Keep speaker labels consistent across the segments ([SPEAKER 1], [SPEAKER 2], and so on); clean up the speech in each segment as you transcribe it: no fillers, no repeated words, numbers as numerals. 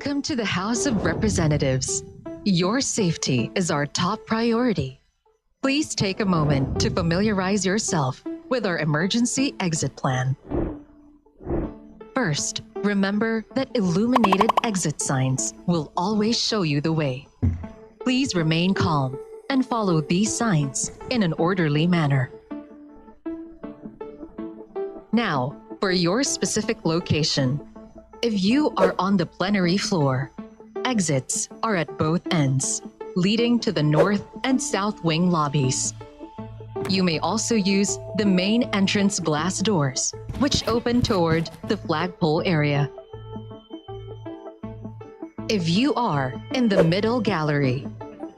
[SPEAKER 1] Welcome to the House of Representatives. Your safety is our top priority. Please take a moment to familiarize yourself with our emergency exit plan. First, remember that illuminated exit signs will always show you the way. Please remain calm and follow these signs in an orderly manner. Now, for your specific location. If you are on the plenary floor, exits are at both ends, leading to the north and south wing lobbies. You may also use the main entrance glass doors, which open toward the flagpole area. If you are in the middle gallery,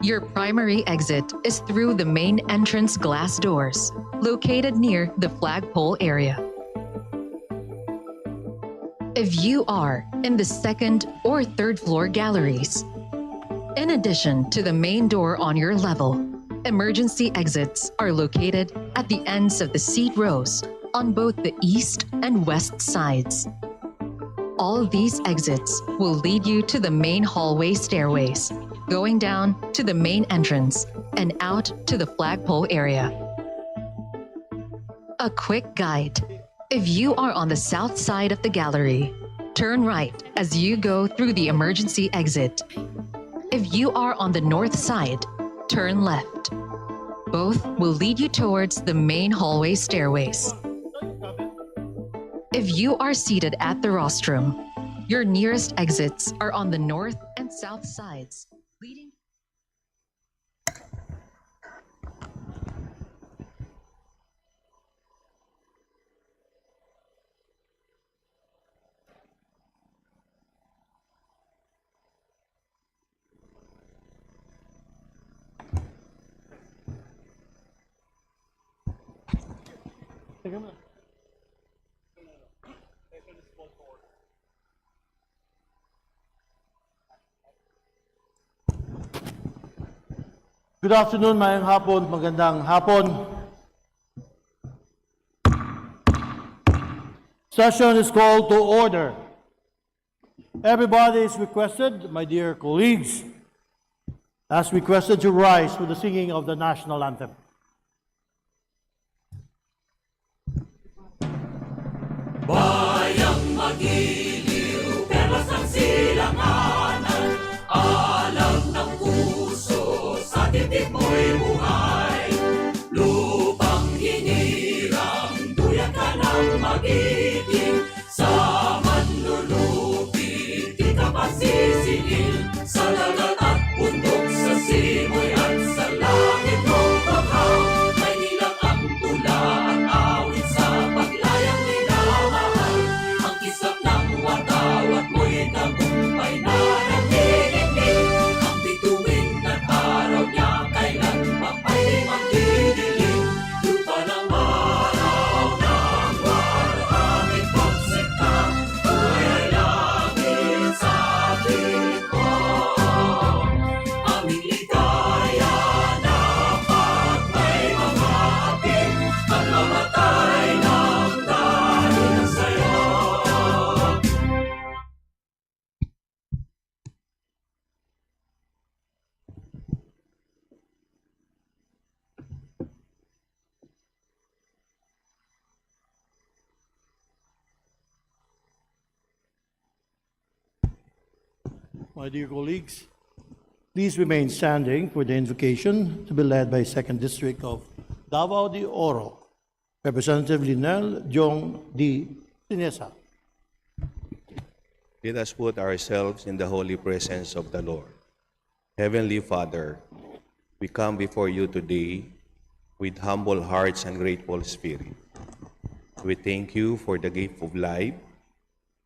[SPEAKER 1] your primary exit is through the main entrance glass doors, located near the flagpole area. If you are in the second or third floor galleries, in addition to the main door on your level, emergency exits are located at the ends of the seat rows on both the east and west sides. All these exits will lead you to the main hallway stairways, going down to the main entrance and out to the flagpole area. A quick guide. If you are on the south side of the gallery, turn right as you go through the emergency exit. If you are on the north side, turn left. Both will lead you towards the main hallway stairways. If you are seated at the rostrum, your nearest exits are on the north and south sides, leading.
[SPEAKER 2] Good afternoon, mayang hapon, magandang hapon. Session is called to order. Everybody is requested, my dear colleagues, as requested to rise for the singing of the national anthem.
[SPEAKER 3] Bayang magiliw, perlas ng silanganan, alam ng puso, sa titik mo'y buhay. Lupang hinirang, duyan ka ng magiting, sa manlulupit, di ka masisingil. Sa dagat at bundok, sa simoy at sa langit mong bakaw, may nilang ang tula at awit sa paglayang minamahal. Ang kisap ng watawat mo'y tagumpay na nagdidinig. Ang bituin at araw niya kailan papay magdidilim. Lupa ng araw ng aming pagsikap, buhay ay langit sa atin mo. Aming ligaya na pagmay mga atin, at mamatay ng dahil sa'yo.
[SPEAKER 2] My dear colleagues, please remain standing for the invocation to be led by 2nd District of Davao de Oro, Representative Linel Jong D. Sinesa.
[SPEAKER 4] Let us put ourselves in the holy presence of the Lord. Heavenly Father, we come before you today with humble hearts and grateful spirit. We thank you for the gift of life,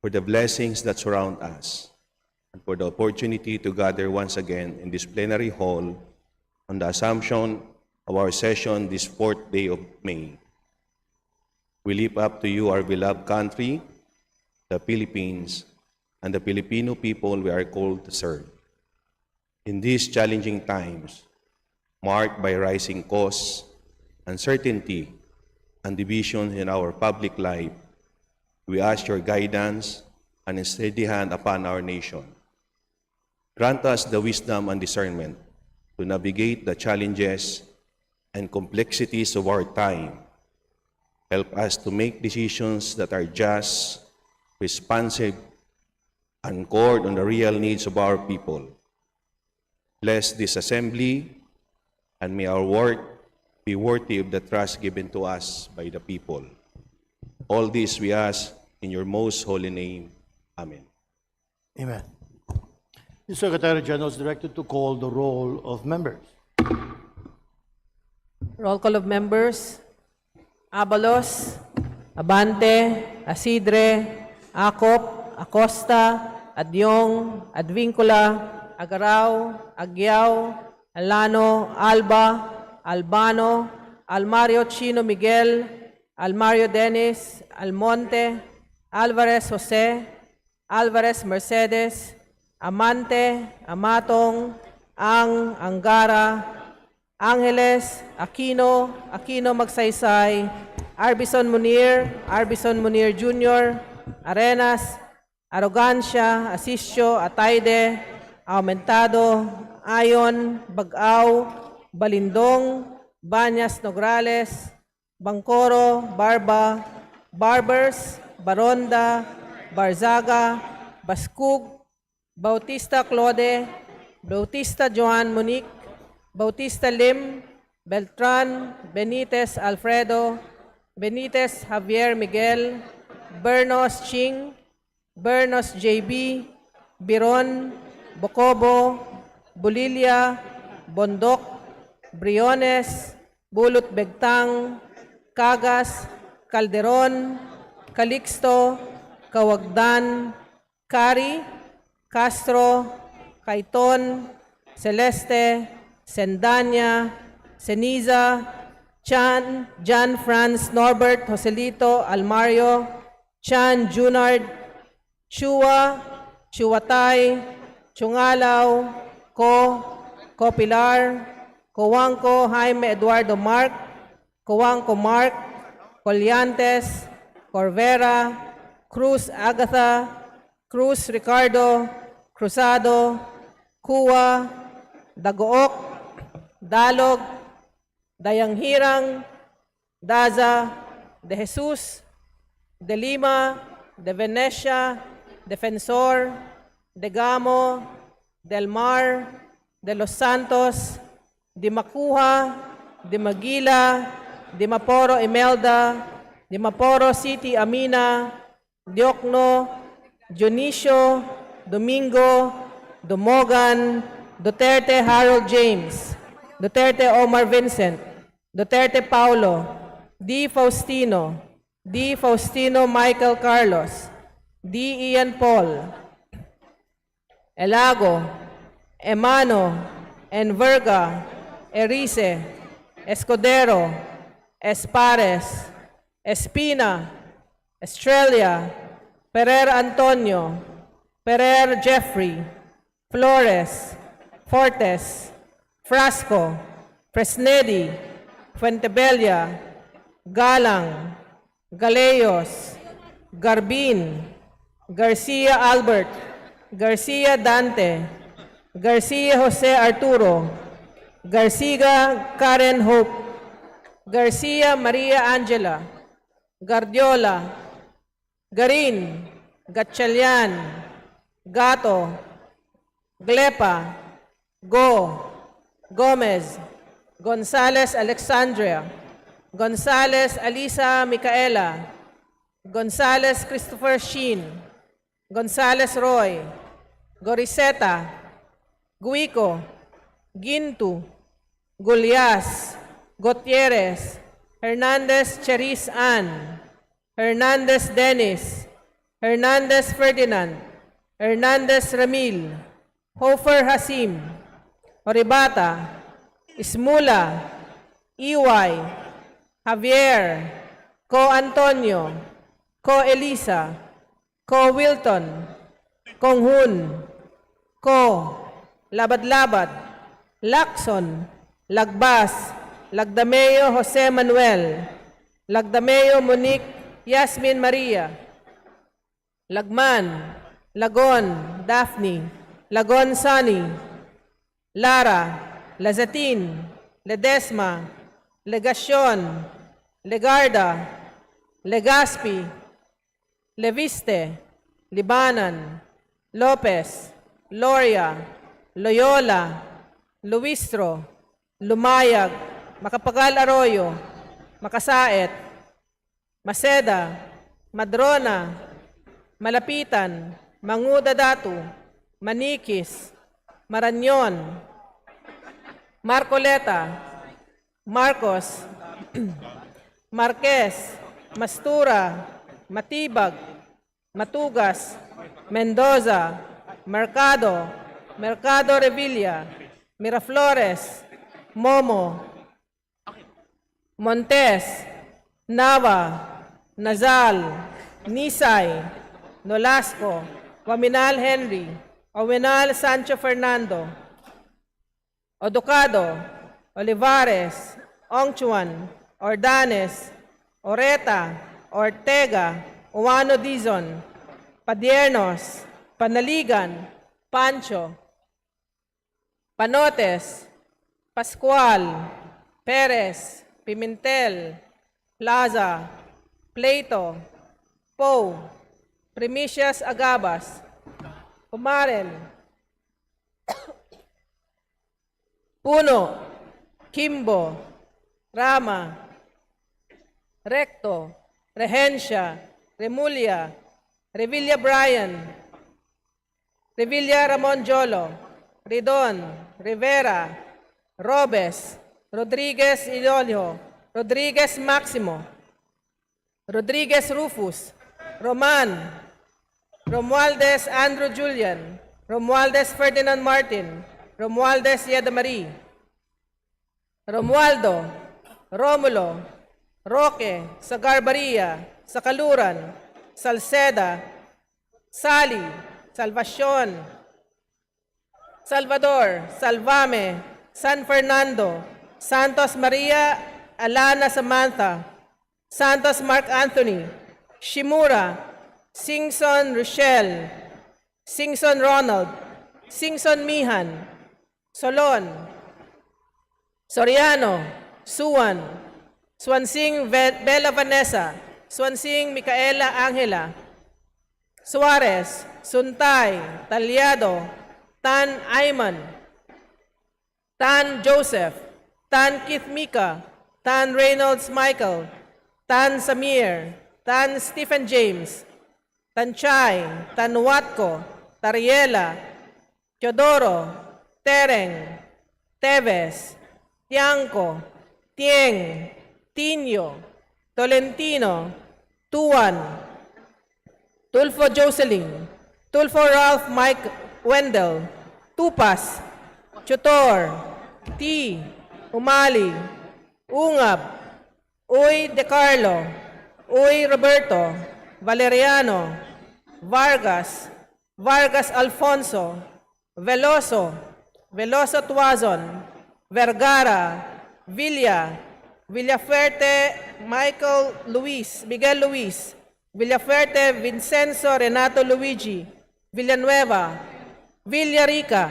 [SPEAKER 4] for the blessings that surround us, and for the opportunity to gather once again in this plenary hall on the assumption of our session this 4th day of May. We lift up to you our beloved country, the Philippines, and the Filipino people we are called to serve. In these challenging times, marked by rising costs, uncertainty, and division in our public life, we ask your guidance and a steady hand upon our nation. Grant us the wisdom and discernment to navigate the challenges and complexities of our time. Help us to make decisions that are just, responsive, and anchored on the real needs of our people. Bless this assembly, and may our work be worthy of the trust given to us by the people. All this we ask in your most holy name. Amen.
[SPEAKER 2] Amen. The Secretary General is directed to call the roll of members.
[SPEAKER 5] Roll call of members. Abalos, Abante, Asidre, Acop, Acosta, Adyong, Advincula, Agaraw, Agyao, Alano, Alba, Albano, Almario Chino Miguel, Almario Dennis, Almonte, Alvarez Jose, Alvarez Mercedes, Amante, Amatong, Angara, Angeles, Aquino, Aquino Magsaysay, Arbison Munir Jr., Arenas, Arrogancia, Asisio, Atayde, Aumentado, Ayon, Bagaw, Balindong, Banyas Nograles, Bangkoro, Barba, Barbers, Baronda, Barzaga, Baskug, Bautista Claude, Bautista Joan Monique, Bautista Lim, Beltran, Benitez Alfredo, Benitez Javier Miguel, Bernos Ching, Bernos JB, Biron, Bocobo, Bulilia, Bondok, Briones, Bulot Begtang, Cagas, Calderon, Calixto, Kawagdan, Kari, Castro, Kaiton, Celeste, Sendanya, Ceniza, Chan, John Franz Norbert Joselito Almario, Chan Junard, Chua, Chuatay, Chungalaw, Ko Pilar, Coanco Jaime Eduardo Mark, Coanco Mark, Colliantes, Corvera, Cruz Agatha, Cruz Ricardo, Cruzado, Kuwa, Dagook, Dalog, Dayanghirang, Daza, De Jesus, De Lima, De Venecia, Defensor, De Gamo, Del Mar, De Los Santos, Di Makuha, Di Magila, Di Maporo Imelda, Di Maporo City Amina, Diokno, Dionisio, Domingo, Dumogan, Duterte Harold James, Duterte Omar Vincent, Duterte Paulo, D. Faustino Michael Carlos, D. Ian Paul, Elago, Emano, Enverga, Erice, Escudero, Espares, Espina, Estrella, Pereira Antonio, Pereira Jeffrey, Flores, Fortes, Frasco, Fresnedi, Fuentebella, Galang, Galeos, Garbin, Garcia Albert, Garcia Dante, Garcia Jose Arturo, Garcia Karen Hope, Garcia Maria Angela, Guardiola, Garin, Gatchalian, Gato, Glepa, Gomez, Gonzales Alexandria, Gonzales Alisa Micaela, Gonzales Christopher Sheen, Gonzales Roy, Goriseta, Guico, Gintu, Gulyas, Gutierrez, Hernandez Cherise Ann, Hernandez Dennis, Hernandez Ferdinand, Hernandez Ramil, Hofer Hasim, Oribata, Ismula, Iway, Javier, Ko Antonio, Ko Elisa, Ko Wilton, Kong Hun, Ko, Labad-Labad, Lacson, Lagbas, Lagdameo Jose Manuel, Lagdameo Monique Yasmin Maria, Lagman, Lagon, Daphne, Lagon Sani, Lara, Lazatin, Ledesma, Legacion, Legarda, Legazpi, Leviste, Libanan, Lopez, Loria, Loyola, Luistro, Lumayag, Macapagal Arroyo, Makasaet, Maceda, Madrona, Malapitan, Manguda Datu, Manikis, Marañon, Marcoleta, Marcos, Marquez, Mastura, Matibag, Matugas, Mendoza, Mercado, Mercado Revilla, Miraflores, Momo, Montes, Nava, Nazal, Nisay, Nolasco, Waminal Henry, Owenal Sancho Fernando, Oducado, Olivares, Ongchuan, Ordanes, Oreta, Ortega, Uwano Dizon, Padiernos, Panaligan, Pancho, Panotes, Pascual, Perez, Pimentel, Plaza, Plato, Poe, Primicias Agabas, Umarel, Puno, Kimbo, Rama, Recto, Regencia, Remulia, Revilla Brian, Revilla Ramon Jolo, Ridon, Rivera, Robes, Rodriguez Ilolio, Rodriguez Maximo, Rodriguez Rufus, Roman, Romualdez Andrew Julian, Romualdez Ferdinand Martin, Romualdez Yeda Marie, Romualdo, Romulo, Roque, Sagarbaria, Sakaluran, Salceda, Sally, Salvacion, Salvador, Salvame, San Fernando, Santos Maria, Alana Samantha, Santos Mark Anthony, Shimura, Singson Rochelle, Singson Ronald, Singson Mihan, Solon, Soriano, Suwan, Swansing Bella Vanessa, Swansing Micaela Angela, Suarez, Suntay, Talyado, Tan Ayman, Tan Joseph, Tan Keith Mika, Tan Reynolds Michael, Tan Samir, Tan Stephen James, Tan Chay, Tan Watko, Tariela, Teodoro, Tereng, Teves, Tiangco, Tieng, Tinio, Tolentino, Tuan, Tulfo Jocelyn, Tulfo Ralph Mike Wendell, Tupas, Chutor, T, Umali, Ungab, Uy De Carlo, Uy Roberto, Valeriano, Vargas, Vargas Alfonso, Veloso, Veloso Tuazon, Vergara, Villa, Villafuerte Michael Luis, Miguel Luis, Villafuerte Vincenzo Renato Luigi, Villanueva, Villarica,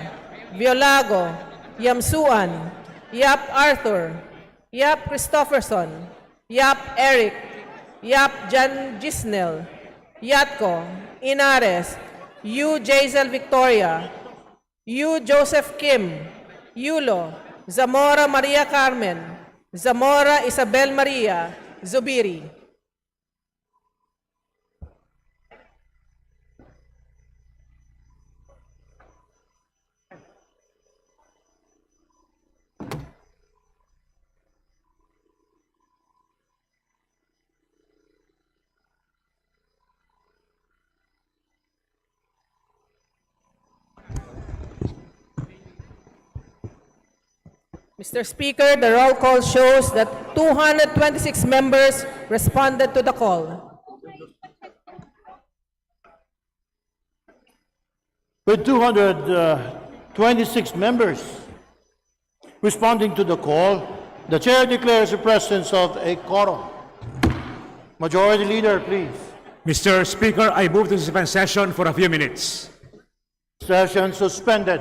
[SPEAKER 5] Violago, Yamsuan, Yap Arthur, Yap Christopherson, Yap Eric, Yap Jan Gisnel, Yatko, Inares, Yu Jazel Victoria, Yu Joseph Kim, Yulo, Zamora Maria Carmen, Zamora Isabel Maria, Zubiri. Mr. Speaker, the roll call shows that 226 members responded to the call.
[SPEAKER 2] With 226 members responding to the call, the chair declares the presence of a quorum. Majority Leader, please.
[SPEAKER 6] Mr. Speaker, I move to suspend session for a few minutes.
[SPEAKER 2] Session suspended.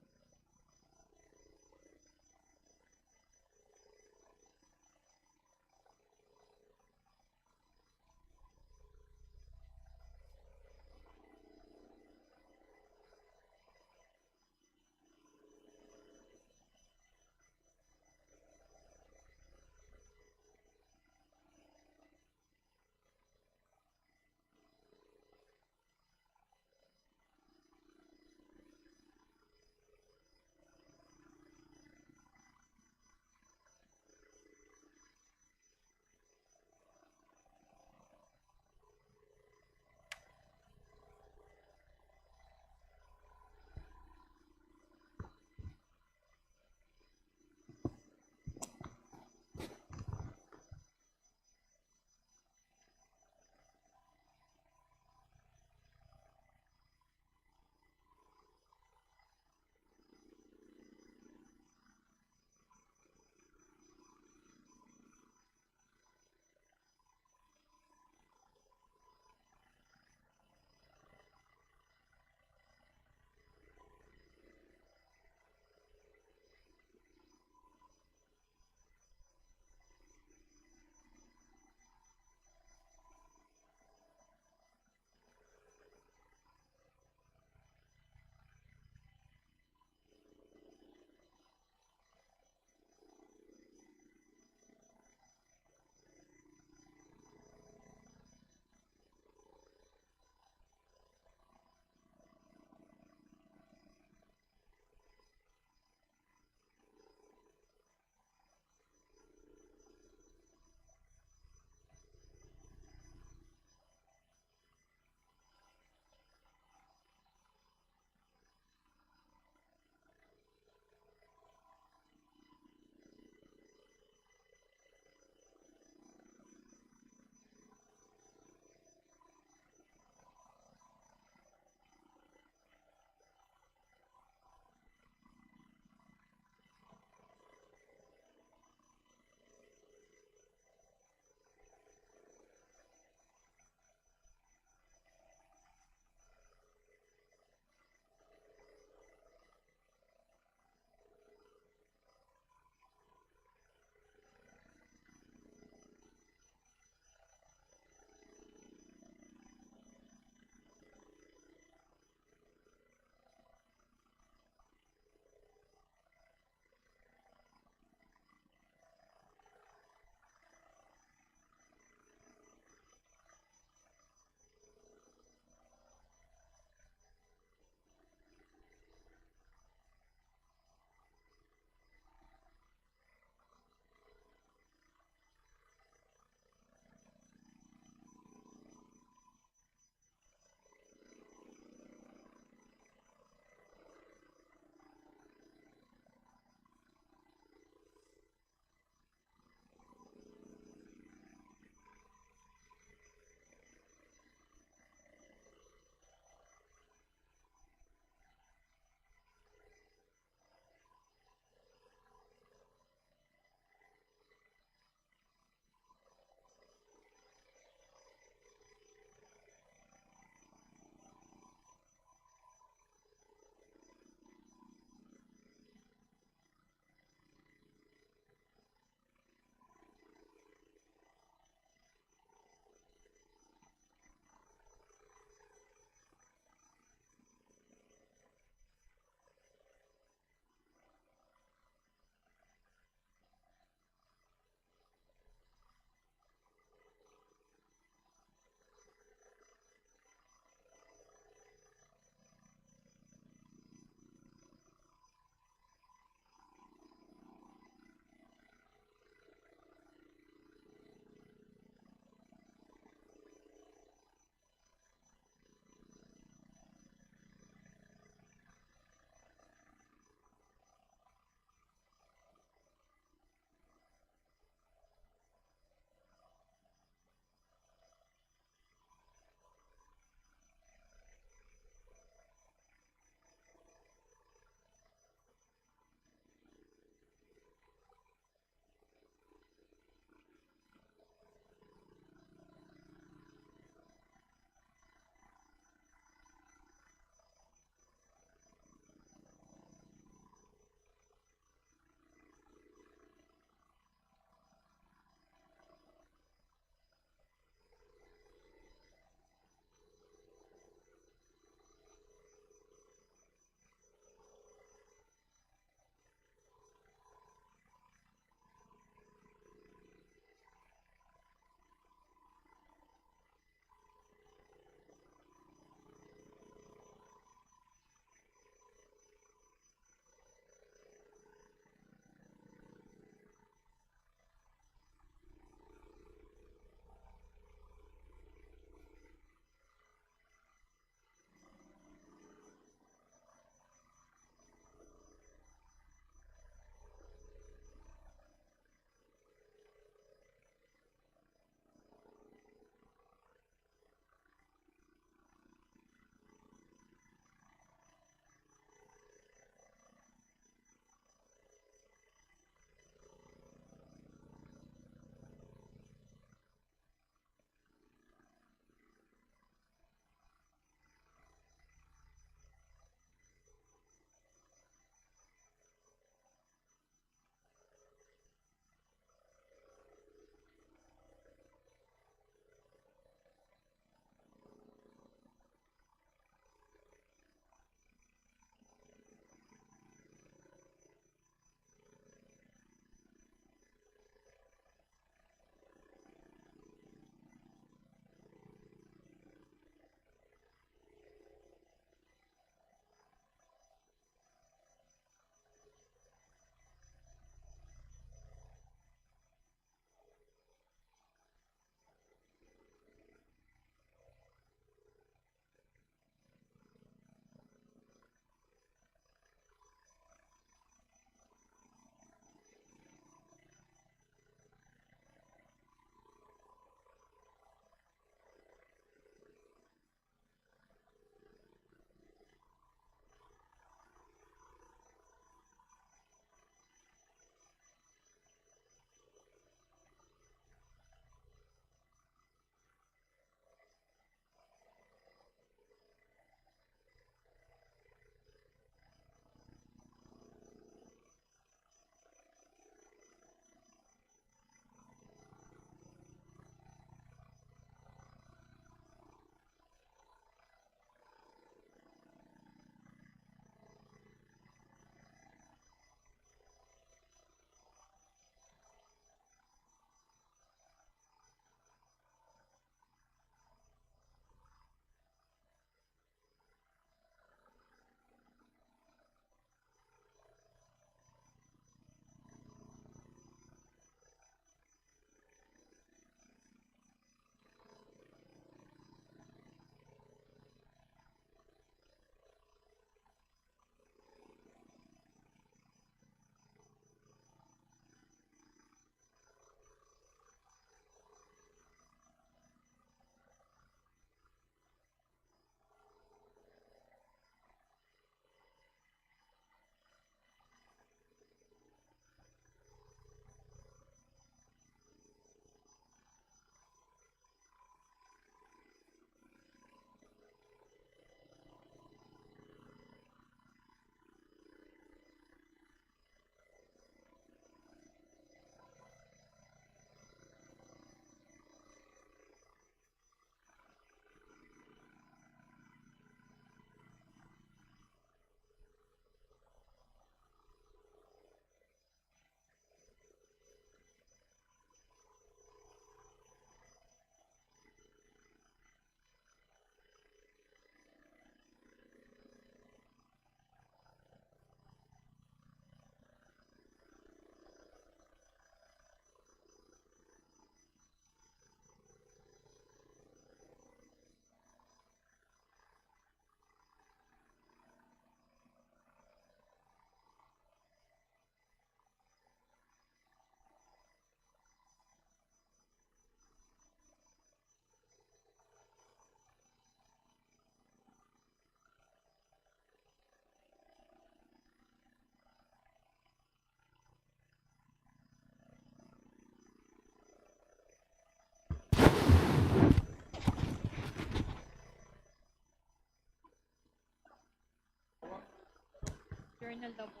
[SPEAKER 6] Journal daw po.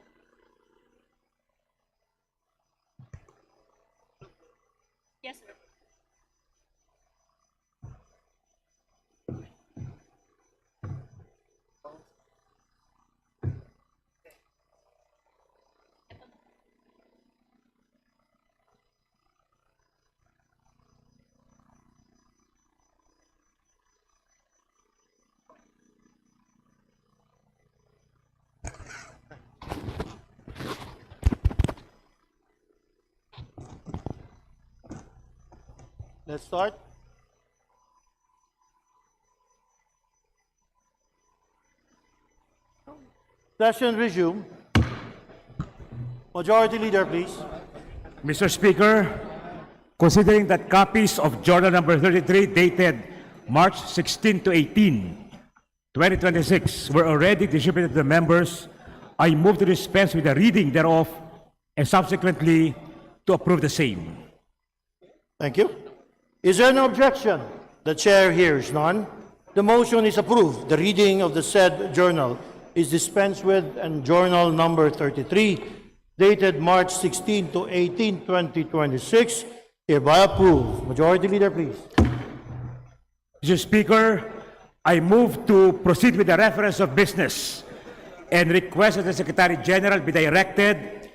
[SPEAKER 6] Yes, sir.
[SPEAKER 2] Let's start. Session resume. Majority Leader, please.
[SPEAKER 7] Mr. Speaker, considering that copies of Journal number 33 dated March 16 to 18, 2026 were already distributed to the members, I move to dispense with the reading thereof and subsequently to approve the same.
[SPEAKER 2] Thank you. Is there no objection? The chair hears none. The motion is approved. The reading of the said journal is dispensed with, and journal number 33, dated March 16 to 18, 2026, hereby approved. Majority Leader, please.
[SPEAKER 7] Mr. Speaker, I move to proceed with the reference of business and request that the Secretary General be directed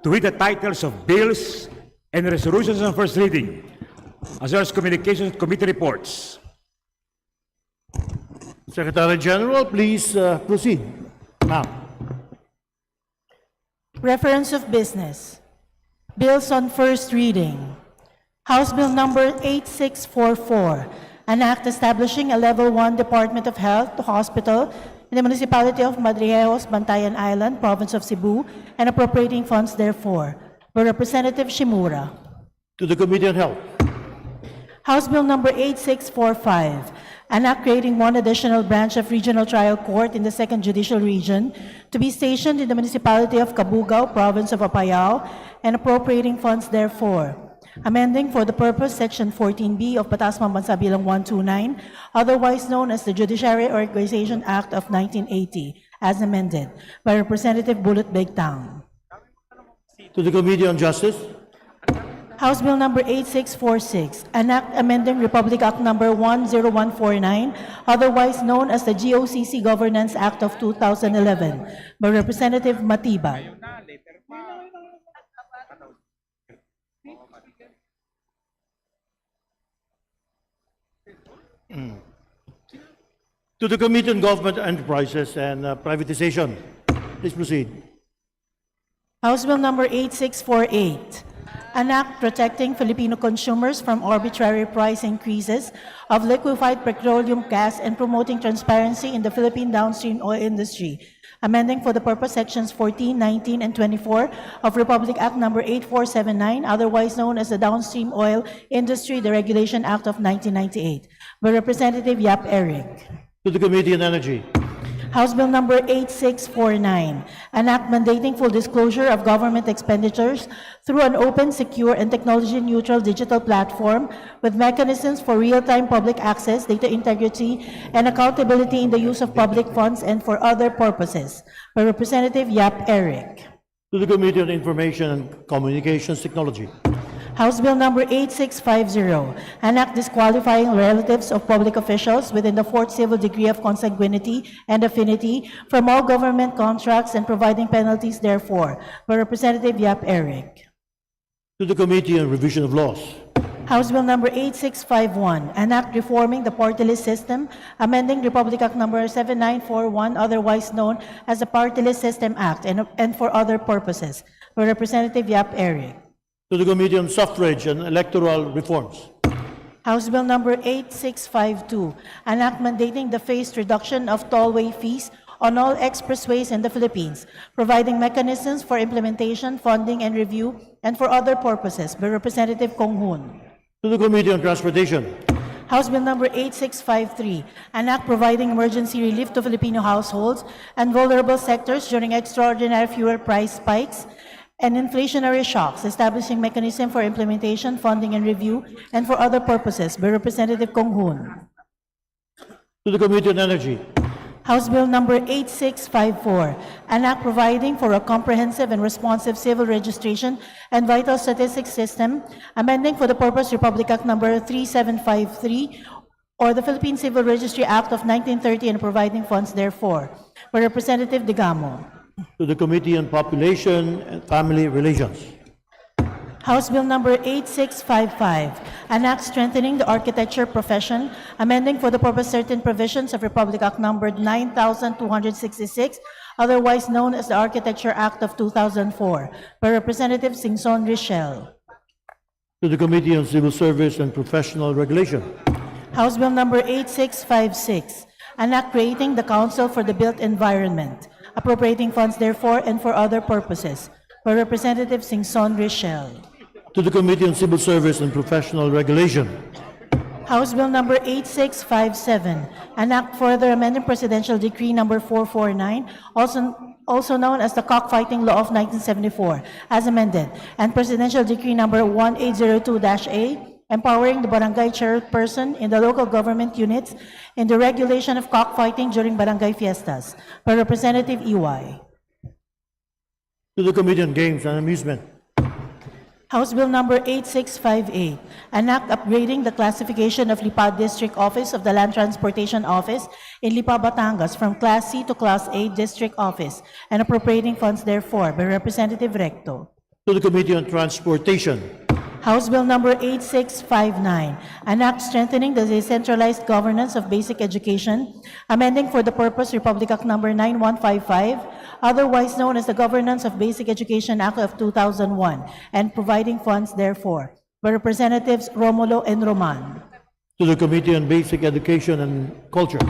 [SPEAKER 7] to read the titles of bills and resolutions on first reading, as well as communications committee reports.
[SPEAKER 2] Secretary General, please proceed. Ma'am.
[SPEAKER 8] Reference of business. Bills on first reading. House Bill number 8644, an act establishing a Level 1 Department of Health to hospital in the municipality of Madrieros, Bantayan Island, province of Cebu, and appropriating funds therefore, by Representative Shimura.
[SPEAKER 2] To the Committee on Health.
[SPEAKER 8] House Bill number 8645, an act creating one additional branch of regional trial court in the 2nd Judicial Region to be stationed in the municipality of Cabugao, province of Apayao, and appropriating funds therefore. Amending for the purpose Section 14B of Batas Pambansa Bilang 129, otherwise known as the Judiciary Organization Act of 1980, as amended, by Representative Bullet Begtang.
[SPEAKER 2] To the Committee on Justice.
[SPEAKER 8] House Bill number 8646, an act amending Republic Act number 10149, otherwise known as the GOCC Governance Act of 2011, by Representative Matibag.
[SPEAKER 2] To the Committee on Government Enterprises and Privatization. Please proceed.
[SPEAKER 8] House Bill number 8648, an act protecting Filipino consumers from arbitrary price increases of liquefied petroleum gas and promoting transparency in the Philippine downstream oil industry, amending for the purpose Sections 14, 19, and 24 of Republic Act number 8479, otherwise known as the Downstream Oil Industry Deregulation Act of 1998, by Representative Yap Eric.
[SPEAKER 2] To the Committee on Energy.
[SPEAKER 8] House Bill number 8649, an act mandating full disclosure of government expenditures through an open, secure, and technology-neutral digital platform with mechanisms for real-time public access, data integrity, and accountability in the use of public funds and for other purposes, by Representative Yap Eric.
[SPEAKER 2] To the Committee on Information and Communications Technology.
[SPEAKER 8] House Bill number 8650, an act disqualifying relatives of public officials within the fourth civil degree of consanguinity and affinity from all government contracts and providing penalties therefore, by Representative Yap Eric.
[SPEAKER 2] To the Committee on Revision of Laws.
[SPEAKER 8] House Bill number 8651, an act reforming the party list system, amending Republic Act number 7941, otherwise known as the Party List System Act, and for other purposes, by Representative Yap Eric.
[SPEAKER 2] To the Committee on Suffrage and Electoral Reforms.
[SPEAKER 8] House Bill number 8652, an act mandating the phased reduction of tollway fees on all expressways in the Philippines, providing mechanisms for implementation, funding, and review, and for other purposes, by Representative Kong Hoon.
[SPEAKER 2] To the Committee on Transportation.
[SPEAKER 8] House Bill number 8653, an act providing emergency relief to Filipino households and vulnerable sectors during extraordinary fuel price spikes and inflationary shocks, establishing mechanism for implementation, funding, and review, and for other purposes, by Representative Kong Hoon.
[SPEAKER 2] To the Committee on Energy.
[SPEAKER 8] House Bill number 8654, an act providing for a comprehensive and responsive civil registration and vital statistics system, amending for the purpose Republic Act number 3753 or the Philippine Civil Registry Act of 1930 and providing funds therefore. By Representative Digamo.
[SPEAKER 2] To the Committee on Population and Family Relations.
[SPEAKER 8] House Bill number 8655, an act strengthening the architecture profession, amending for the purpose certain provisions of Republic Act number 9266, otherwise known as the Architecture Act of 2004, by Representative Singson Richel.
[SPEAKER 2] To the Committee on Civil Service and Professional Regulation.
[SPEAKER 8] House Bill number 8656, an act creating the Council for the Built Environment, appropriating funds therefore and for other purposes, by Representative Singson Richel.
[SPEAKER 2] To the Committee on Civil Service and Professional Regulation.
[SPEAKER 8] House Bill number 8657, an act further amending Presidential Decree number 449, also known as the Cockfighting Law of 1974, as amended, and Presidential Decree number 1802-A, empowering the barangay chairperson in the local government units in the regulation of cockfighting during barangay fiestas, by Representative EY.
[SPEAKER 2] To the Committee on Games and Amusement.
[SPEAKER 8] House Bill number 8658, an act upgrading the classification of Lipa District Office of the Land Transportation Office in Lipa, Batangas from Class C to Class A District Office and appropriating funds therefore, by Representative Recto.
[SPEAKER 2] To the Committee on Transportation.
[SPEAKER 8] House Bill number 8659, an act strengthening the decentralized governance of basic education, amending for the purpose Republic Act number 9155, otherwise known as the Governance of Basic Education Act of 2001, and providing funds therefore, by Representatives Romulo and Roman.
[SPEAKER 2] To the Committee on Basic Education and Culture.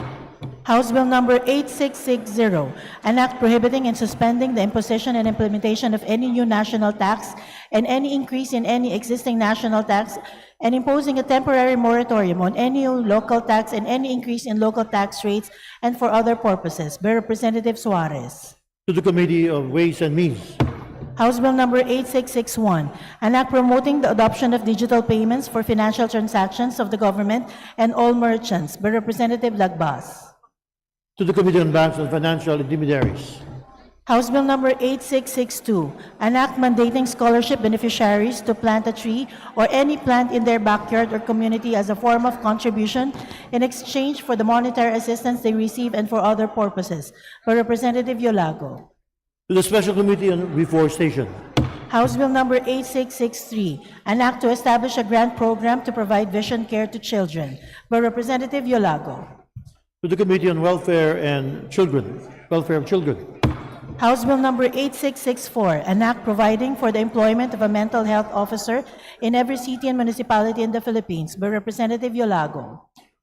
[SPEAKER 8] House Bill number 8660, an act prohibiting and suspending the imposition and implementation of any new national tax and any increase in any existing national tax, and imposing a temporary moratorium on any new local tax and any increase in local tax rates and for other purposes, by Representative Suarez.
[SPEAKER 2] To the Committee of Ways and Means.
[SPEAKER 8] House Bill number 8661, an act promoting the adoption of digital payments for financial transactions of the government and all merchants, by Representative Lagbas.
[SPEAKER 2] To the Committee on Banks and Financial Intermediaries.
[SPEAKER 8] House Bill number 8662, an act mandating scholarship beneficiaries to plant a tree or any plant in their backyard or community as a form of contribution in exchange for the monetary assistance they receive and for other purposes, by Representative Yolago.
[SPEAKER 2] To the Special Committee on Reforestation.
[SPEAKER 8] House Bill number 8663, an act to establish a grant program to provide vision care to children, by Representative Yolago.
[SPEAKER 2] To the Committee on Welfare of Children.
[SPEAKER 8] House Bill number 8664, an act providing for the employment of a mental health officer in every city and municipality in the Philippines, by Representative Yolago.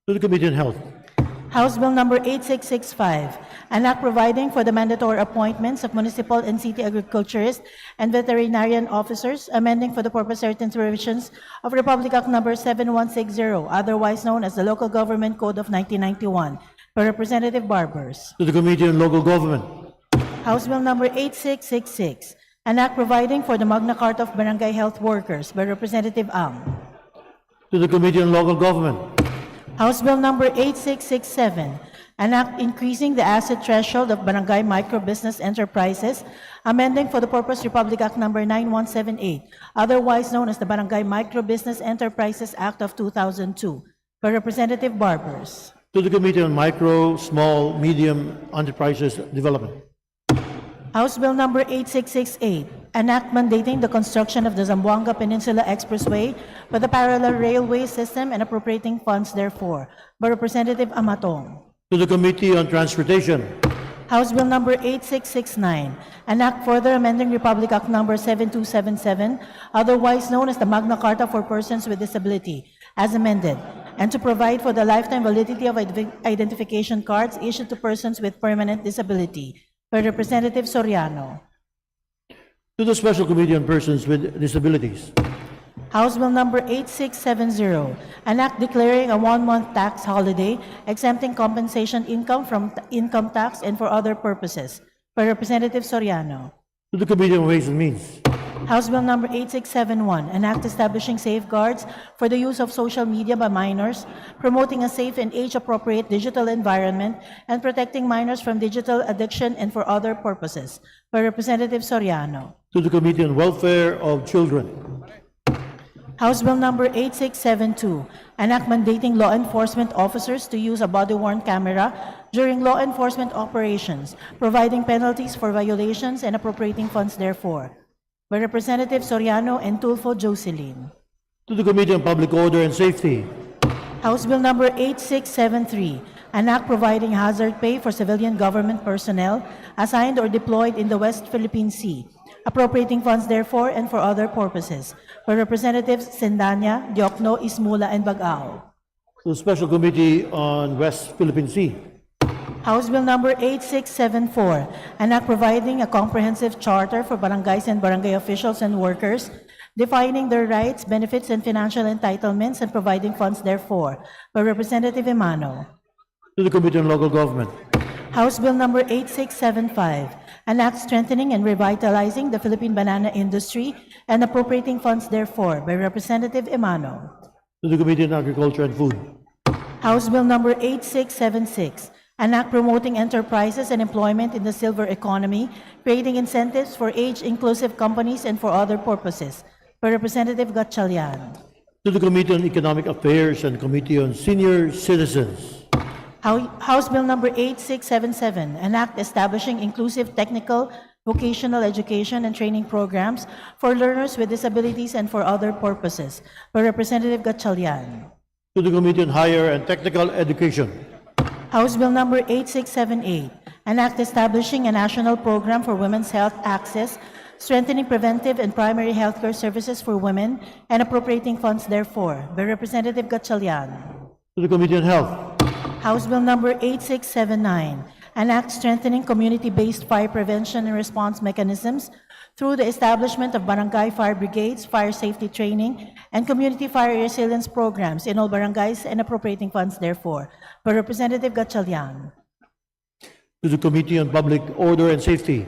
[SPEAKER 2] To the Committee on Health.
[SPEAKER 8] House Bill number 8665, an act providing for the mandatory appointments of municipal and city agriculturists and veterinarian officers, amending for the purpose certain provisions of Republic Act number 7160, otherwise known as the Local Government Code of 1991, by Representative Barbers.
[SPEAKER 2] To the Committee on Local Government.
[SPEAKER 8] House Bill number 8666, an act providing for the Magna Carta of Barangay Health Workers, by Representative Ang.
[SPEAKER 2] To the Committee on Local Government.
[SPEAKER 8] House Bill number 8667, an act increasing the asset threshold of barangay micro-business enterprises, amending for the purpose Republic Act number 9178, otherwise known as the Barangay Micro-Business Enterprises Act of 2002, by Representative Barbers.
[SPEAKER 2] To the Committee on Micro, Small, Medium Enterprises Development.
[SPEAKER 8] House Bill number 8668, an act mandating the construction of the Zamboanga Peninsula Expressway with a parallel railway system and appropriating funds therefore, by Representative Amatong.
[SPEAKER 2] To the Committee on Transportation.
[SPEAKER 8] House Bill number 8669, an act further amending Republic Act number 7277, otherwise known as the Magna Carta for Persons with Disability, as amended, and to provide for the lifetime validity of identification cards issued to persons with permanent disability, by Representative Soriano.
[SPEAKER 2] To the Special Committee on Persons with Disabilities.
[SPEAKER 8] House Bill number 8670, an act declaring a one-month tax holiday, exempting compensation income from income tax and for other purposes, by Representative Soriano.
[SPEAKER 2] To the Committee on Ways and Means.
[SPEAKER 8] House Bill number 8671, an act establishing safeguards for the use of social media by minors, promoting a safe and age-appropriate digital environment, and protecting minors from digital addiction and for other purposes. By Representative Soriano.
[SPEAKER 2] To the Committee on Welfare of Children.
[SPEAKER 8] House Bill number 8672, an act mandating law enforcement officers to use a body-worn camera during law enforcement operations, providing penalties for violations and appropriating funds therefore. By Representative Soriano and Tulfo Jocelyn.
[SPEAKER 2] To the Committee on Public Order and Safety.
[SPEAKER 8] House Bill number 8673, an act providing hazard pay for civilian government personnel assigned or deployed in the West Philippine Sea, appropriating funds therefore and for other purposes. By Representatives Sendanya, Diokno, Ismula, and Bagao.
[SPEAKER 2] To the Special Committee on West Philippine Sea.
[SPEAKER 8] House Bill number 8674, an act providing a comprehensive charter for barangays and barangay officials and workers, defining their rights, benefits, and financial entitlements, and providing funds therefore. By Representative Emano.
[SPEAKER 2] To the Committee on Local Government.
[SPEAKER 8] House Bill number 8675, an act strengthening and revitalizing the Philippine banana industry and appropriating funds therefore. By Representative Emano.
[SPEAKER 2] To the Committee on Agriculture and Food.
[SPEAKER 8] House Bill number 8676, an act promoting enterprises and employment in the silver economy, creating incentives for age-inclusive companies and for other purposes. By Representative Gatchalian.
[SPEAKER 2] To the Committee on Economic Affairs and Committee on Senior Citizens.
[SPEAKER 8] House Bill number 8677, an act establishing inclusive technical, vocational education and training programs for learners with disabilities and for other purposes. By Representative Gatchalian.
[SPEAKER 2] To the Committee on Higher and Technical Education.
[SPEAKER 8] House Bill number 8678, an act establishing a national program for women's health access, strengthening preventive and primary healthcare services for women, and appropriating funds therefore. By Representative Gatchalian.
[SPEAKER 2] To the Committee on Health.
[SPEAKER 8] House Bill number 8679, an act strengthening community-based fire prevention and response mechanisms through the establishment of barangay fire brigades, fire safety training, and community fire resilience programs in all barangays and appropriating funds therefore. By Representative Gatchalian.
[SPEAKER 2] To the Committee on Public Order and Safety.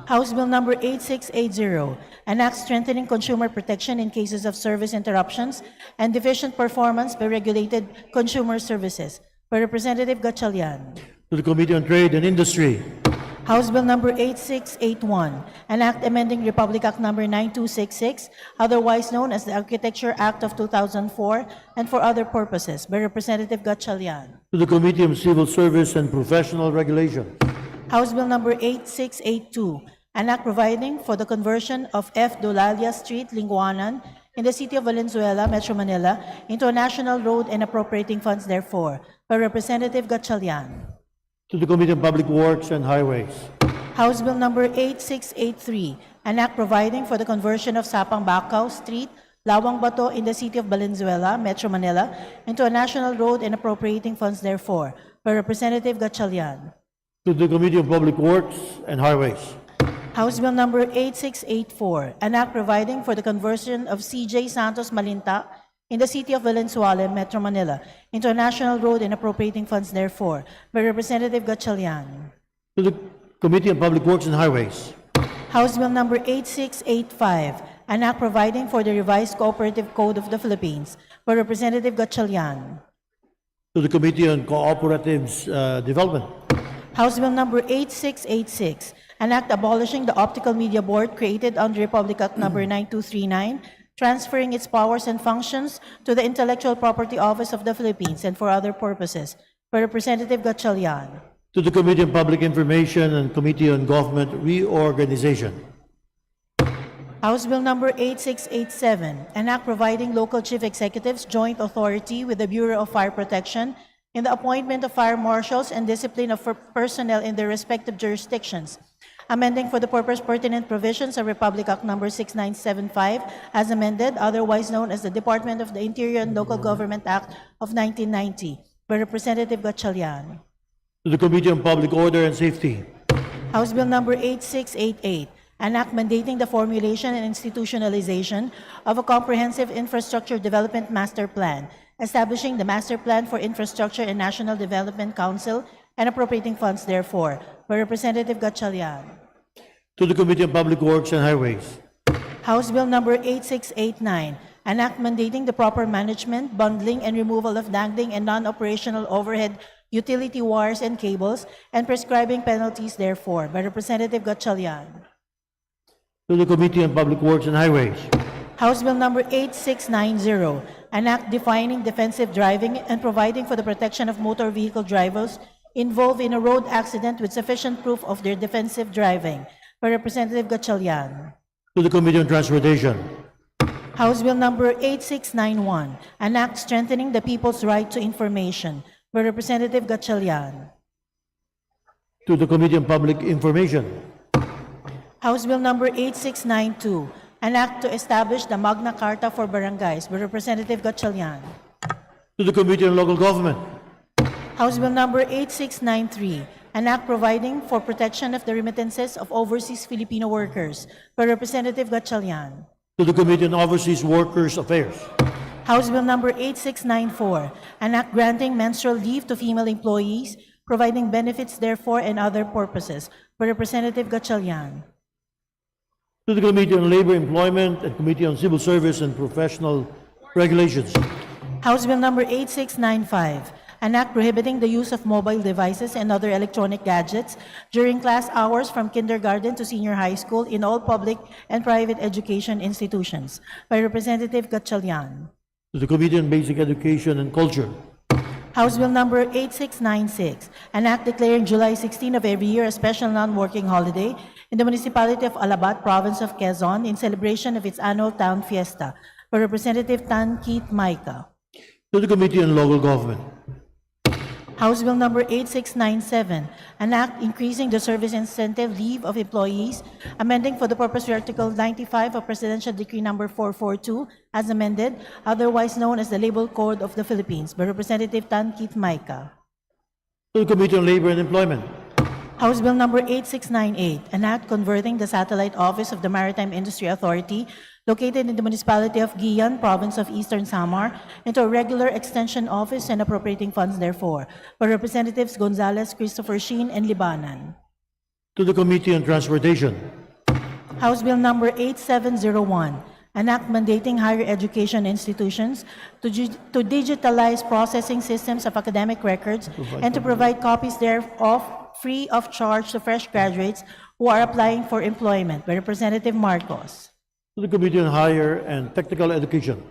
[SPEAKER 8] House Bill number 8680, an act strengthening consumer protection in cases of service interruptions and deficient performance by regulated consumer services. By Representative Gatchalian.
[SPEAKER 2] To the Committee on Trade and Industry.
[SPEAKER 8] House Bill number 8681, an act amending Republic Act number 9266, otherwise known as the Architecture Act of 2004, and for other purposes. By Representative Gatchalian.
[SPEAKER 2] To the Committee on Civil Service and Professional Regulation.
[SPEAKER 8] House Bill number 8682, an act providing for the conversion of F. Dolalia Street, Linguanan, in the city of Valenzuela, Metro Manila, into a national road and appropriating funds therefore. By Representative Gatchalian.
[SPEAKER 2] To the Committee on Public Works and Highways.
[SPEAKER 8] House Bill number 8683, an act providing for the conversion of Sapang Bacau Street, Lawang Bato in the city of Valenzuela, Metro Manila, into a national road and appropriating funds therefore. By Representative Gatchalian.
[SPEAKER 2] To the Committee on Public Works and Highways.
[SPEAKER 8] House Bill number 8684, an act providing for the conversion of C.J. Santos Malinta in the city of Valenzuela, Metro Manila, into a national road and appropriating funds therefore. By Representative Gatchalian.
[SPEAKER 2] To the Committee on Public Works and Highways.
[SPEAKER 8] House Bill number 8685, an act providing for the revised Cooperative Code of the Philippines. By Representative Gatchalian.
[SPEAKER 2] To the Committee on Cooperatives Development.
[SPEAKER 8] House Bill number 8686, an act abolishing the Optical Media Board created under Republic Act number 9239, transferring its powers and functions to the Intellectual Property Office of the Philippines and for other purposes. By Representative Gatchalian.
[SPEAKER 2] To the Committee on Public Information and Committee on Government Reorganization.
[SPEAKER 8] House Bill number 8687, an act providing local chief executives joint authority with the Bureau of Fire Protection in the appointment of fire marshals and discipline of personnel in their respective jurisdictions, amending for the purpose pertinent provisions of Republic Act number 6975 as amended, otherwise known as the Department of the Interior and Local Government Act of 1990. By Representative Gatchalian.
[SPEAKER 2] To the Committee on Public Order and Safety.
[SPEAKER 8] House Bill number 8688, an act mandating the formulation and institutionalization of a comprehensive infrastructure development master plan, establishing the Master Plan for Infrastructure and National Development Council and appropriating funds therefore. By Representative Gatchalian.
[SPEAKER 2] To the Committee on Public Works and Highways.
[SPEAKER 8] House Bill number 8689, an act mandating the proper management, bundling, and removal of dangling and non-operational overhead utility wires and cables and prescribing penalties therefore, by Representative Gatchalian.
[SPEAKER 2] To the Committee on Public Works and Highways.
[SPEAKER 8] House Bill number 8690, an act defining defensive driving and providing for the protection of motor vehicle drivers involved in a road accident with sufficient proof of their defensive driving, by Representative Gatchalian.
[SPEAKER 2] To the Committee on Transportation.
[SPEAKER 8] House Bill number 8691, an act strengthening the people's right to information, by Representative Gatchalian.
[SPEAKER 2] To the Committee on Public Information.
[SPEAKER 8] House Bill number 8692, an act to establish the Magna Carta for Barangays, by Representative Gatchalian.
[SPEAKER 2] To the Committee on Local Government.
[SPEAKER 8] House Bill number 8693, an act providing for protection of the remittances of overseas Filipino workers, by Representative Gatchalian.
[SPEAKER 2] To the Committee on Overseas Workers Affairs.
[SPEAKER 8] House Bill number 8694, an act granting menstrual leave to female employees, providing benefits therefore and other purposes, by Representative Gatchalian.
[SPEAKER 2] To the Committee on Labor, Employment, and Committee on Civil Service and Professional Regulations.
[SPEAKER 8] House Bill number 8695, an act prohibiting the use of mobile devices and other electronic gadgets during class hours from kindergarten to senior high school in all public and private education institutions, by Representative Gatchalian.
[SPEAKER 2] To the Committee on Basic Education and Culture.
[SPEAKER 8] House Bill number 8696, an act declaring July 16 of every year a special non-working holiday in the municipality of Alabat, province of Quezon, in celebration of its annual town fiesta, by Representative Tan Keith Maika.
[SPEAKER 2] To the Committee on Local Government.
[SPEAKER 8] House Bill number 8697, an act increasing the service incentive leave of employees, amending for the purpose of Article 95 of Presidential Decree number 442, as amended, otherwise known as the Labor Code of the Philippines, by Representative Tan Keith Maika.
[SPEAKER 2] To the Committee on Labor and Employment.
[SPEAKER 8] House Bill number 8698, an act converting the satellite office of the Maritime Industry Authority located in the municipality of Guian, province of Eastern Samar, into a regular extension office and appropriating funds therefore, by Representatives Gonzales, Christopher Sheen, and Libanan.
[SPEAKER 2] To the Committee on Transportation.
[SPEAKER 8] House Bill number 8701, an act mandating higher education institutions to digitalize processing systems of academic records and to provide copies thereof free of charge to fresh graduates who are applying for employment, by Representative Marcos.
[SPEAKER 2] To the Committee on Higher and Technical Education.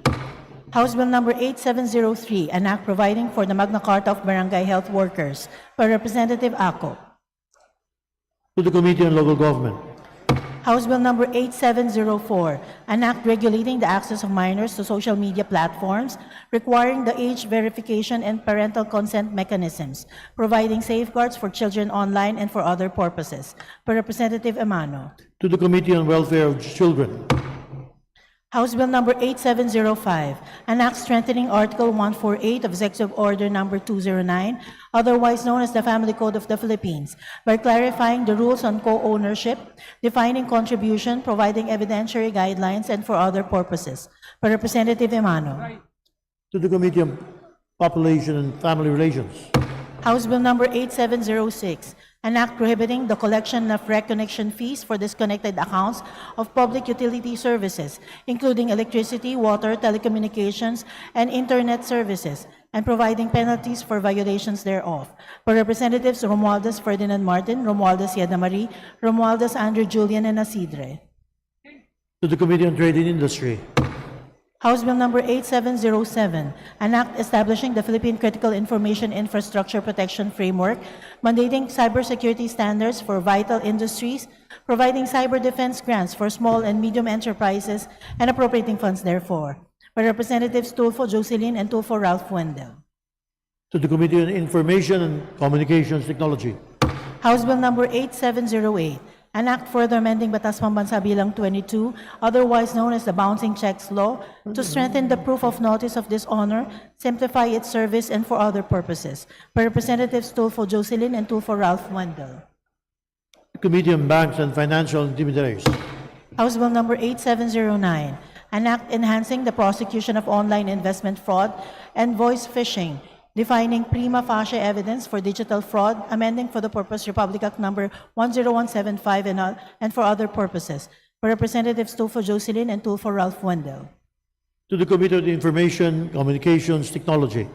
[SPEAKER 8] House Bill number 8703, an act providing for the Magna Carta of Barangay Health Workers, by Representative Ako.
[SPEAKER 2] To the Committee on Local Government.
[SPEAKER 8] House Bill number 8704, an act regulating the access of minors to social media platforms, requiring the age verification and parental consent mechanisms, providing safeguards for children online and for other purposes, by Representative Emano.
[SPEAKER 2] To the Committee on Welfare of Children.
[SPEAKER 8] House Bill number 8705, an act strengthening Article 148 of Executive Order number 209, otherwise known as the Family Code of the Philippines, by clarifying the rules on co-ownership, defining contribution, providing evidentiary guidelines, and for other purposes, by Representative Emano.
[SPEAKER 2] To the Committee on Population and Family Relations.
[SPEAKER 8] House Bill number 8706, an act prohibiting the collection of reconnection fees for disconnected accounts of public utility services, including electricity, water, telecommunications, and internet services, and providing penalties for violations thereof, by Representatives Romualdez Ferdinand Martin, Romualdez Yeda Marie, Romualdez Andrew Julian, and Asidre.
[SPEAKER 2] To the Committee on Trade and Industry.
[SPEAKER 8] House Bill number 8707, an act establishing the Philippine Critical Information Infrastructure Protection Framework, mandating cybersecurity standards for vital industries, providing cyber defense grants for small and medium enterprises, and appropriating funds therefore, by Representatives Tulfo Jocelyn and Tulfo Ralph Wendell.
[SPEAKER 2] To the Committee on Information and Communications Technology.
[SPEAKER 8] House Bill number 8708, an act further amending Batas Pambansa Bilang 22, otherwise known as the Bouncing Checks Law, to strengthen the proof of notice of dishonor, simplify its service, and for other purposes, by Representatives Tulfo Jocelyn and Tulfo Ralph Wendell.
[SPEAKER 2] Committee on Banks and Financial Intermediaries.
[SPEAKER 8] House Bill number 8709, an act enhancing the prosecution of online investment fraud and voice phishing, defining prima facie evidence for digital fraud, amending for the purpose Republic Act number 10175 and for other purposes, by Representatives Tulfo Jocelyn and Tulfo Ralph Wendell.
[SPEAKER 2] To the Committee on Information, Communications, Technology.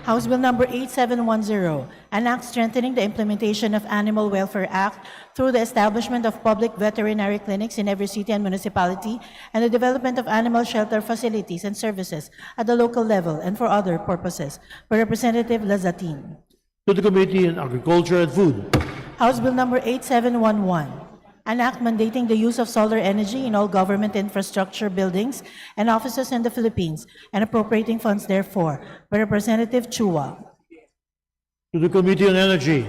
[SPEAKER 8] House Bill number 8710, an act strengthening the implementation of Animal Welfare Act through the establishment of public veterinary clinics in every city and municipality and the development of animal shelter facilities and services at the local level and for other purposes, by Representative Lazatin.
[SPEAKER 2] To the Committee on Agriculture and Food.
[SPEAKER 8] House Bill number 8711, an act mandating the use of solar energy in all government infrastructure buildings and offices in the Philippines and appropriating funds therefore, by Representative Chua.
[SPEAKER 2] To the Committee on Energy.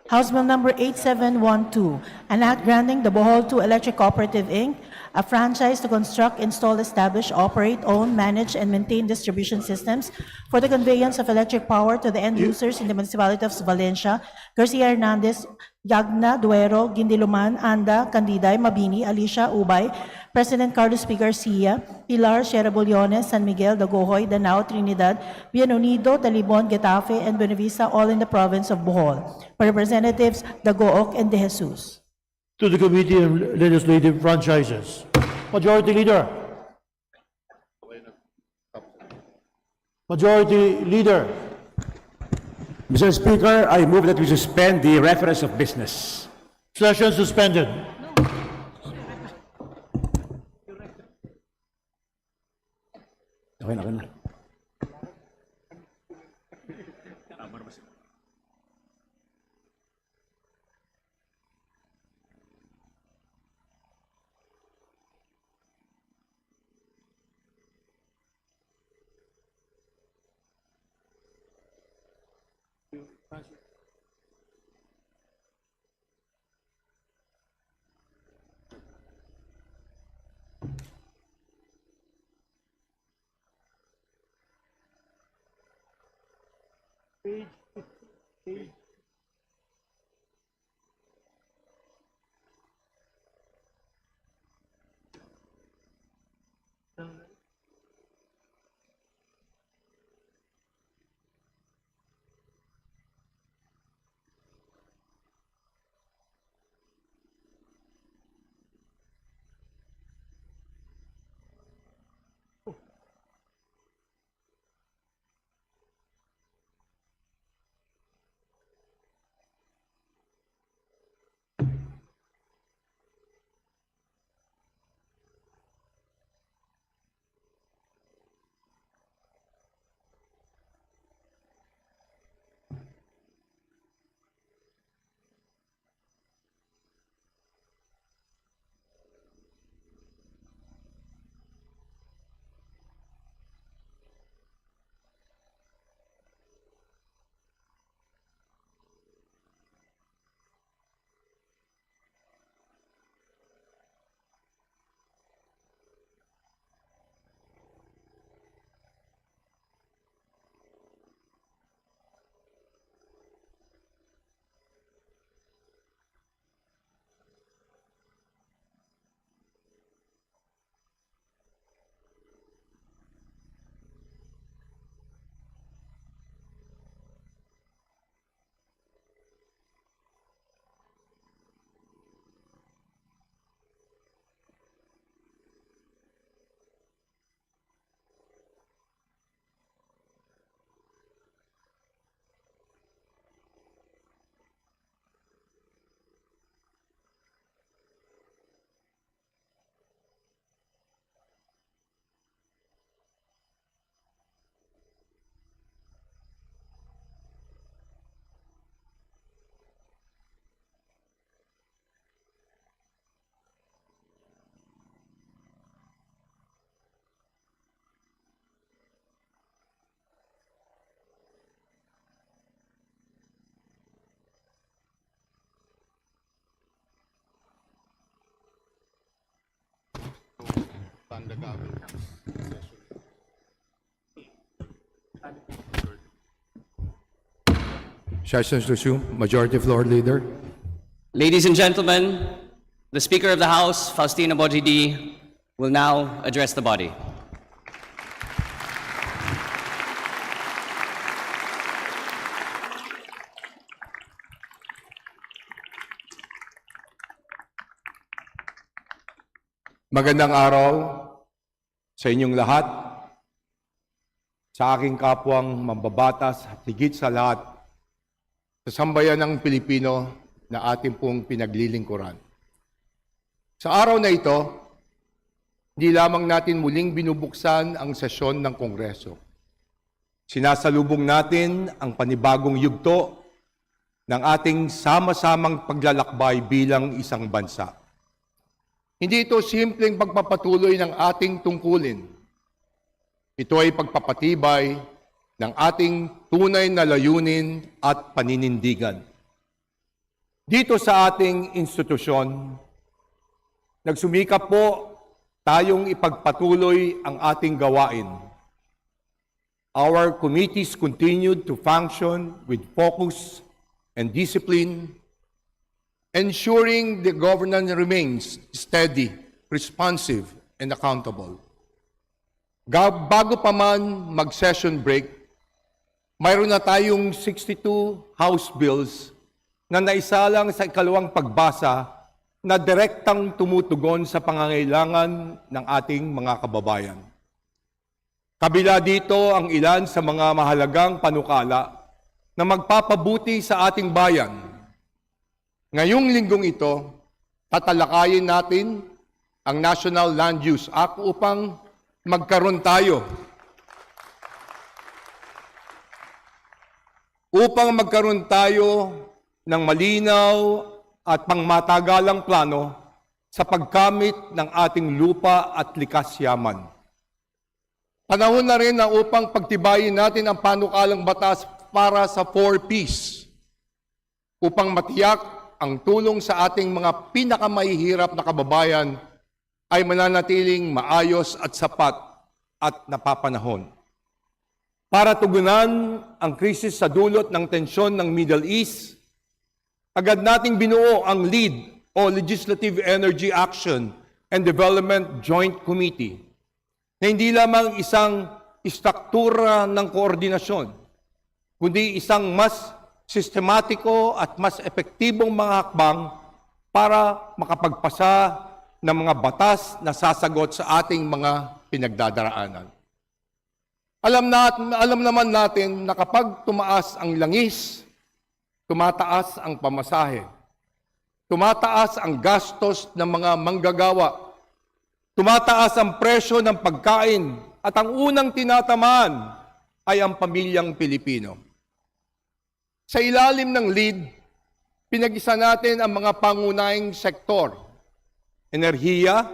[SPEAKER 8] House Bill number 8712, an act granting the Bohol 2 Electric Cooperative, Inc. a franchise to construct, install, establish, operate, own, manage, and maintain distribution systems for the conveyance of electric power to the end users in the municipality of Valencia, Garcia Hernandez, Yagna, Duero, Guindiluman, Anda, Candiday, Mabini, Alicia, Ubay, President Carlos P. Garcia, Pilar, Sierra Bullones, San Miguel, Dagohoy, Danao, Trinidad, Bienunido, Talibon, Getafe, and Buenavista, all in the province of Bohol, by Representatives Dagook and De Jesus.
[SPEAKER 2] To the Committee on Legislative Franchises. Majority Leader. Majority Leader.
[SPEAKER 7] Mr. Speaker, I move that we suspend the reference of business.
[SPEAKER 2] Session suspended.
[SPEAKER 7] Okay na.
[SPEAKER 9] Sessions resumed. Majority Floor Leader.
[SPEAKER 10] Ladies and gentlemen, the Speaker of the House, Faustina Bojidi, will now address the body.
[SPEAKER 9] Magandang araw sa inyong lahat, sa aking kapwang mambabatas at higit sa lahat sa sambayan ng Pilipino na ating pong pinaglilingkuran. Sa araw na ito, hindi lamang natin muling binubuksan ang sesyon ng Kongreso. Sinasalubong natin ang panibagong yugto ng ating sama-samang paglalakbay bilang isang bansa. Hindi ito simpleng pagpapatuloy ng ating tungkulin. Ito ay pagpapatibay ng ating tunay na layunin at paninindigan. Dito sa ating institusyon, nagsumikap po tayong ipagpatuloy ang ating gawain. Our committees continued to function with focus and discipline, ensuring the governance remains steady, responsive, and accountable. Bago pa man mag-session break, mayroon na tayong 62 House Bills na naisalang sa ikalawang pagbasa na direktang tumutugon sa pangangailangan ng ating mga kababayan. Kabila dito ang ilan sa mga mahalagang panukala na magpapabuti sa ating bayan. Ngayong linggong ito, tatalakayin natin ang National Land Use Act upang magkaroon tayo ng malinaw at pangmatagalang plano sa pagkamit ng ating lupa at likas yaman. Panahon na rin na upang pagtibayin natin ang panukalang batas para sa 4 Ps upang matiyak ang tulong sa ating mga pinakamahihirap na kababayan ay mananatiling maayos at sapat at napapanahon. Para tugunan ang krisis sa dulot ng tensyon ng Middle East, agad nating binuo ang LEAD o Legislative Energy Action and Development Joint Committee na hindi lamang isang istruktura ng koordinasyon, kundi isang mas sistematiko at mas epektibong mga hakbang para makapagpasa ng mga batas na sasagot sa ating mga pinagdadaraanan. Alam naman natin na kapag tumaas ang langis, tumataas ang pamasahe, tumataas ang gastos ng mga manggagawa, tumataas ang presyo ng pagkain at ang unang tinatamaan ay ang pamilyang Pilipino. Sa ilalim ng LEAD, pinag-isa natin ang mga pangunahing sektor: enerhiya,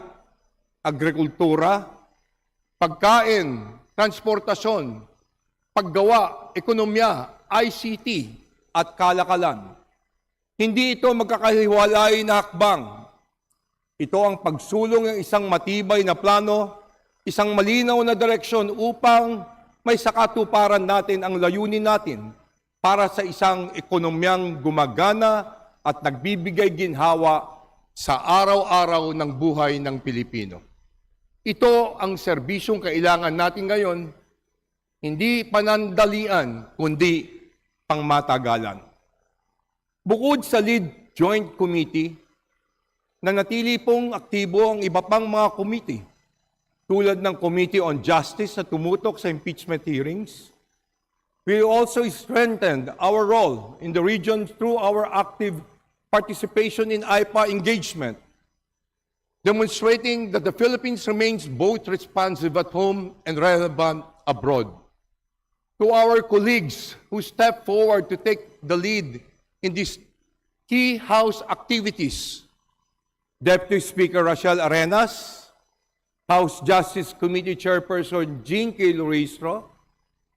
[SPEAKER 9] agrikultura, pagkain, transportasyon, paggawa, ekonomiya, ICT, at kalakalan. Hindi ito magkakahiwalay na hakbang. Ito ang pagsulong ng isang matibay na plano, isang malinaw na direksyon upang may sakatuparan natin ang layunin natin para sa isang ekonomiyang gumagana at nagbibigay ginhawa sa araw-araw ng buhay ng Pilipino. Ito ang serbisyong kailangan natin ngayon, hindi panandalian, kundi pangmatagalan. Bukod sa LEAD Joint Committee, nanatili pong aktibo ang iba pang mga committee, tulad ng Committee on Justice na tumutok sa impeachment hearings. We also strengthened our role in the region through our active participation in IPA engagement, demonstrating that the Philippines remains both responsive at home and relevant abroad. To our colleagues who step forward to take the lead in these key House activities, Deputy Speaker Rachel Arenas, House Justice Committee Chairperson Jean K. Luistro,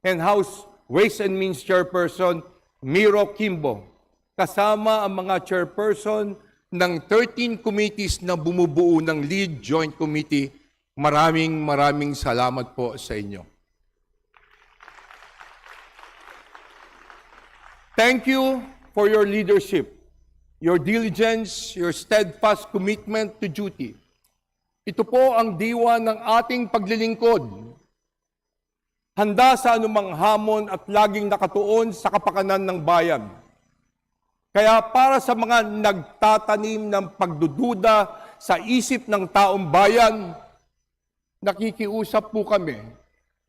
[SPEAKER 9] and House Ways and Means Chairperson Miro Kimbo, kasama ang mga chairperson ng 13 committees na bumubuo ng LEAD Joint Committee. Maraming salamat po sa inyo. Thank you for your leadership, your diligence, your steadfast commitment to duty. Ito po ang diwa ng ating paglilingkod. Handa sa anumang hamon at laging nakatuon sa kapakanan ng bayan. Kaya para sa mga nagtatanim ng pagdududa sa isip ng taong bayan, nakikiusap po kami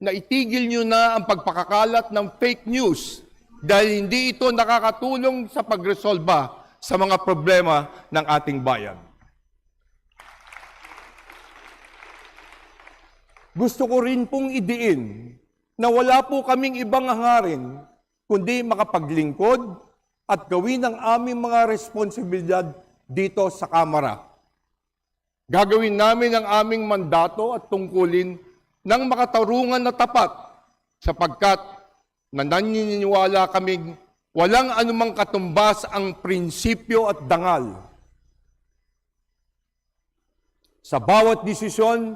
[SPEAKER 9] na itigil nyo na ang pagpakakalat ng fake news dahil hindi ito nakakatulong sa pagresolba sa mga problema ng ating bayan. Gusto ko rin pong idiin na wala po kaming ibang hangarin kundi makapaglingkod at gawin ang aming mga responsibilidad dito sa Kamara. Gagawin namin ang aming mandato at tungkulin ng makatarungan na tapat sapagkat naniniwala kaming walang anumang katumbas ang prinsipyo at dangal. Sa bawat desisyon,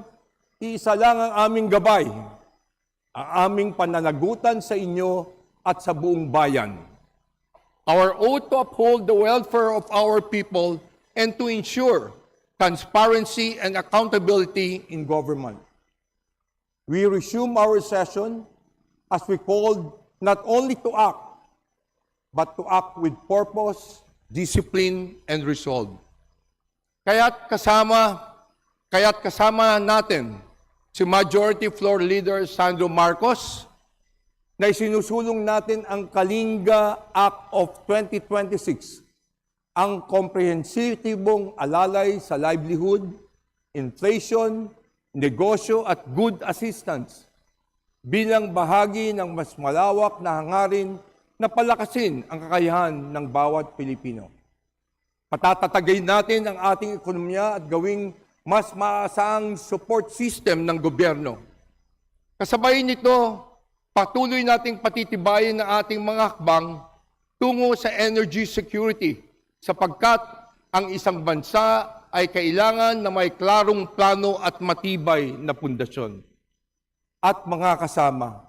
[SPEAKER 9] iisa lang ang aming gabay, ang aming pananagutan sa inyo at sa buong bayan. Our oath to uphold the welfare of our people and to ensure transparency and accountability in government. We resume our session as we called not only to act, but to act with purpose, discipline, and resolve. Kaya't kasama natin si Majority Floor Leader Sandro Marcos na isinusulong natin ang Kalinga Act of 2026, ang komprehensibong alalay sa livelihood, inflation, negosyo at good assistance bilang bahagi ng mas malawak na hangarin na palakasin ang kakayahan ng bawat Pilipino. Patatatagay natin ang ating ekonomiya at gawing mas maasaang support system ng gobyerno. Kasabay nito, patuloy nating patitibayin ang ating mga hakbang tungo sa energy security sapagkat ang isang bansa ay kailangan na may klarong plano at matibay na pundasyon. At mga kasama,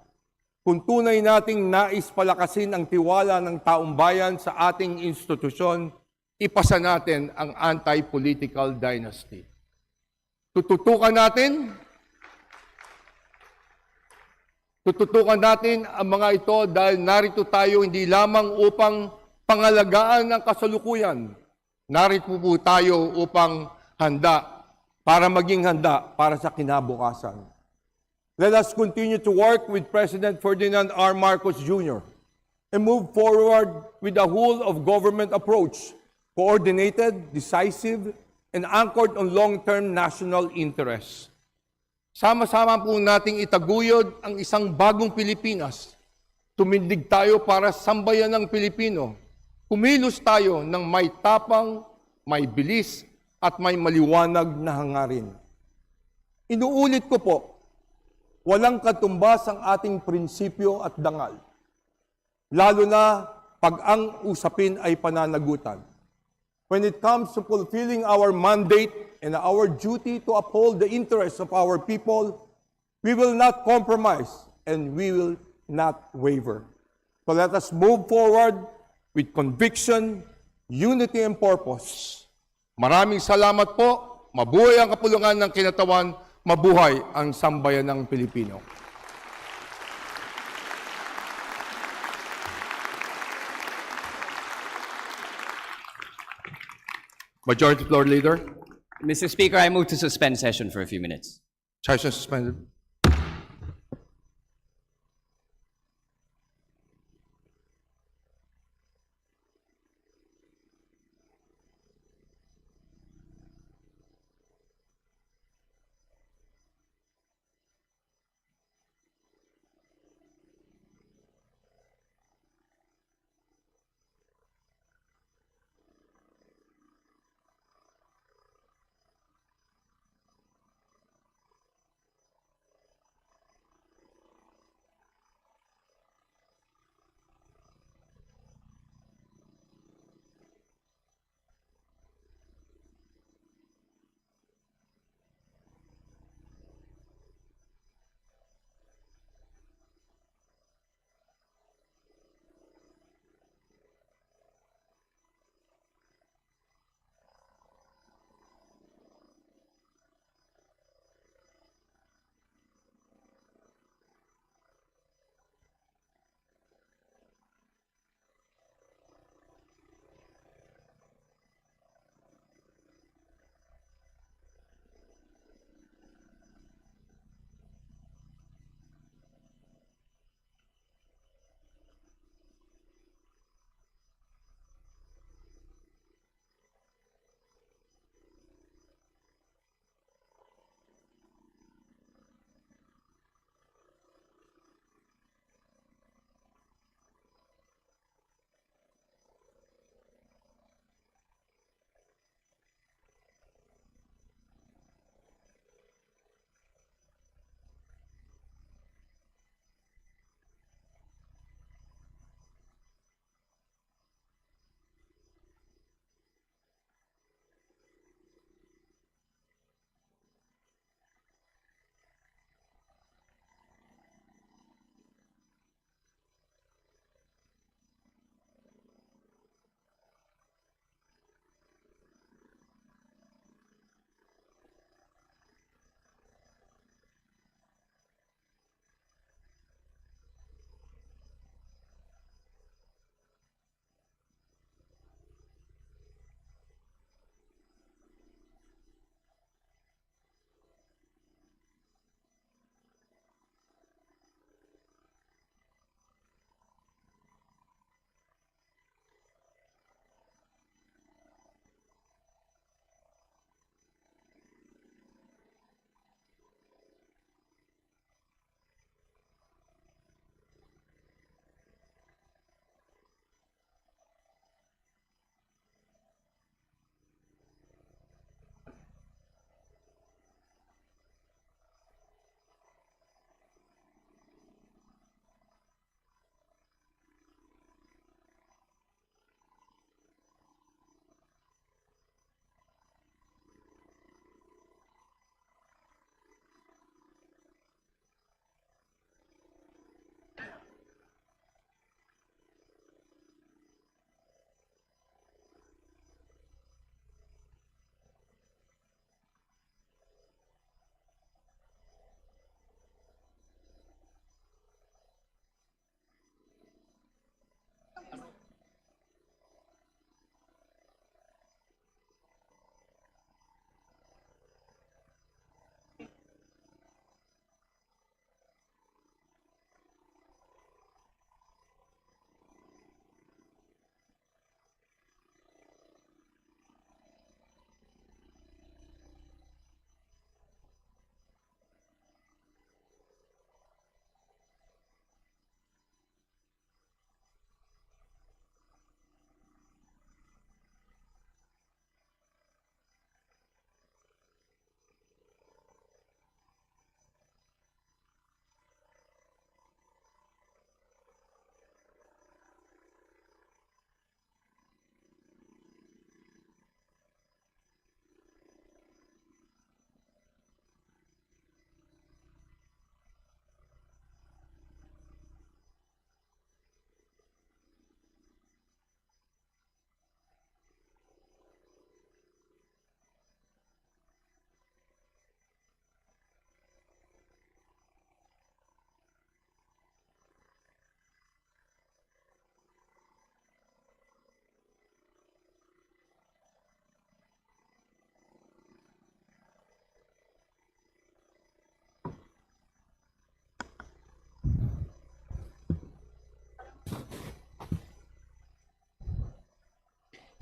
[SPEAKER 9] kung tunay nating nais palakasin ang tiwala ng taong bayan sa ating institusyon, ipasa natin ang anti-political dynasty. Tututukan natin ang mga ito dahil narito tayo hindi lamang upang pangalagaan ang kasalukuyan. Narito po tayo upang maging handa para sa kinabukasan. Let us continue to work with President Ferdinand R. Marcos Jr. and move forward with a whole-of-government approach, coordinated, decisive, and anchored on long-term national interests. Sama-sama po nating itaguyod ang isang bagong Pilipinas. Tumindig tayo para sambayan ng Pilipino. Kumilos tayo ng may tapang, may bilis, at may maliwanag na hangarin. Inuulit ko po, walang katumbas ang ating prinsipyo at dangal. Lalo na pag ang usapin ay pananagutan. When it comes to fulfilling our mandate and our duty to uphold the interests of our people, we will not compromise and we will not waver. So let us move forward with conviction, unity, and purpose. Maraming salamat po. Mabuhay ang kapulungan ng kinatawan. Mabuhay ang sambayan ng Pilipino. Majority Floor Leader.
[SPEAKER 10] Mr. Speaker, I move to suspend session for a few minutes.
[SPEAKER 9] Session suspended.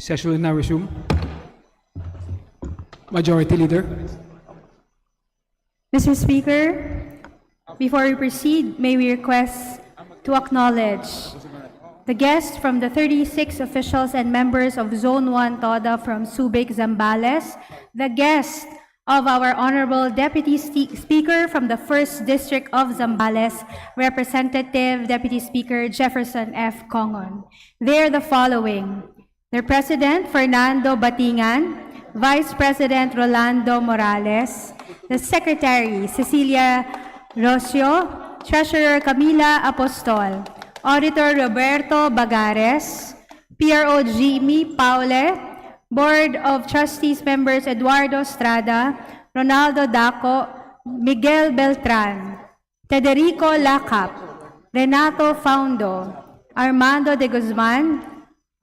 [SPEAKER 11] Session will now resume. Majority Leader.
[SPEAKER 6] Mr. Speaker, before we proceed, may we request to acknowledge the guests from the 36 officials and members of Zone 1 TODA from Subic, Zambales, the guest of our Honorable Deputy Speaker from the 1st District of Zambales, Representative Deputy Speaker Jefferson F. Congon. They are the following: their President, Fernando Batingan, Vice President Rolando Morales, the Secretary, Cecilia Rocio, Treasurer Camila Apostol, Auditor Roberto Bagares, PRO Jimmy Paule, Board of Trustees members Eduardo Estrada, Ronaldo Daco, Miguel Beltran, Federico Lacap, Renato Faundo, Armando de Guzman,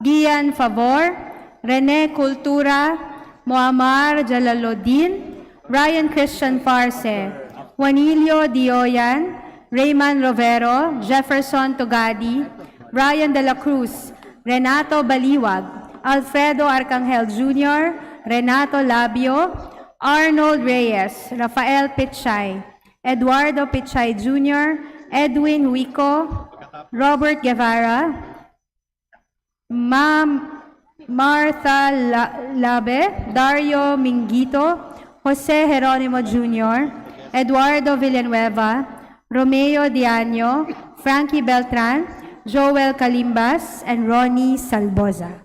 [SPEAKER 6] Gian Favor, Rene Cultura, Muammar Jalaluddin, Ryan Christian Farce, Juanilio Dioyan, Raymond Rovero, Jefferson Togadi, Ryan De La Cruz, Renato Baliwag, Alfredo Arcangel Jr., Renato Labio, Arnold Reyes, Rafael Pichay, Eduardo Pichay Jr., Edwin Huico, Robert Guevara, Martha Labe, Dario Mingito, Jose Jeronimo Jr., Eduardo Villanueva, Romeo Diaño, Frankie Beltran, Joel Calimbas, and Ronnie Salboza.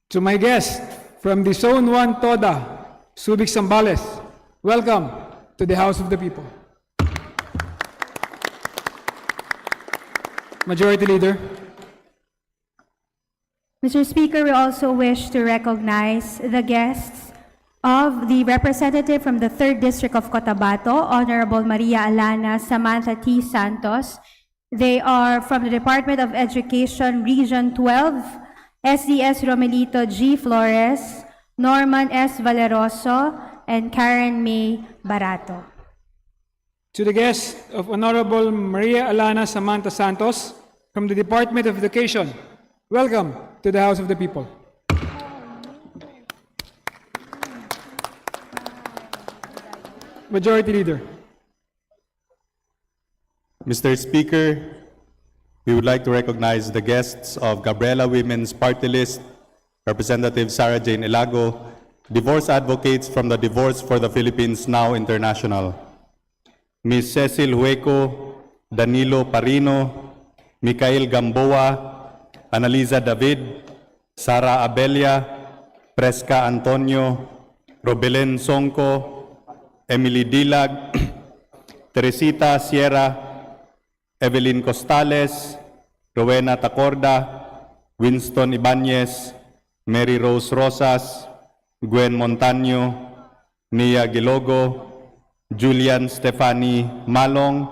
[SPEAKER 11] To my guest from the Zone 1 TODA, Subic, Zambales, welcome to the House of the People. Majority Leader.
[SPEAKER 6] Mr. Speaker, we also wish to recognize the guests of the representative from the 3rd District of Cotabato, Honorable Maria Alana Samantha T. Santos. They are from the Department of Education, Region 12, SDS Romelito G. Flores, Norman S. Valeroso, and Karen May Barato.
[SPEAKER 11] To the guest of Honorable Maria Alana Samantha Santos from the Department of Education, welcome to the House of the People. Majority Leader.
[SPEAKER 12] Mr. Speaker, we would like to recognize the guests of Gabriela Women's Party List, Representative Sarah Jane Ilago, divorce advocates from the Divorce for the Philippines Now International, Ms. Cecil Hueco, Danilo Parino, Mikhail Gamboa, Analiza David, Sara Abelia, Presca Antonio, Robelen Songco, Emily Dilag, Teresita Sierra, Evelyn Costales, Rowena Tacorda, Winston Ibanez, Mary Rose Rosas, Gwen Montaño, Nia Gilogo, Julian Stefani Malong,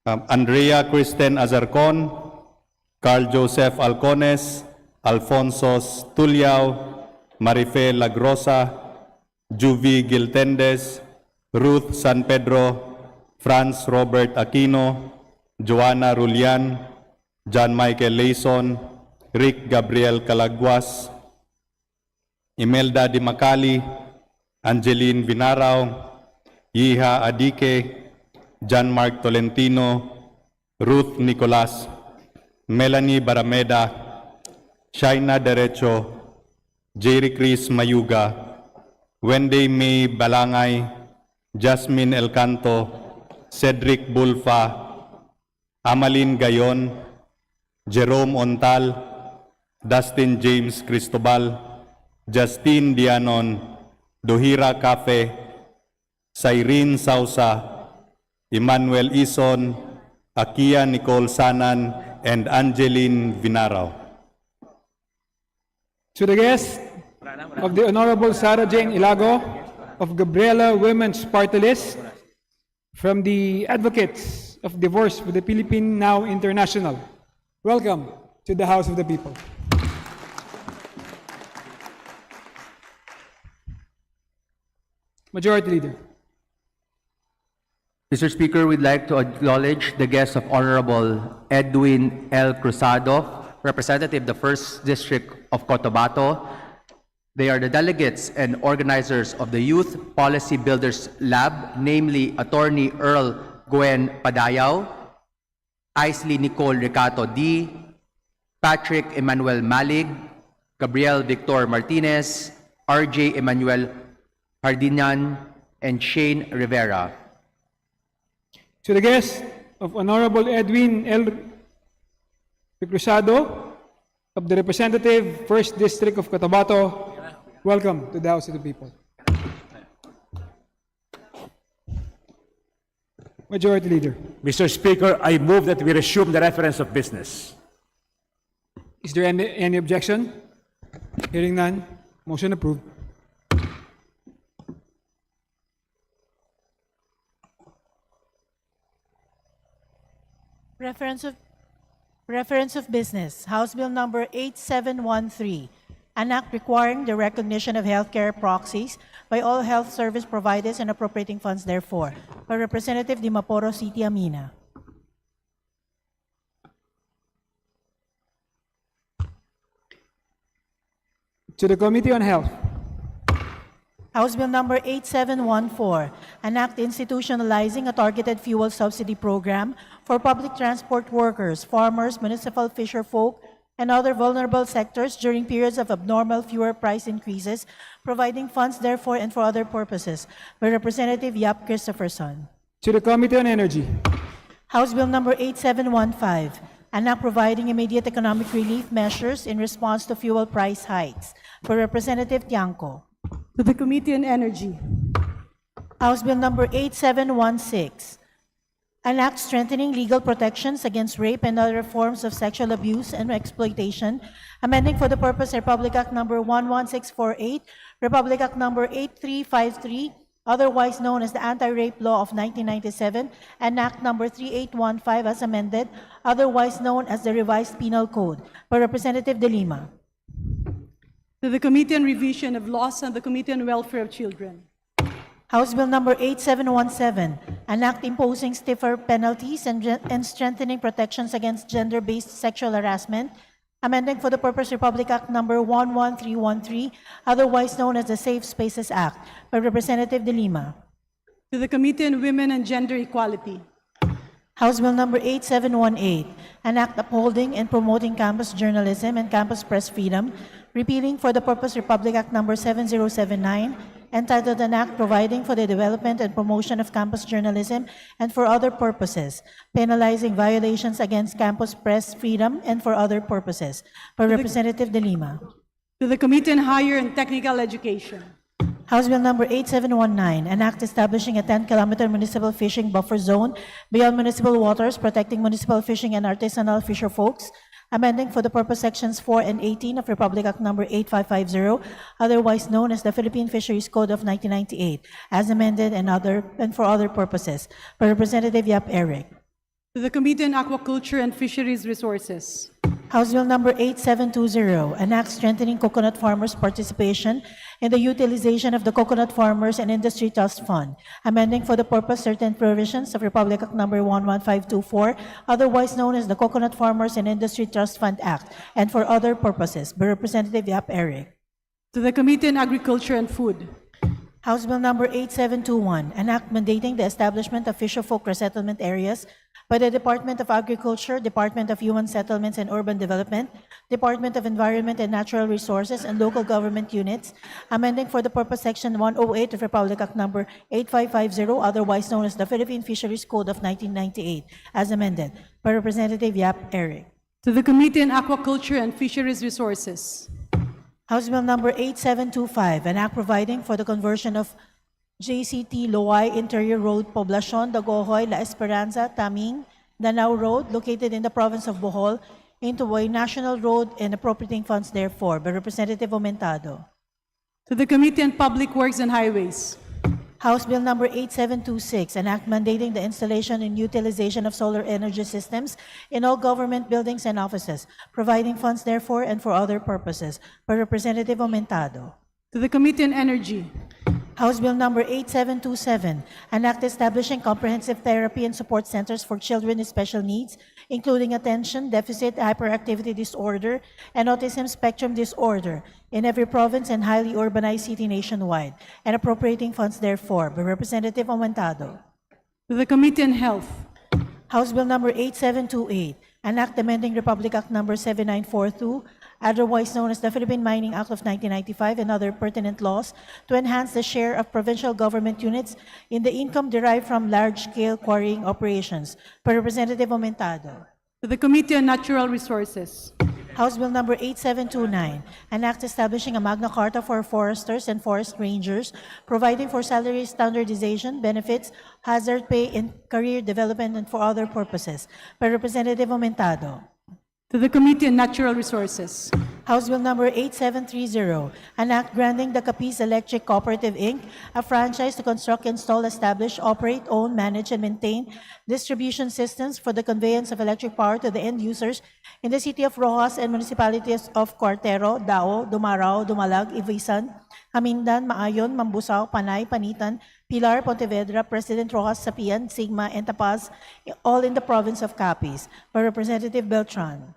[SPEAKER 12] Andrea Kristen Azarcon, Carl Joseph Alcones, Alfonso Tuliao, Marife Lagrosa, Juvie Giltendes, Ruth San Pedro, Franz Robert Aquino, Joanna Rulian, John Michael Layson, Rick Gabriel Calaguas, Imelda Di Macali, Angeline Vinarao, Yiha Adike, John Mark Tolentino, Ruth Nicolas, Melanie Barameda, Shaina Derecho, Jerry Chris Mayuga, Wendy May Balangay, Jasmine Elcanto, Cedric Bulfa, Amalin Gayon, Jerome Ontal, Dustin James Cristobal, Justine Dianon, Dohira Cafe, Cyrene Sausa, Emmanuel Ison, Akia Nicole Sanan, and Angeline Vinarao.
[SPEAKER 11] To the guest of the Honorable Sarah Jane Ilago of Gabriela Women's Party List, from the Advocates of Divorce for the Philippine Now International, welcome to the House of the People. Majority Leader.
[SPEAKER 13] Mr. Speaker, we'd like to acknowledge the guests of Honorable Edwin L. Cruzado representative the 1st District of Cotabato. They are the delegates and organizers of the Youth Policy Builders Lab, namely Attorney Earl Gwen Padayaw, Isley Nicole Ricato D, Patrick Emmanuel Malig, Gabriel Victor Martinez, RJ Emmanuel Hardinian, and Shane Rivera.
[SPEAKER 11] To the guest of Honorable Edwin L. Cruzado of the representative 1st District of Cotabato, welcome to the House of the People. Majority Leader.
[SPEAKER 7] Mr. Speaker, I move that we resume the reference of business.
[SPEAKER 11] Is there any objection? Hearing none, motion approved.
[SPEAKER 8] Reference of business, House Bill number 8713, an act requiring the recognition of healthcare proxies by all health service providers and appropriating funds therefore, by Representative Dimaporo City Amina.
[SPEAKER 11] To the Committee on Health.
[SPEAKER 8] House Bill number 8714, an act institutionalizing a targeted fuel subsidy program for public transport workers, farmers, municipal fisherfolk, and other vulnerable sectors during periods of abnormal fuel price increases, providing funds therefore and for other purposes, by Representative Yap Christopherson.
[SPEAKER 11] To the Committee on Energy.
[SPEAKER 8] House Bill number 8715, an act providing immediate economic relief measures in response to fuel price hikes, by Representative Tiangco.
[SPEAKER 14] To the Committee on Energy.
[SPEAKER 8] House Bill number 8716, an act strengthening legal protections against rape and other forms of sexual abuse and exploitation, amending for the purpose Republic Act number 11648, Republic Act number 8353, otherwise known as the Anti-Rape Law of 1997, and Act number 3815 as amended, otherwise known as the Revised Penal Code, by Representative De Lima.
[SPEAKER 14] To the Committee on Revision of Laws and the Committee on Welfare of Children.
[SPEAKER 8] House Bill number 8717, an act imposing stiffer penalties and strengthening protections against gender-based sexual harassment, amending for the purpose Republic Act number 11313, otherwise known as the Safe Spaces Act, by Representative De Lima.
[SPEAKER 14] To the Committee on Women and Gender Equality.
[SPEAKER 8] House Bill number 8718, an act upholding and promoting campus journalism and campus press freedom, repealing for the purpose Republic Act number 7079, entitled an act providing for the development and promotion of campus journalism and for other purposes, penalizing violations against campus press freedom and for other purposes, by Representative De Lima.
[SPEAKER 14] To the Committee on Higher and Technical Education.
[SPEAKER 8] House Bill number 8719, an act establishing a 10-kilometer municipal fishing buffer zone beyond municipal waters, protecting municipal fishing and artisanal fisherfolks, amending for the purpose sections 4 and 18 of Republic Act number 8550, otherwise known as the Philippine Fisheries Code of 1998, as amended and for other purposes, by Representative Yap Eric.
[SPEAKER 14] To the Committee on Aquaculture and Fisheries Resources.
[SPEAKER 8] House Bill number 8720, an act strengthening coconut farmers' participation in the utilization of the Coconut Farmers and Industry Trust Fund, amending for the purpose certain provisions of Republic Act number 11524, otherwise known as the Coconut Farmers and Industry Trust Fund Act, and for other purposes, by Representative Yap Eric.
[SPEAKER 14] To the Committee on Agriculture and Food.
[SPEAKER 8] House Bill number 8721, an act mandating the establishment of fisherfolk resettlement areas by the Department of Agriculture, Department of Human Settlements and Urban Development, Department of Environment and Natural Resources, and local government units, amending for the purpose Section 108 of Republic Act number 8550, otherwise known as the Philippine Fisheries Code of 1998, as amended, by Representative Yap Eric.
[SPEAKER 14] To the Committee on Aquaculture and Fisheries Resources.
[SPEAKER 8] House Bill number 8725, an act providing for the conversion of JCT Loay Interior Road, Poblacion, Dagohoy, La Esperanza, Taming, Danao Road, located in the province of Bohol, into a national road and appropriating funds therefore, by Representative Aumentado.
[SPEAKER 14] To the Committee on Public Works and Highways.
[SPEAKER 8] House Bill number 8726, an act mandating the installation and utilization of solar energy systems in all government buildings and offices, providing funds therefore and for other purposes, by Representative Aumentado.
[SPEAKER 14] To the Committee on Energy.
[SPEAKER 8] House Bill Number 8727, an act establishing comprehensive therapy and support centers for children with special needs, including attention deficit hyperactivity disorder and autism spectrum disorder in every province and highly urbanized city nationwide, and appropriating funds therefore, by Representative Aumentado.
[SPEAKER 14] To the Committee on Health.
[SPEAKER 8] House Bill Number 8728, an act amending Republic Act Number 7942, otherwise known as the Philippine Mining Act of 1995 and other pertinent laws, to enhance the share of provincial government units in the income derived from large-scale quarrying operations. Per Representative Aumentado.
[SPEAKER 14] To the Committee on Natural Resources.
[SPEAKER 8] House Bill Number 8729, an act establishing a Magna Carta for foresters and forest rangers, providing for salary standardization, benefits, hazard pay, and career development, and for other purposes. Per Representative Aumentado.
[SPEAKER 14] To the Committee on Natural Resources.
[SPEAKER 8] House Bill Number 8730, an act granting the Capiz Electric Cooperative, Inc. a franchise to construct, install, establish, operate, own, manage, and maintain distribution systems for the conveyance of electric power to the end users in the city of Rojas and municipalities of Cuartero, Dao, Dumarao, Dumalag, Ivisan, Hamindan, Maayon, Mambusao, Panay, Panitan, Pilar, Pontevedra, President Rojas, Sapian, Sigma, and Tapaz, all in the province of Capiz. By Representative Beltran.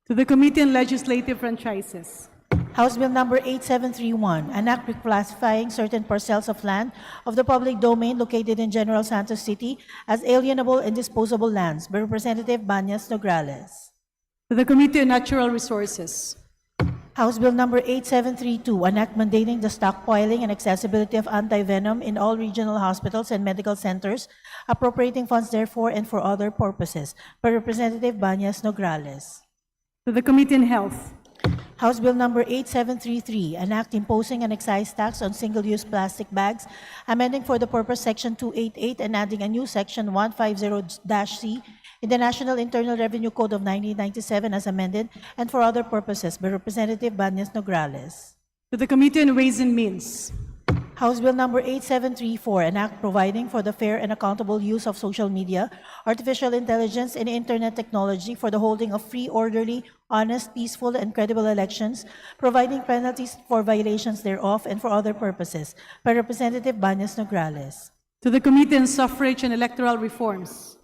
[SPEAKER 14] To the Committee on Legislative Franchises.
[SPEAKER 8] House Bill Number 8731, an act reclassifying certain parcels of land of the public domain located in General Santos City as alienable and disposable lands. By Representative Banyas Nograles.
[SPEAKER 14] To the Committee on Natural Resources.
[SPEAKER 8] House Bill Number 8732, an act mandating the stockpiling and accessibility of anti-venom in all regional hospitals and medical centers, appropriating funds therefore and for other purposes. By Representative Banyas Nograles.
[SPEAKER 14] To the Committee on Health.
[SPEAKER 8] House Bill Number 8733, an act imposing an excise tax on single-use plastic bags, amending for the purpose Section 288 and adding a new Section 150-C in the National Internal Revenue Code of 1997 as amended, and for other purposes. By Representative Banyas Nograles.
[SPEAKER 14] To the Committee on Ways and Means.
[SPEAKER 8] House Bill Number 8734, an act providing for the fair and accountable use of social media, artificial intelligence, and internet technology for the holding of free, orderly, honest, peaceful, and credible elections, providing penalties for violations thereof, and for other purposes. By Representative Banyas Nograles.
[SPEAKER 14] To the Committee on Suffrage and Electoral Reforms.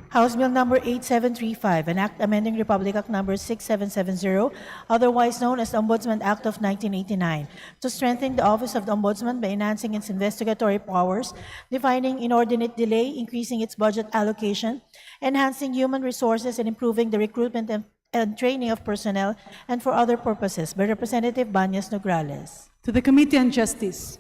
[SPEAKER 8] House Bill Number 8735, an act amending Republic Act Number 6770, otherwise known as the Ombudsman Act of 1989, to strengthen the Office of the Ombudsman by enhancing its investigatory powers, defining inordinate delay, increasing its budget allocation, enhancing human resources, and improving the recruitment and training of personnel, and for other purposes. By Representative Banyas Nograles.
[SPEAKER 14] To the Committee on Justice.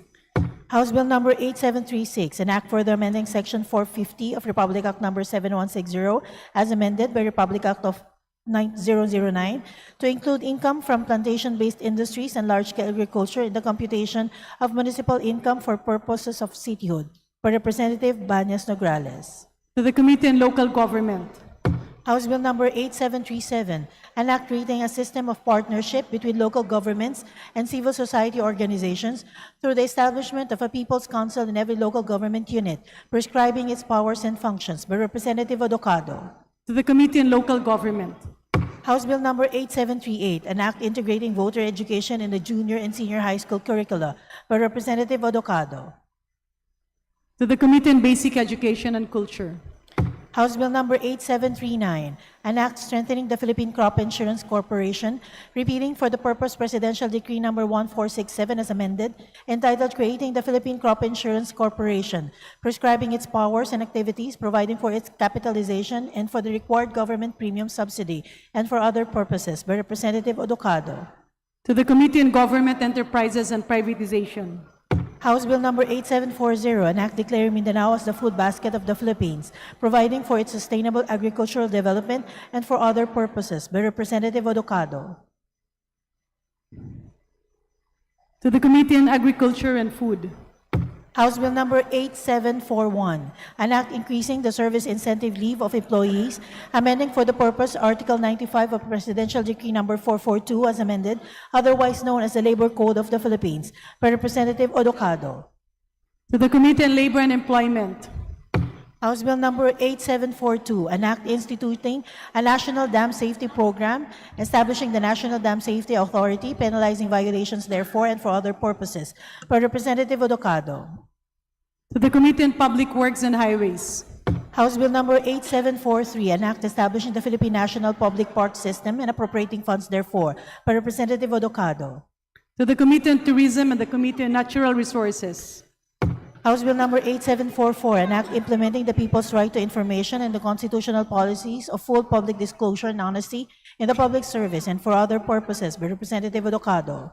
[SPEAKER 8] House Bill Number 8736, an act further amending Section 450 of Republic Act Number 7160 as amended by Republic Act of 9009 to include income from plantation-based industries and large-scale agriculture in the computation of municipal income for purposes of cityhood. By Representative Banyas Nograles.
[SPEAKER 14] To the Committee on Local Government.
[SPEAKER 8] House Bill Number 8737, an act creating a system of partnership between local governments and civil society organizations through the establishment of a People's Council in every local government unit, prescribing its powers and functions. By Representative Odocado.
[SPEAKER 14] To the Committee on Local Government.
[SPEAKER 8] House Bill Number 8738, an act integrating voter education in the junior and senior high school curricula. By Representative Odocado.
[SPEAKER 14] To the Committee on Basic Education and Culture.
[SPEAKER 8] House Bill Number 8739, an act strengthening the Philippine Crop Insurance Corporation, repealing for the purpose Presidential Decree Number 1467 as amended, entitled Creating the Philippine Crop Insurance Corporation, prescribing its powers and activities, providing for its capitalization, and for the required government premium subsidy, and for other purposes. By Representative Odocado.
[SPEAKER 14] To the Committee on Government Enterprises and Privatization.
[SPEAKER 8] House Bill Number 8740, an act declaring Mindanao as the food basket of the Philippines, providing for its sustainable agricultural development and for other purposes. By Representative Odocado.
[SPEAKER 14] To the Committee on Agriculture and Food.
[SPEAKER 8] House Bill Number 8741, an act increasing the service incentive leave of employees, amending for the purpose Article 95 of Presidential Decree Number 442 as amended, otherwise known as the Labor Code of the Philippines. By Representative Odocado.
[SPEAKER 14] To the Committee on Labor and Employment.
[SPEAKER 8] House Bill number 8742, an act instituting a national dam safety program, establishing the National Dam Safety Authority, penalizing violations therefore and for other purposes, by Representative Odocado.
[SPEAKER 14] To the Committee on Public Works and Highways.
[SPEAKER 8] House Bill number 8743, an act establishing the Philippine National Public Park System and appropriating funds therefore, by Representative Odocado.
[SPEAKER 14] To the Committee on Tourism and the Committee on Natural Resources.
[SPEAKER 8] House Bill number 8744, an act implementing the people's right to information and the constitutional policies of full public disclosure and honesty in the public service and for other purposes, by Representative Odocado.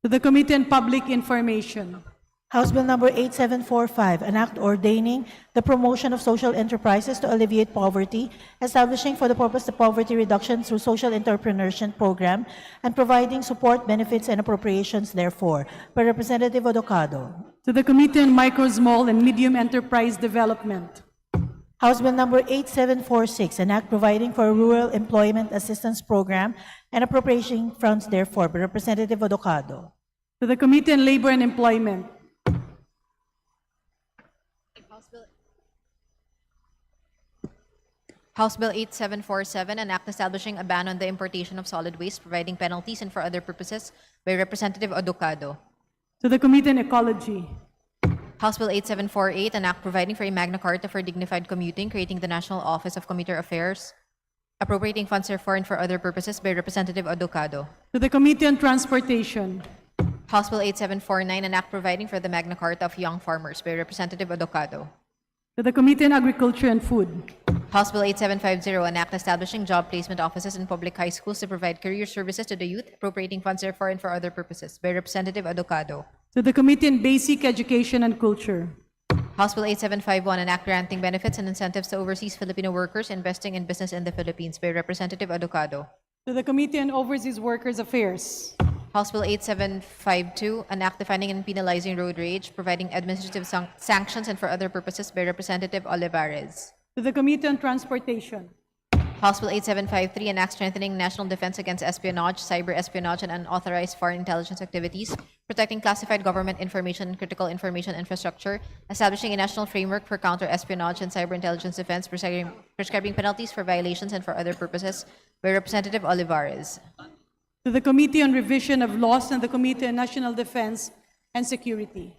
[SPEAKER 14] To the Committee on Public Information.
[SPEAKER 8] House Bill number 8745, an act ordaining the promotion of social enterprises to alleviate poverty, establishing for the purpose the poverty reduction through social entrepreneurship program, and providing support, benefits, and appropriations therefore, by Representative Odocado.
[SPEAKER 14] To the Committee on Micro, Small, and Medium Enterprise Development.
[SPEAKER 8] House Bill number 8746, an act providing for a rural employment assistance program and appropriating funds therefore, by Representative Odocado.
[SPEAKER 14] To the Committee on Labor and Employment.
[SPEAKER 15] House Bill 8747, an act establishing a ban on the importation of solid waste, providing penalties and for other purposes, by Representative Odocado.
[SPEAKER 14] To the Committee on Ecology.
[SPEAKER 15] House Bill 8748, an act providing for a Magna Carta for dignified commuting, creating the National Office of Commuter Affairs, appropriating funds therefore and for other purposes, by Representative Odocado.
[SPEAKER 14] To the Committee on Transportation.
[SPEAKER 15] House Bill 8749, an act providing for the Magna Carta of Young Farmers, by Representative Odocado.
[SPEAKER 14] To the Committee on Agriculture and Food.
[SPEAKER 15] House Bill 8750, an act establishing job placement offices in public high schools to provide career services to the youth, appropriating funds therefore and for other purposes, by Representative Odocado.
[SPEAKER 14] To the Committee on Basic Education and Culture.
[SPEAKER 15] House Bill 8751, an act granting benefits and incentives to overseas Filipino workers investing in business in the Philippines, by Representative Odocado.
[SPEAKER 14] To the Committee on Overseas Workers Affairs.
[SPEAKER 15] House Bill 8752, an act defining and penalizing road rage, providing administrative sanctions and for other purposes, by Representative Olivares.
[SPEAKER 14] To the Committee on Transportation.
[SPEAKER 15] House Bill 8753, an act strengthening national defense against espionage, cyber espionage, and unauthorized foreign intelligence activities, protecting classified government information and critical information infrastructure, establishing a national framework for counter-espionage and cyber intelligence defense, prescribing penalties for violations and for other purposes, by Representative Olivares.
[SPEAKER 14] To the Committee on Revision of Laws and the Committee on National Defense and Security.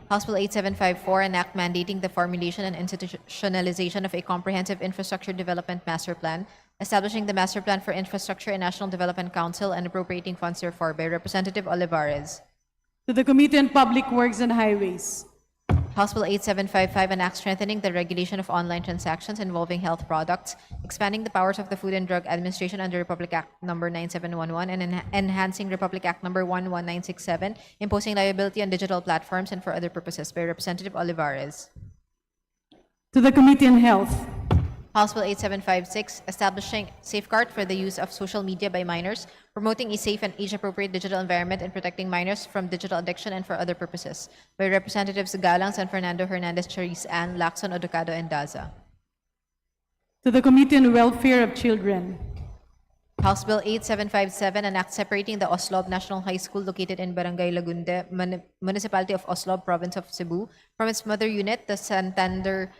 [SPEAKER 15] House Bill 8754, an act mandating the formulation and institutionalization of a comprehensive infrastructure development master plan, establishing the Master Plan for Infrastructure and National Development Council, and appropriating funds therefore, by Representative Olivares.
[SPEAKER 14] To the Committee on Public Works and Highways.
[SPEAKER 15] House Bill 8755, an act strengthening the regulation of online transactions involving health products, expanding the powers of the Food and Drug Administration under Republic Act No. 9711, and enhancing Republic Act No. 11967, imposing liability on digital platforms and for other purposes, by Representative Olivares.
[SPEAKER 14] To the Committee on Health.
[SPEAKER 15] House Bill 8756, establishing safeguard for the use of social media by minors, promoting a safe and age-appropriate digital environment, and protecting minors from digital addiction and for other purposes, by Representatives Galang, San Fernando, Hernandez, Chariz, Ann, Lacson, Odocado, and Daza.
[SPEAKER 14] To the Committee on Welfare of Children.
[SPEAKER 15] House Bill 8757, an act separating the Oslob National High School located in Barangay Lagunde, Municipality of Oslob, Province of Cebu, from its mother unit, the Santander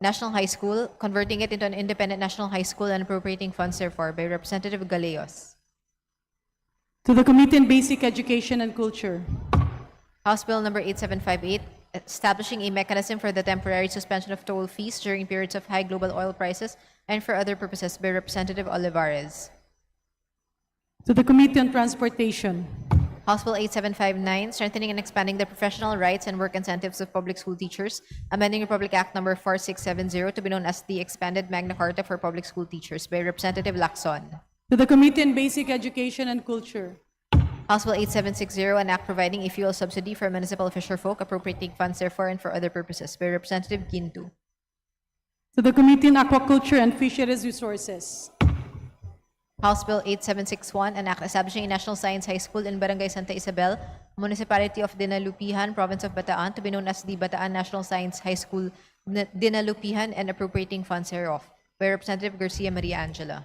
[SPEAKER 15] National High School, converting it into an independent national high school and appropriating funds therefore, by Representative Galeos.
[SPEAKER 14] To the Committee on Basic Education and Culture.
[SPEAKER 15] House Bill number 8758, establishing a mechanism for the temporary suspension of toll fees during periods of high global oil prices and for other purposes, by Representative Olivares.
[SPEAKER 14] To the Committee on Transportation.
[SPEAKER 15] House Bill 8759, strengthening and expanding the professional rights and work incentives of public school teachers, amending Republic Act No. 4670 to be known as the Expanded Magna Carta for Public School Teachers, by Representative Lacson.
[SPEAKER 14] To the Committee on Basic Education and Culture.
[SPEAKER 15] House Bill 8760, an act providing a fuel subsidy for municipal fisherfolk, appropriating funds therefore and for other purposes, by Representative Gintu.
[SPEAKER 14] To the Committee on Aquaculture and Fisheries Resources.
[SPEAKER 15] House Bill 8761, an act establishing a National Science High School in Barangay Santa Isabel, Municipality of Dinalupihan, Province of Bataan, to be known as the Bataan National Science High School, Dinalupihan, and appropriating funds thereof, by Representative Garcia Maria Angela.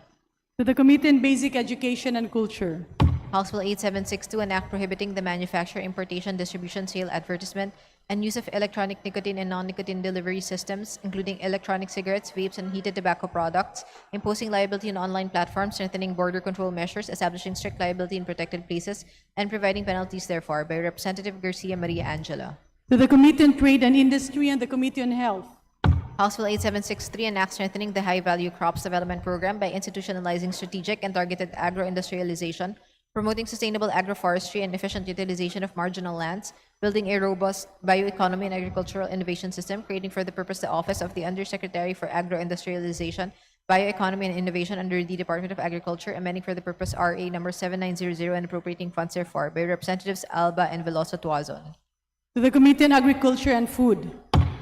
[SPEAKER 14] To the Committee on Basic Education and Culture.
[SPEAKER 15] House Bill 8762, an act prohibiting the manufacture, importation, distribution, sale, advertisement, and use of electronic nicotine and non-nicotine delivery systems, including electronic cigarettes, vapes, and heated tobacco products, imposing liability on online platforms, strengthening border control measures, establishing strict liability in protected places, and providing penalties therefor, by Representative Garcia Maria Angela.
[SPEAKER 14] To the Committee on Trade and Industry and the Committee on Health.
[SPEAKER 15] House Bill 8763, an act strengthening the high-value crops development program by institutionalizing strategic and targeted agro-industrialization, promoting sustainable agroforestry and efficient utilization of marginal lands, building a robust bioeconomy and agricultural innovation system, creating for the purpose the Office of the Undersecretary for Agro-Industrialization, Bioeconomy and Innovation under the Department of Agriculture, amending for the purpose RA number 7900 and appropriating funds therefor, by Representatives Alba and Veloso Tuazon.
[SPEAKER 14] To the Committee on Agriculture and Food.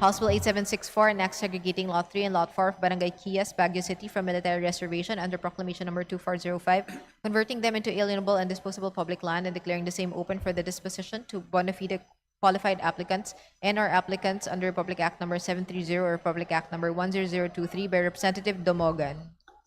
[SPEAKER 15] House Bill 8764, an act segregating Lot 3 and Lot 4 of Barangay Kias, Baguio City from military reservation under Proclamation number 2405, converting them into alienable and disposable public land and declaring the same open for the disposition to bona fide qualified applicants and/or applicants under Republic Act number 730 or Republic Act number 10023, by Representative Domogan.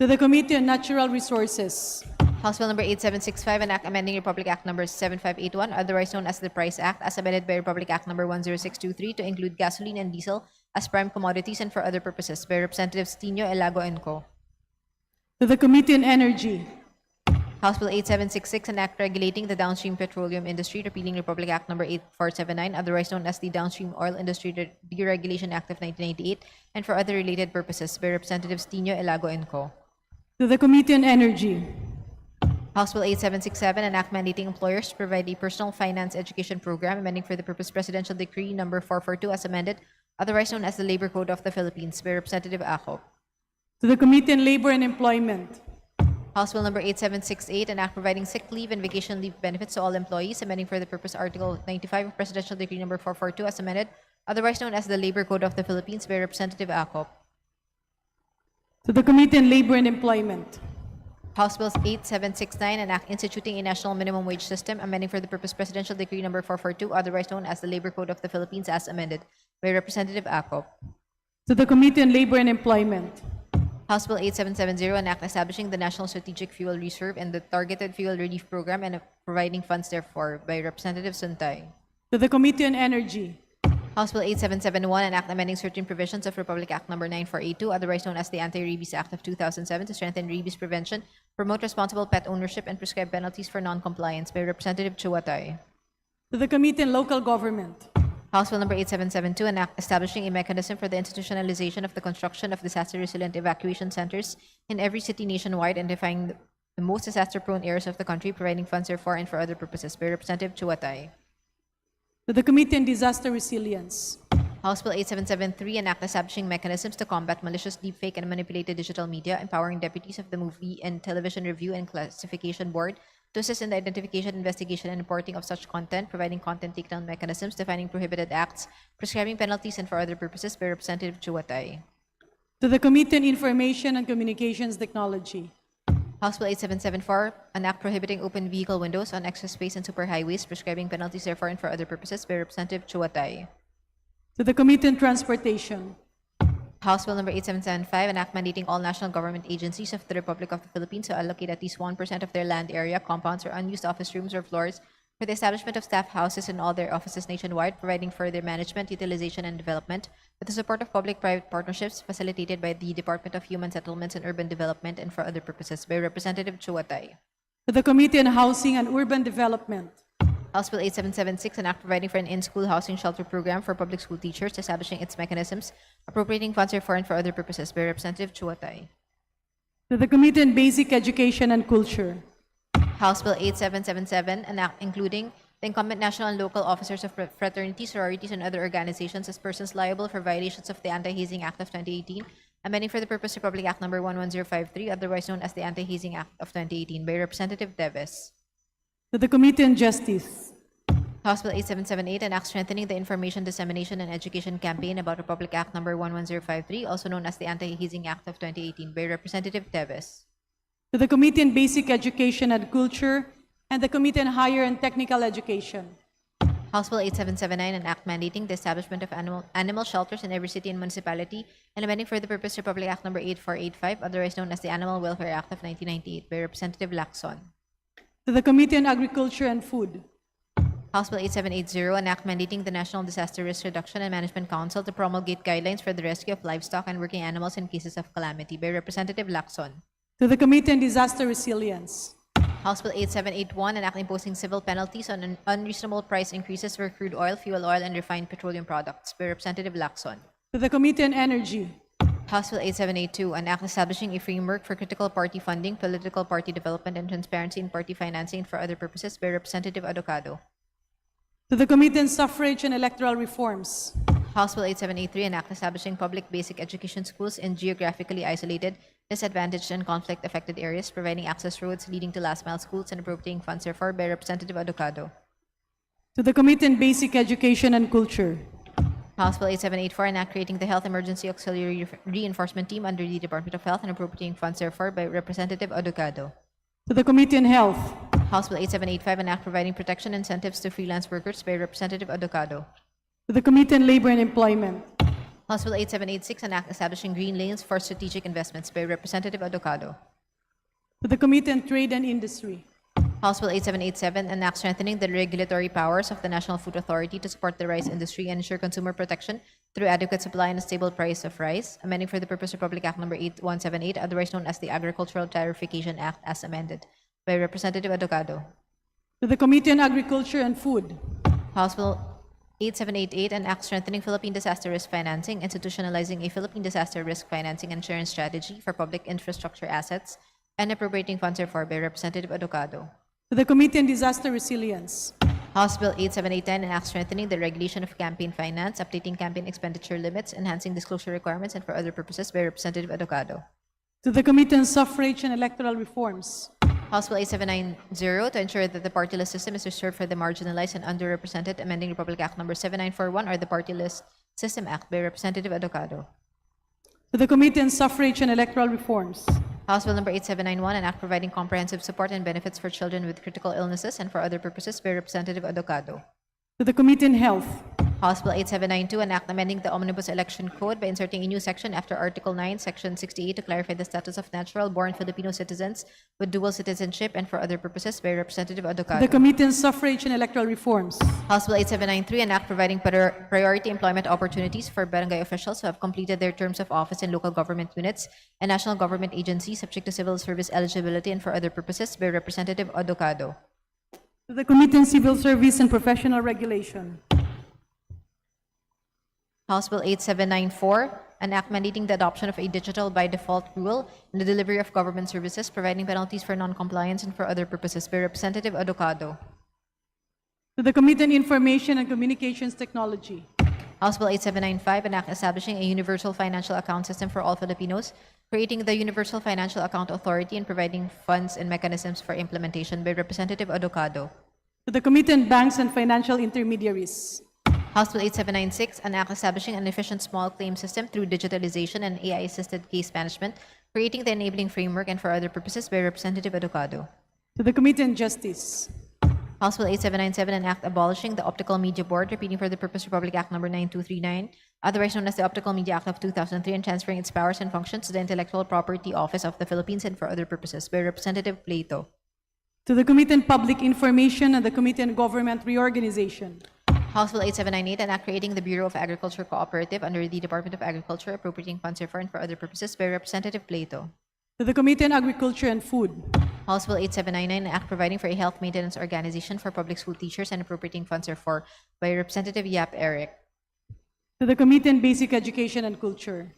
[SPEAKER 14] To the Committee on Natural Resources.
[SPEAKER 15] House Bill number 8765, an act amending Republic Act number 7581, otherwise known as the Price Act, as amended by Republic Act number 10623 to include gasoline and diesel as prime commodities and for other purposes, by Representatives Tino, Elago, and Co.
[SPEAKER 14] To the Committee on Energy.
[SPEAKER 15] House Bill 8766, an act regulating the downstream petroleum industry, repealing Republic Act number 8479, otherwise known as the Downstream Oil Industry Deregulation Act of 1998, and for other related purposes, by Representatives Tino, Elago, and Co.
[SPEAKER 14] To the Committee on Energy.
[SPEAKER 15] House Bill 8767, an act mandating employers to provide a personal finance education program, amending for the purpose Presidential Decree number 442 as amended, otherwise known as the Labor Code of the Philippines, by Representative Acop.
[SPEAKER 14] To the Committee on Labor and Employment.
[SPEAKER 15] House Bill number 8768, an act providing sick leave and vacation leave benefits to all employees, amending for the purpose Article 95 of Presidential Decree number 442 as amended, otherwise known as the Labor Code of the Philippines, by Representative Acop.
[SPEAKER 14] To the Committee on Labor and Employment.
[SPEAKER 15] House Bill 8769, an act instituting a national minimum wage system, amending for the purpose Presidential Decree number 442, otherwise known as the Labor Code of the Philippines as amended, by Representative Acop.
[SPEAKER 14] To the Committee on Labor and Employment.
[SPEAKER 15] House Bill 8770, an act establishing the National Strategic Fuel Reserve and the Targeted Fuel Relief Program and providing funds therefor, by Representative Suntay.
[SPEAKER 14] To the Committee on Energy.
[SPEAKER 15] House Bill 8771, an act amending certain provisions of Republic Act number 9482, otherwise known as the Anti-Rabies Act of 2007, to strengthen rabies prevention, promote responsible pet ownership, and prescribe penalties for non-compliance, by Representative Chuatay.
[SPEAKER 14] To the Committee on Local Government.
[SPEAKER 15] House Bill number 8772, an act establishing a mechanism for the institutionalization of the construction of disaster-resilient evacuation centers in every city nationwide and defining the most disaster-prone areas of the country, providing funds therefor and for other purposes, by Representative Chuatay.
[SPEAKER 14] To the Committee on Disaster Resilience.
[SPEAKER 15] House Bill 8773, an act establishing mechanisms to combat malicious, deepfake, and manipulated digital media, empowering deputies of the Movie and Television Review and Classification Board to assist in the identification, investigation, and reporting of such content, providing content takedown mechanisms, defining prohibited acts, prescribing penalties, and for other purposes, by Representative Chuatay.
[SPEAKER 14] To the Committee on Information and Communications Technology.
[SPEAKER 15] House Bill 8774, an act prohibiting open vehicle windows on expressways and superhighways, prescribing penalties therefor and for other purposes, by Representative Chuatay.
[SPEAKER 14] To the Committee on Transportation.
[SPEAKER 15] House Bill number 8775, an act mandating all national government agencies of the Republic of the Philippines to allocate at least 1% of their land area, compounds, or unused office rooms or floors for the establishment of staff houses in all their offices nationwide, providing for their management, utilization, and development, with the support of public-private partnerships facilitated by the Department of Human Settlements and Urban Development, and for other purposes, by Representative Chuatay.
[SPEAKER 14] To the Committee on Housing and Urban Development.
[SPEAKER 15] House Bill 8776, an act providing for an in-school housing shelter program for public school teachers, establishing its mechanisms, appropriating funds therefor and for other purposes, by Representative Chuatay.
[SPEAKER 14] To the Committee on Basic Education and Culture.
[SPEAKER 15] House Bill 8777, an act including the incumbent national and local officers of fraternities, sororities, and other organizations as persons liable for violations of the Anti-Hazing Act of 2018, amending for the purpose Republic Act number 11053, otherwise known as the Anti-Hazing Act of 2018, by Representative Teves.
[SPEAKER 14] To the Committee on Justice.
[SPEAKER 15] House Bill 8778, an act strengthening the information dissemination and education campaign about Republic Act number 11053, also known as the Anti-Hazing Act of 2018, by Representative Teves.
[SPEAKER 14] To the Committee on Basic Education and Culture and the Committee on Higher and Technical Education.
[SPEAKER 15] House Bill 8779, an act mandating the establishment of animal shelters in every city and municipality, and amending for the purpose Republic Act number 8485, otherwise known as the Animal Welfare Act of 1998, by Representative Lacson.
[SPEAKER 14] To the Committee on Agriculture and Food.
[SPEAKER 15] House Bill 8780, an act mandating the National Disaster Risk Reduction and Management Council to promulgate guidelines for the rescue of livestock and working animals in cases of calamity, by Representative Lacson.
[SPEAKER 14] To the Committee on Disaster Resilience.
[SPEAKER 15] House Bill 8781, an act imposing civil penalties on unreasonable price increases for crude oil, fuel oil, and refined petroleum products, by Representative Lacson.
[SPEAKER 14] To the Committee on Energy.
[SPEAKER 15] House Bill 8782, an act establishing a framework for critical party funding, political party development, and transparency in party financing and for other purposes, by Representative Adocado.
[SPEAKER 14] To the Committee on Suffrage and Electoral Reforms.
[SPEAKER 15] House Bill 8783, an act establishing public basic education schools in geographically isolated, disadvantaged, and conflict-affected areas, providing access roads leading to last-mile schools and appropriating funds therefore, by Representative Adocado.
[SPEAKER 14] To the Committee on Basic Education and Culture.
[SPEAKER 15] House Bill 8784, an act creating the Health Emergency Auxiliary Reinforcement Team under the Department of Health and appropriating funds therefore, by Representative Adocado.
[SPEAKER 14] To the Committee on Health.
[SPEAKER 15] House Bill 8785, an act providing protection incentives to freelance workers, by Representative Adocado.
[SPEAKER 14] To the Committee on Labor and Employment.
[SPEAKER 15] House Bill 8786, an act establishing green lanes for strategic investments, by Representative Adocado.
[SPEAKER 14] To the Committee on Trade and Industry.
[SPEAKER 15] House Bill 8787, an act strengthening the regulatory powers of the National Food Authority to support the rice industry and ensure consumer protection through adequate supply and a stable price of rice, amending for the purpose Republic Act No. 8178, otherwise known as the Agricultural Tarification Act as amended, by Representative Adocado.
[SPEAKER 14] To the Committee on Agriculture and Food.
[SPEAKER 15] House Bill 8788, an act strengthening Philippine disaster risk financing, institutionalizing a Philippine disaster risk financing and insurance strategy for public infrastructure assets, and appropriating funds therefore, by Representative Adocado.
[SPEAKER 14] To the Committee on Disaster Resilience.
[SPEAKER 15] House Bill 87810, an act strengthening the regulation of campaign finance, updating campaign expenditure limits, enhancing disclosure requirements, and for other purposes, by Representative Adocado.
[SPEAKER 14] To the Committee on Suffrage and Electoral Reforms.
[SPEAKER 15] House Bill 8790, to ensure that the party list system is reserved for the marginalized and underrepresented, amending Republic Act No. 7941 or the Party List System Act, by Representative Adocado.
[SPEAKER 14] To the Committee on Suffrage and Electoral Reforms.
[SPEAKER 15] House Bill No. 8791, an act providing comprehensive support and benefits for children with critical illnesses and for other purposes, by Representative Adocado.
[SPEAKER 14] To the Committee on Health.
[SPEAKER 15] House Bill 8792, an act amending the Omnibus Election Code by inserting a new section after Article 9, Section 68 to clarify the status of natural-born Filipino citizens with dual citizenship and for other purposes, by Representative Adocado.
[SPEAKER 14] To the Committee on Suffrage and Electoral Reforms.
[SPEAKER 15] House Bill 8793, an act providing priority employment opportunities for barangay officials who have completed their terms of office in local government units and national government agencies subject to civil service eligibility and for other purposes, by Representative Adocado.
[SPEAKER 14] To the Committee on Civil Service and Professional Regulation.
[SPEAKER 15] House Bill 8794, an act mandating the adoption of a digital by default rule in the delivery of government services, providing penalties for non-compliance and for other purposes, by Representative Adocado.
[SPEAKER 14] To the Committee on Information and Communications Technology.
[SPEAKER 15] House Bill 8795, an act establishing a universal financial account system for all Filipinos, creating the Universal Financial Account Authority and providing funds and mechanisms for implementation, by Representative Adocado.
[SPEAKER 14] To the Committee on Banks and Financial Intermediaries.
[SPEAKER 15] House Bill 8796, an act establishing an efficient small claim system through digitalization and AI-assisted case management, creating the enabling framework and for other purposes, by Representative Adocado.
[SPEAKER 14] To the Committee on Justice.
[SPEAKER 15] House Bill 8797, an act abolishing the Optical Media Board, repeating for the purpose Republic Act No. 9239, otherwise known as the Optical Media Act of 2003, and transferring its powers and functions to the Intellectual Property Office of the Philippines and for other purposes, by Representative Plato.
[SPEAKER 14] To the Committee on Public Information and the Committee on Government Reorganization.
[SPEAKER 15] House Bill 8798, an act creating the Bureau of Agriculture Cooperative under the Department of Agriculture, appropriating funds for and for other purposes, by Representative Plato.
[SPEAKER 14] To the Committee on Agriculture and Food.
[SPEAKER 15] House Bill 8799, an act providing for a health maintenance organization for public school teachers and appropriating funds for, by Representative Yap Eric.
[SPEAKER 14] To the Committee on Basic Education and Culture.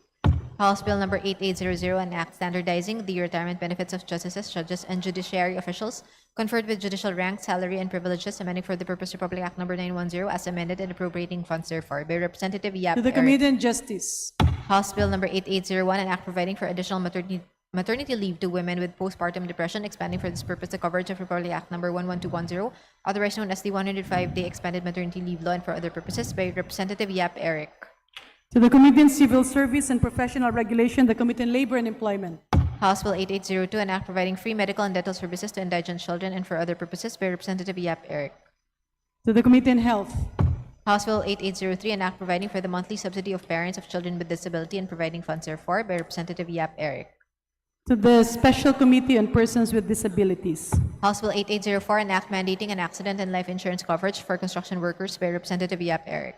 [SPEAKER 15] House Bill No. 8800, an act standardizing the retirement benefits of justices, judges, and judiciary officials conferred with judicial rank, salary, and privileges, amending for the purpose Republic Act No. 910 as amended and appropriating funds therefore, by Representative Yap
[SPEAKER 14] To the
[SPEAKER 15] Eric.
[SPEAKER 14] Committee on Justice.
[SPEAKER 15] House Bill No. 8801, an act providing for additional maternity leave to women with postpartum depression, expanding for this purpose the coverage of Republic Act No. 11210, otherwise known as the 105-day expanded maternity leave law and for other purposes, by Representative Yap Eric.
[SPEAKER 14] To the Committee on Civil Service and Professional Regulation, the Committee on Labor and Employment.
[SPEAKER 15] House Bill 8802, an act providing free medical and dental services to indigent children and for other purposes, by Representative Yap Eric.
[SPEAKER 14] To the Committee on Health.
[SPEAKER 15] House Bill 8803, an act providing for the monthly subsidy of parents of children with disability and providing funds therefore, by Representative Yap Eric.
[SPEAKER 14] To the Special Committee on Persons with Disabilities.
[SPEAKER 15] House Bill 8804, an act mandating an accident and life insurance coverage for construction workers by Representative Yap Eric.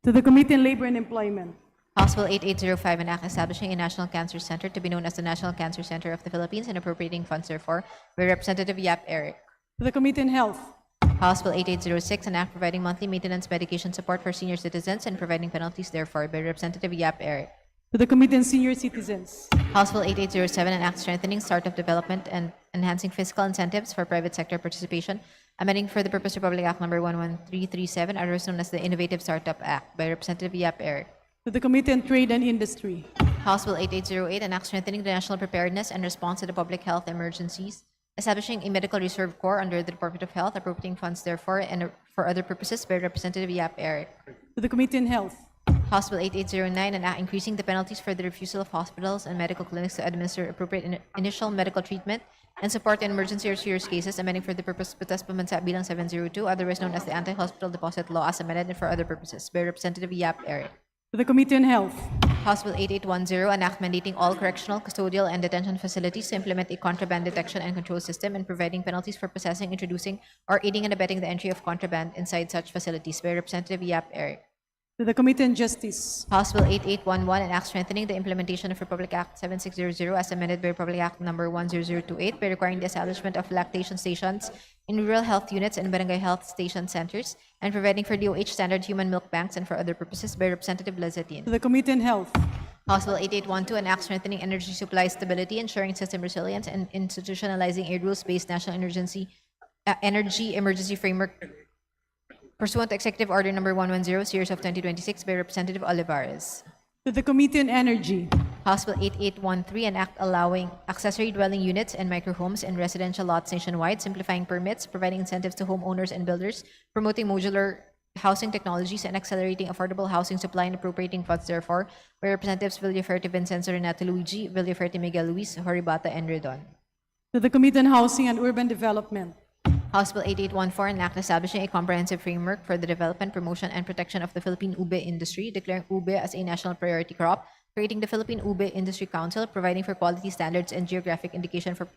[SPEAKER 14] To the Committee on Labor and Employment.
[SPEAKER 15] House Bill 8805, an act establishing a National Cancer Center to be known as the National Cancer Center of the Philippines and appropriating funds therefore by Representative Yap Eric.
[SPEAKER 14] To the Committee on Health.
[SPEAKER 15] House Bill 8806, an act providing monthly maintenance medication support for senior citizens and providing penalties therefore by Representative Yap Eric.
[SPEAKER 14] To the Committee on Senior Citizens.
[SPEAKER 15] House Bill 8807, an act strengthening startup development and enhancing fiscal incentives for private sector participation, amending for the purpose Republic Act Number 11337, otherwise known as the Innovative Startup Act, by Representative Yap Eric.
[SPEAKER 14] To the Committee on Trade and Industry.
[SPEAKER 15] House Bill 8808, an act strengthening the national preparedness and response to the public health emergencies, establishing a medical reserve corps under the Department of Health, appropriating funds therefore and for other purposes, by Representative Yap Eric.
[SPEAKER 14] To the Committee on Health.
[SPEAKER 15] House Bill 8809, an act increasing the penalties for the refusal of hospitals and medical clinics to administer appropriate initial medical treatment and support in emergency or serious cases, amending for the purpose Batas Pambansa Bilang 702, otherwise known as the Anti-Hospital Deposit Law, as amended and for other purposes, by Representative Yap Eric.
[SPEAKER 14] To the Committee on Health.
[SPEAKER 15] House Bill 8810, an act mandating all correctional, custodial, and detention facilities to implement a contraband detection and control system and providing penalties for possessing, introducing, or aiding and abetting the entry of contraband inside such facilities, by Representative Yap Eric.
[SPEAKER 14] To the Committee on Justice.
[SPEAKER 15] House Bill 8811, an act strengthening the implementation of Republic Act 7600 as amended by Republic Act Number 10028 by requiring the establishment of lactation stations in rural health units and barangay health station centers and providing for DOH standard human milk banks and for other purposes, by Representative Lazatin.
[SPEAKER 14] To the Committee on Health.
[SPEAKER 15] House Bill 8812, an act strengthening energy supply stability, ensuring system resilience, and institutionalizing a rules-based national energy emergency framework pursuant to Executive Order Number 110, Series of 2026, by Representative Olivares.
[SPEAKER 14] To the Committee on Energy.
[SPEAKER 15] House Bill 8813, an act allowing accessory dwelling units and microhomes in residential lots nationwide, simplifying permits, providing incentives to homeowners and builders, promoting modular housing technologies, and accelerating affordable housing supply and appropriating funds therefore, by Representatives Villaferte Vincenzo Renato Luigi, Villaferte Miguel Luis, Horibata, and Redon.
[SPEAKER 14] To the Committee on Housing and Urban Development.
[SPEAKER 15] House Bill 8814, an act establishing a comprehensive framework for the development, promotion, and protection of the Philippine ube industry, declaring ube as a national priority crop, creating the Philippine Ube Industry Council, providing for quality standards and geographic indication for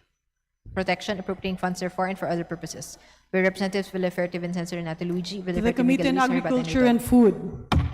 [SPEAKER 15] protection, appropriating funds therefore and for other purposes, by Representatives Villaferte Vincenzo Renato Luigi,
[SPEAKER 14] To the
[SPEAKER 15] Villaferte
[SPEAKER 14] Committee on
[SPEAKER 15] Miguel Luis, Horibata,
[SPEAKER 14] Agriculture
[SPEAKER 15] Redon.
[SPEAKER 14] and Food.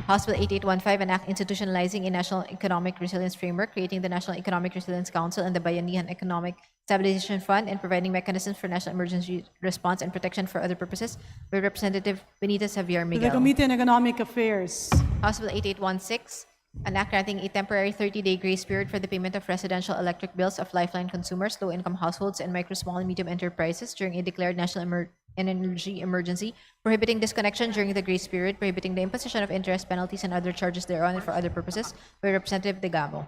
[SPEAKER 15] House Bill 8815, an act institutionalizing a national economic resilience framework, creating the National Economic Resilience Council and the Bayanihan Economic Stabilization Fund, and providing mechanisms for national emergency response and protection for other purposes, by Representative Benitez Javier
[SPEAKER 14] To the
[SPEAKER 15] Miguel.
[SPEAKER 14] Committee on Economic Affairs.
[SPEAKER 15] House Bill 8816, an act granting a temporary 30-day grace period for the payment of residential electric bills of lifeline consumers, low-income households, and micro, small, and medium enterprises during a declared national energy emergency, prohibiting disconnection during the grace period, prohibiting the imposition of interest, penalties, and other charges thereon and for other purposes, by Representative Degamo.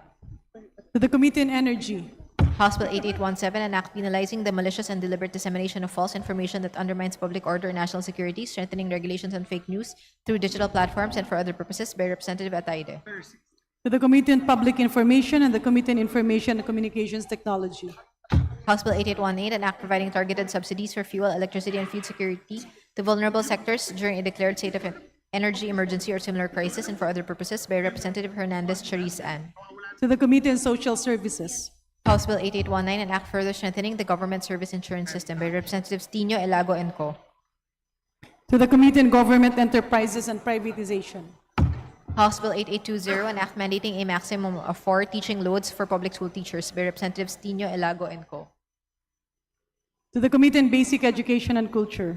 [SPEAKER 14] To the Committee on Energy.
[SPEAKER 15] House Bill 8817, an act penalizing the malicious and deliberate dissemination of false information that undermines public order and national security, strengthening regulations on fake news through digital platforms and for other purposes, by Representative Ataide.
[SPEAKER 14] To the Committee on Public Information and the Committee on Information and Communications Technology.
[SPEAKER 15] House Bill 8818, an act providing targeted subsidies for fuel, electricity, and food security to vulnerable sectors during a declared state of energy emergency or similar crisis and for other purposes, by Representative Hernandez Chariz Ann.
[SPEAKER 14] To the Committee on Social Services.
[SPEAKER 15] House Bill 8819, an act further strengthening the government service insurance system, by Representatives Tino Elago and Co.
[SPEAKER 14] To the Committee on Government Enterprises and Privatization.
[SPEAKER 15] House Bill 8820, an act mandating a maximum of 4 teaching loads for public school teachers, by Representatives Tino Elago and Co.
[SPEAKER 14] To the Committee on Basic Education and Culture.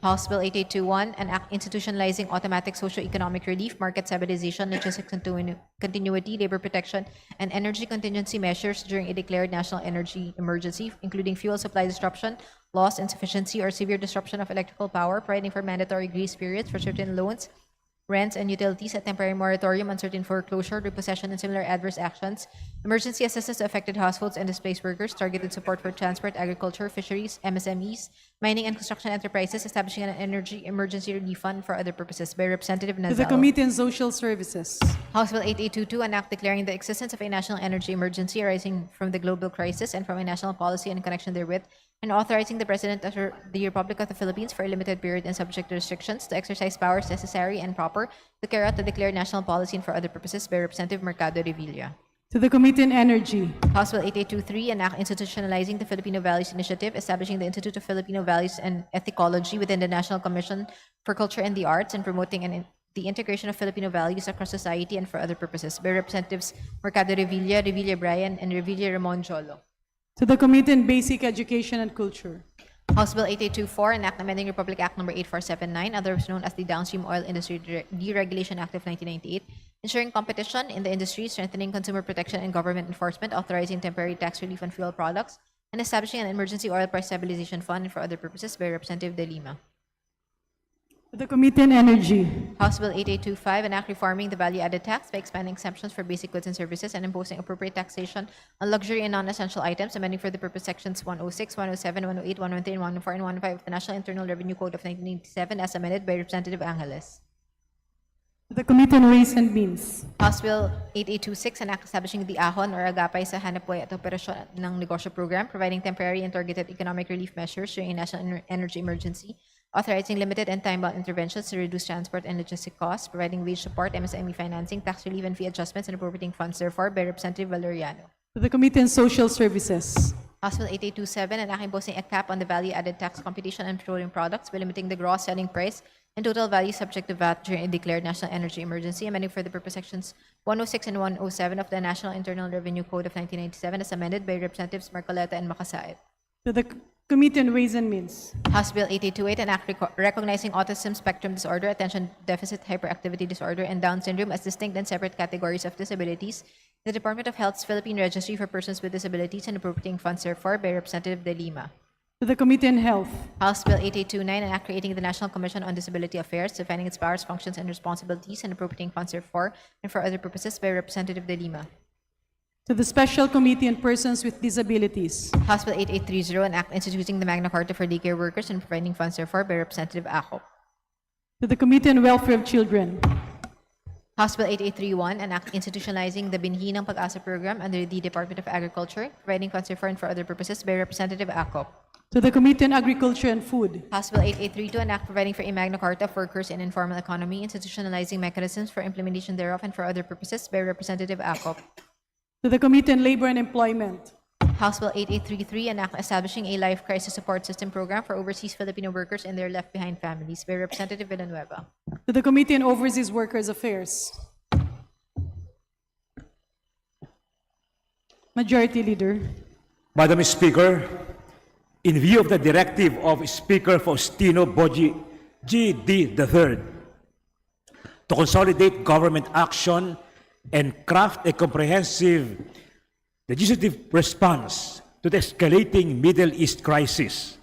[SPEAKER 15] House Bill 8821, an act institutionalizing automatic socio-economic relief, market stabilization, logistics continuity, labor protection, and energy contingency measures during a declared national energy emergency, including fuel supply disruption, loss, insufficiency, or severe disruption of electrical power, providing for mandatory grace periods for certain loans, rents, and utilities, a temporary moratorium on certain foreclosure, repossession, and similar adverse actions, emergency assistance to affected households and displaced workers, targeted support for transport, agriculture, fisheries, MSMEs, mining, and construction enterprises, establishing an energy emergency relief fund for other purposes, by Representative
[SPEAKER 14] To the
[SPEAKER 15] Nazal.
[SPEAKER 14] Committee on Social Services.
[SPEAKER 15] House Bill 8822, an act declaring the existence of a national energy emergency arising from the global crisis and from a national policy in connection therewith, and authorizing the President of the Republic of the Philippines for a limited period and subject to restrictions to exercise powers necessary and proper to carry out the declared national policy and for other purposes, by Representative Mercado Revilla.
[SPEAKER 14] To the Committee on Energy.
[SPEAKER 15] House Bill 8823, an act institutionalizing the Filipino Values Initiative, establishing the Institute of Filipino Values and Ethicology within the National Commission for Culture and the Arts, and promoting the integration of Filipino values across society and for other purposes, by Representatives Mercado Revilla, Revilla Brian, and Revilla Ramon Jolo.
[SPEAKER 14] To the Committee on Basic Education and Culture.
[SPEAKER 15] House Bill 8824, an act amending Republic Act Number 8479, otherwise known as the Downstream Oil Industry Deregulation Act of 1998, ensuring competition in the industry, strengthening consumer protection and government enforcement, authorizing temporary tax relief on fuel products, and establishing an emergency oil price stabilization fund and for other purposes, by Representative De Lima.
[SPEAKER 14] To the Committee on Energy.
[SPEAKER 15] House Bill 8825, an act reforming the value-added tax by expanding exemptions for basic goods and services and imposing appropriate taxation on luxury and non-essential items, amending for the purpose sections 106, 107, 108, 113, 114, and 115 of the National Internal Revenue Code of 1997 as amended by Representative Angeles.
[SPEAKER 14] To the Committee on Ways and Means.
[SPEAKER 15] House Bill 8826, an act establishing the AHON or Agapay sa Hanapbuhay at Operasyon ng Negosyo Program, providing temporary and targeted economic relief measures during a national energy emergency, authorizing limited and time-bound interventions to reduce transport and logistic costs, providing wage support, MSME financing, tax relief and fee adjustments, and appropriating funds therefore, by Representative Valeriano.
[SPEAKER 14] To the Committee on Social Services.
[SPEAKER 15] House Bill 8827, an act imposing a cap on the value-added tax computation on petroleum products by limiting the gross selling price and total value subject to VAT during a declared national energy emergency, amending for the purpose sections 106 and 107 of the National Internal Revenue Code of 1997 as amended by Representatives Marcoleta and Makasaet.
[SPEAKER 14] To the Committee on Ways and Means.
[SPEAKER 15] House Bill 8828, an act recognizing autism spectrum disorder, attention deficit hyperactivity disorder, and Down syndrome as distinct and separate categories of disabilities, the Department of Health's Philippine Registry for Persons with Disabilities, and appropriating funds therefore, by Representative De Lima.
[SPEAKER 14] To the Committee on Health.
[SPEAKER 15] House Bill 8829, an act creating the National Commission on Disability Affairs, defining its powers, functions, and responsibilities, and appropriating funds therefore, and for other purposes, by Representative De Lima.
[SPEAKER 14] To the Special Committee on Persons with Disabilities.
[SPEAKER 15] House Bill 8830, an act instituting the Magna Carta for daycare workers and providing funds therefore, by Representative Acop.
[SPEAKER 14] To the Committee on Welfare of Children.
[SPEAKER 15] House Bill 8831, an act institutionalizing the Binhi ng Pag-asa program under the Department of Agriculture, providing funds therefore and for other purposes, by Representative Acop.
[SPEAKER 14] To the Committee on Agriculture and Food.
[SPEAKER 15] House Bill 8832, an act providing for a Magna Carta of workers in informal economy, institutionalizing mechanisms for implementation thereof and for other purposes, by Representative Acop.
[SPEAKER 14] To the Committee on Labor and Employment.
[SPEAKER 15] House Bill 8833, an act establishing a life crisis support system program for overseas Filipino workers and their left-behind families, by Representative Villanueva.
[SPEAKER 14] To the Committee on Overseas Workers Affairs. Majority Leader.
[SPEAKER 7] Madam Speaker, in view of the directive of Speaker Faustino Boji G.D. III to consolidate government action and craft a comprehensive legislative response to the escalating Middle East crisis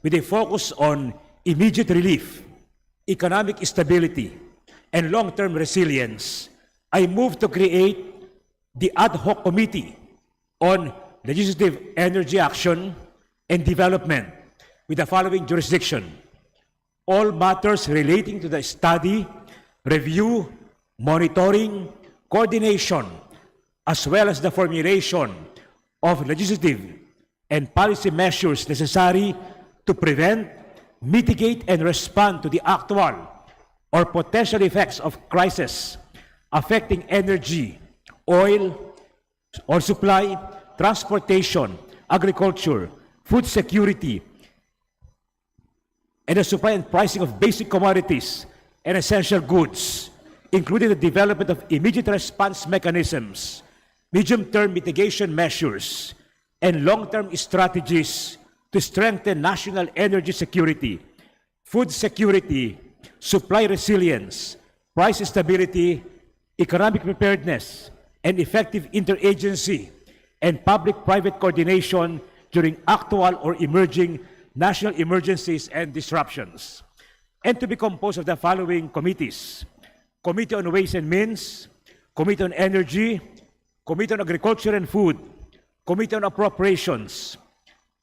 [SPEAKER 7] with a focus on immediate relief, economic stability, and long-term resilience, I move to create the ad hoc committee on legislative energy action and development with the following jurisdiction: all matters relating to the study, review, monitoring, coordination, as well as the formulation of legislative and policy measures necessary to prevent, mitigate, and respond to the actual or potential effects of crisis affecting energy, oil, or supply, transportation, agriculture, food security, and the supply and pricing of basic commodities and essential goods, including the development of immediate response mechanisms, medium-term mitigation measures, and long-term strategies to strengthen national energy security, food security, supply resilience, price stability, economic preparedness, and effective interagency and public-private coordination during actual or emerging national emergencies and disruptions, and to be composed of the following committees: Committee on Ways and Means, Committee on Energy, Committee on Agriculture and Food, Committee on Appropriations,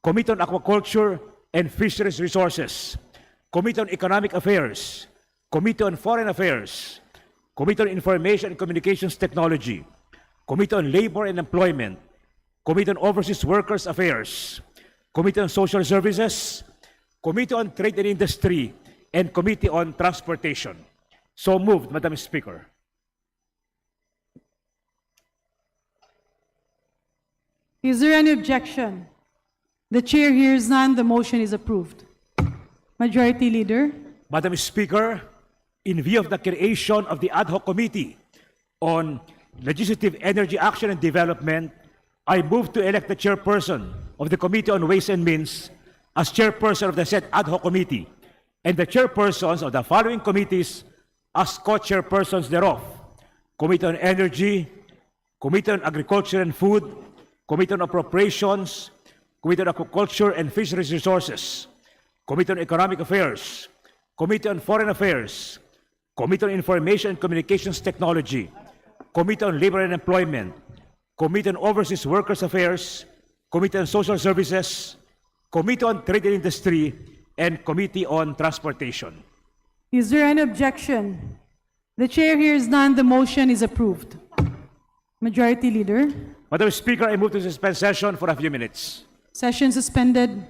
[SPEAKER 7] Committee on Aquaculture and Fisheries Resources, Committee on Economic Affairs, Committee on Foreign Affairs, Committee on Information and Communications Technology, Committee on Labor and Employment, Committee on Overseas Workers Affairs, Committee on Social Services, Committee on Trade and Industry, and Committee on Transportation. So moved, Madam Speaker.
[SPEAKER 14] Is there any objection? The chair hears none. The motion is approved. Majority Leader.
[SPEAKER 7] Madam Speaker, in view of the creation of the ad hoc committee on legislative energy action and development, I move to elect the chairperson of the Committee on Ways and Means as chairperson of the said ad hoc committee, and the chairpersons of the following committees as co-chairpersons thereof: Committee on Energy, Committee on Agriculture and Food, Committee on Appropriations, Committee on Aquaculture and Fisheries Resources, Committee on Economic Affairs, Committee on Foreign Affairs, Committee on Information and Communications Technology, Committee on Labor and Employment, Committee on Overseas Workers Affairs, Committee on Social Services, Committee on Trade and Industry, and Committee on Transportation.
[SPEAKER 14] Is there any objection? The chair hears none. The motion is approved. Majority Leader.
[SPEAKER 7] Madam Speaker, I move to suspend session for a few minutes.
[SPEAKER 14] Session suspended.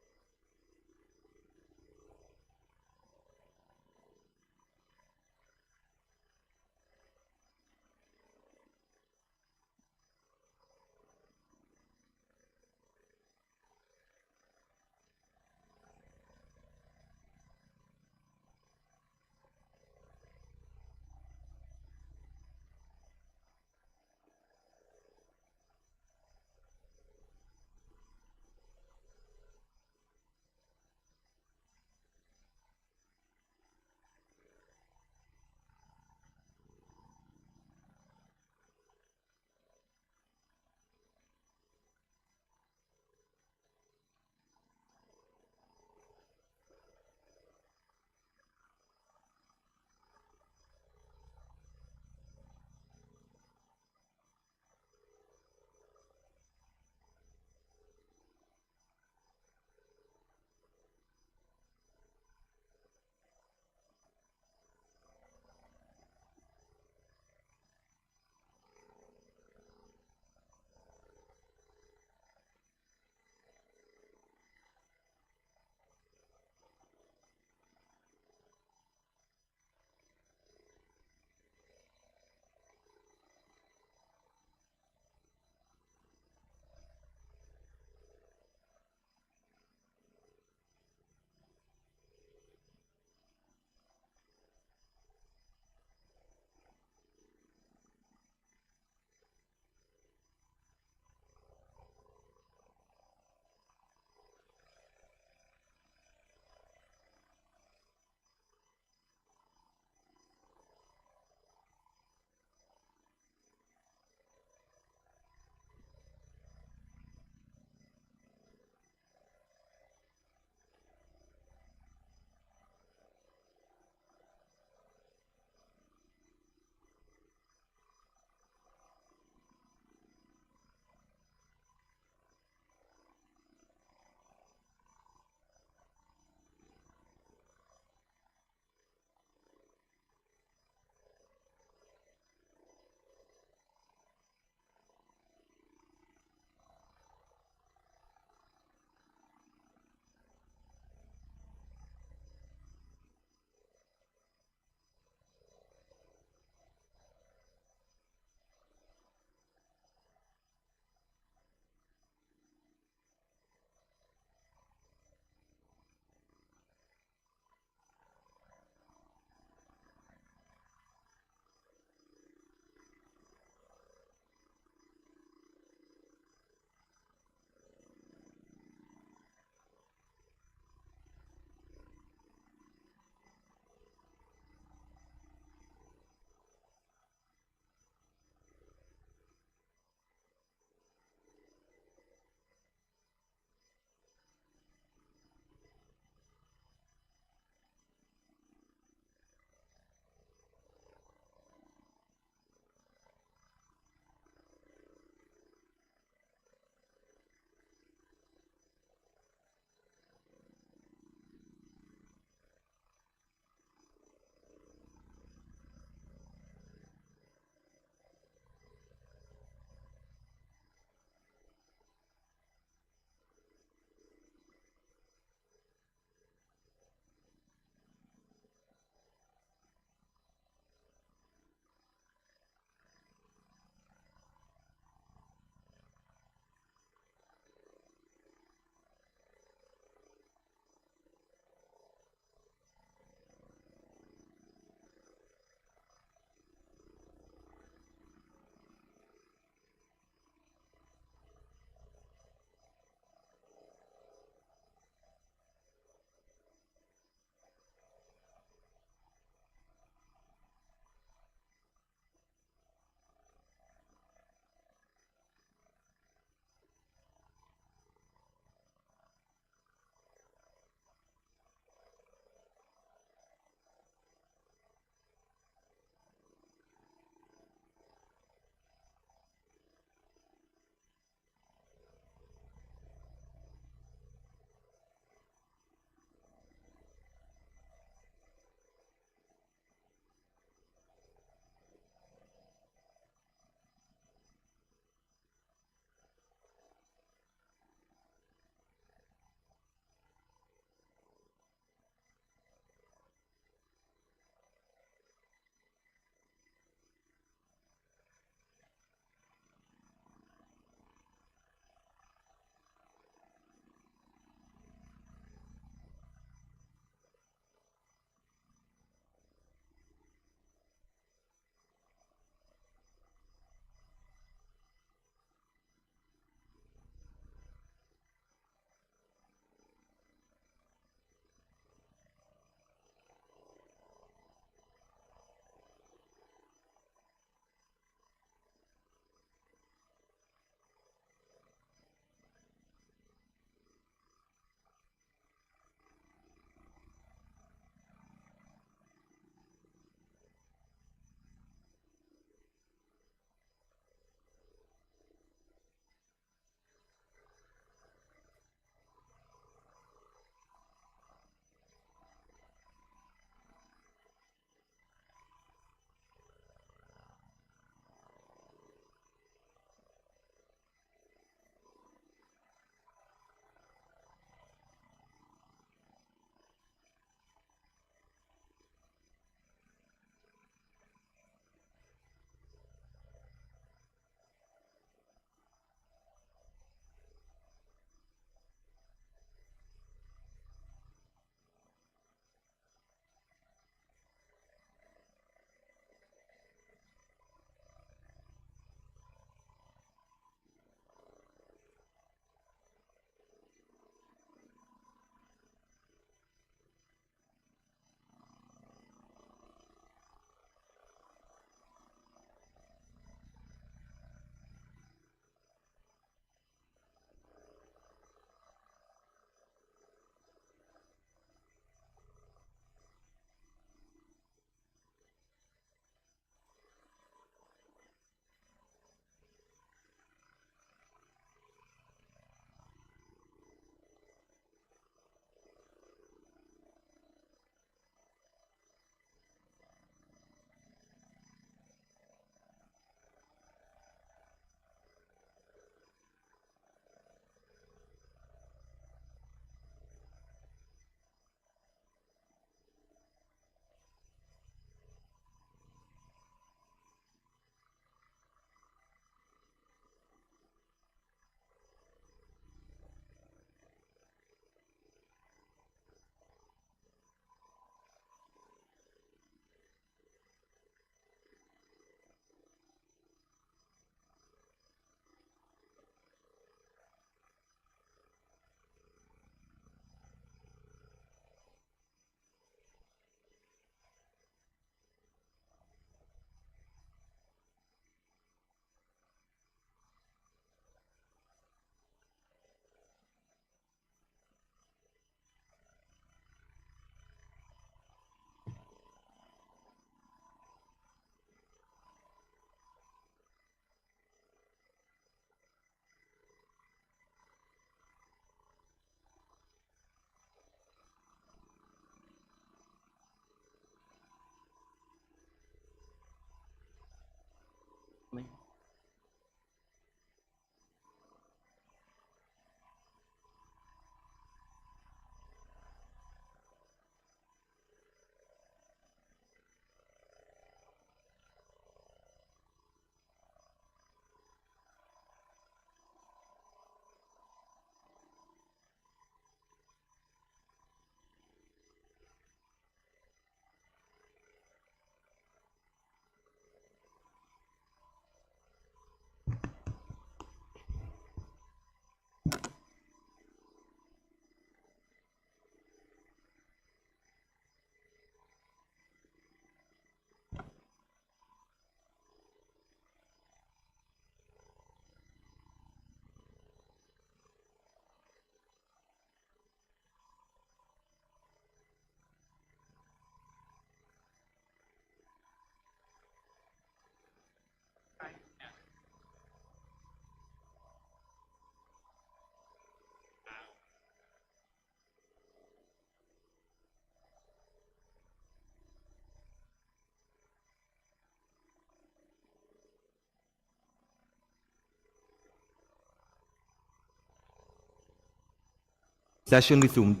[SPEAKER 16] Session resumed.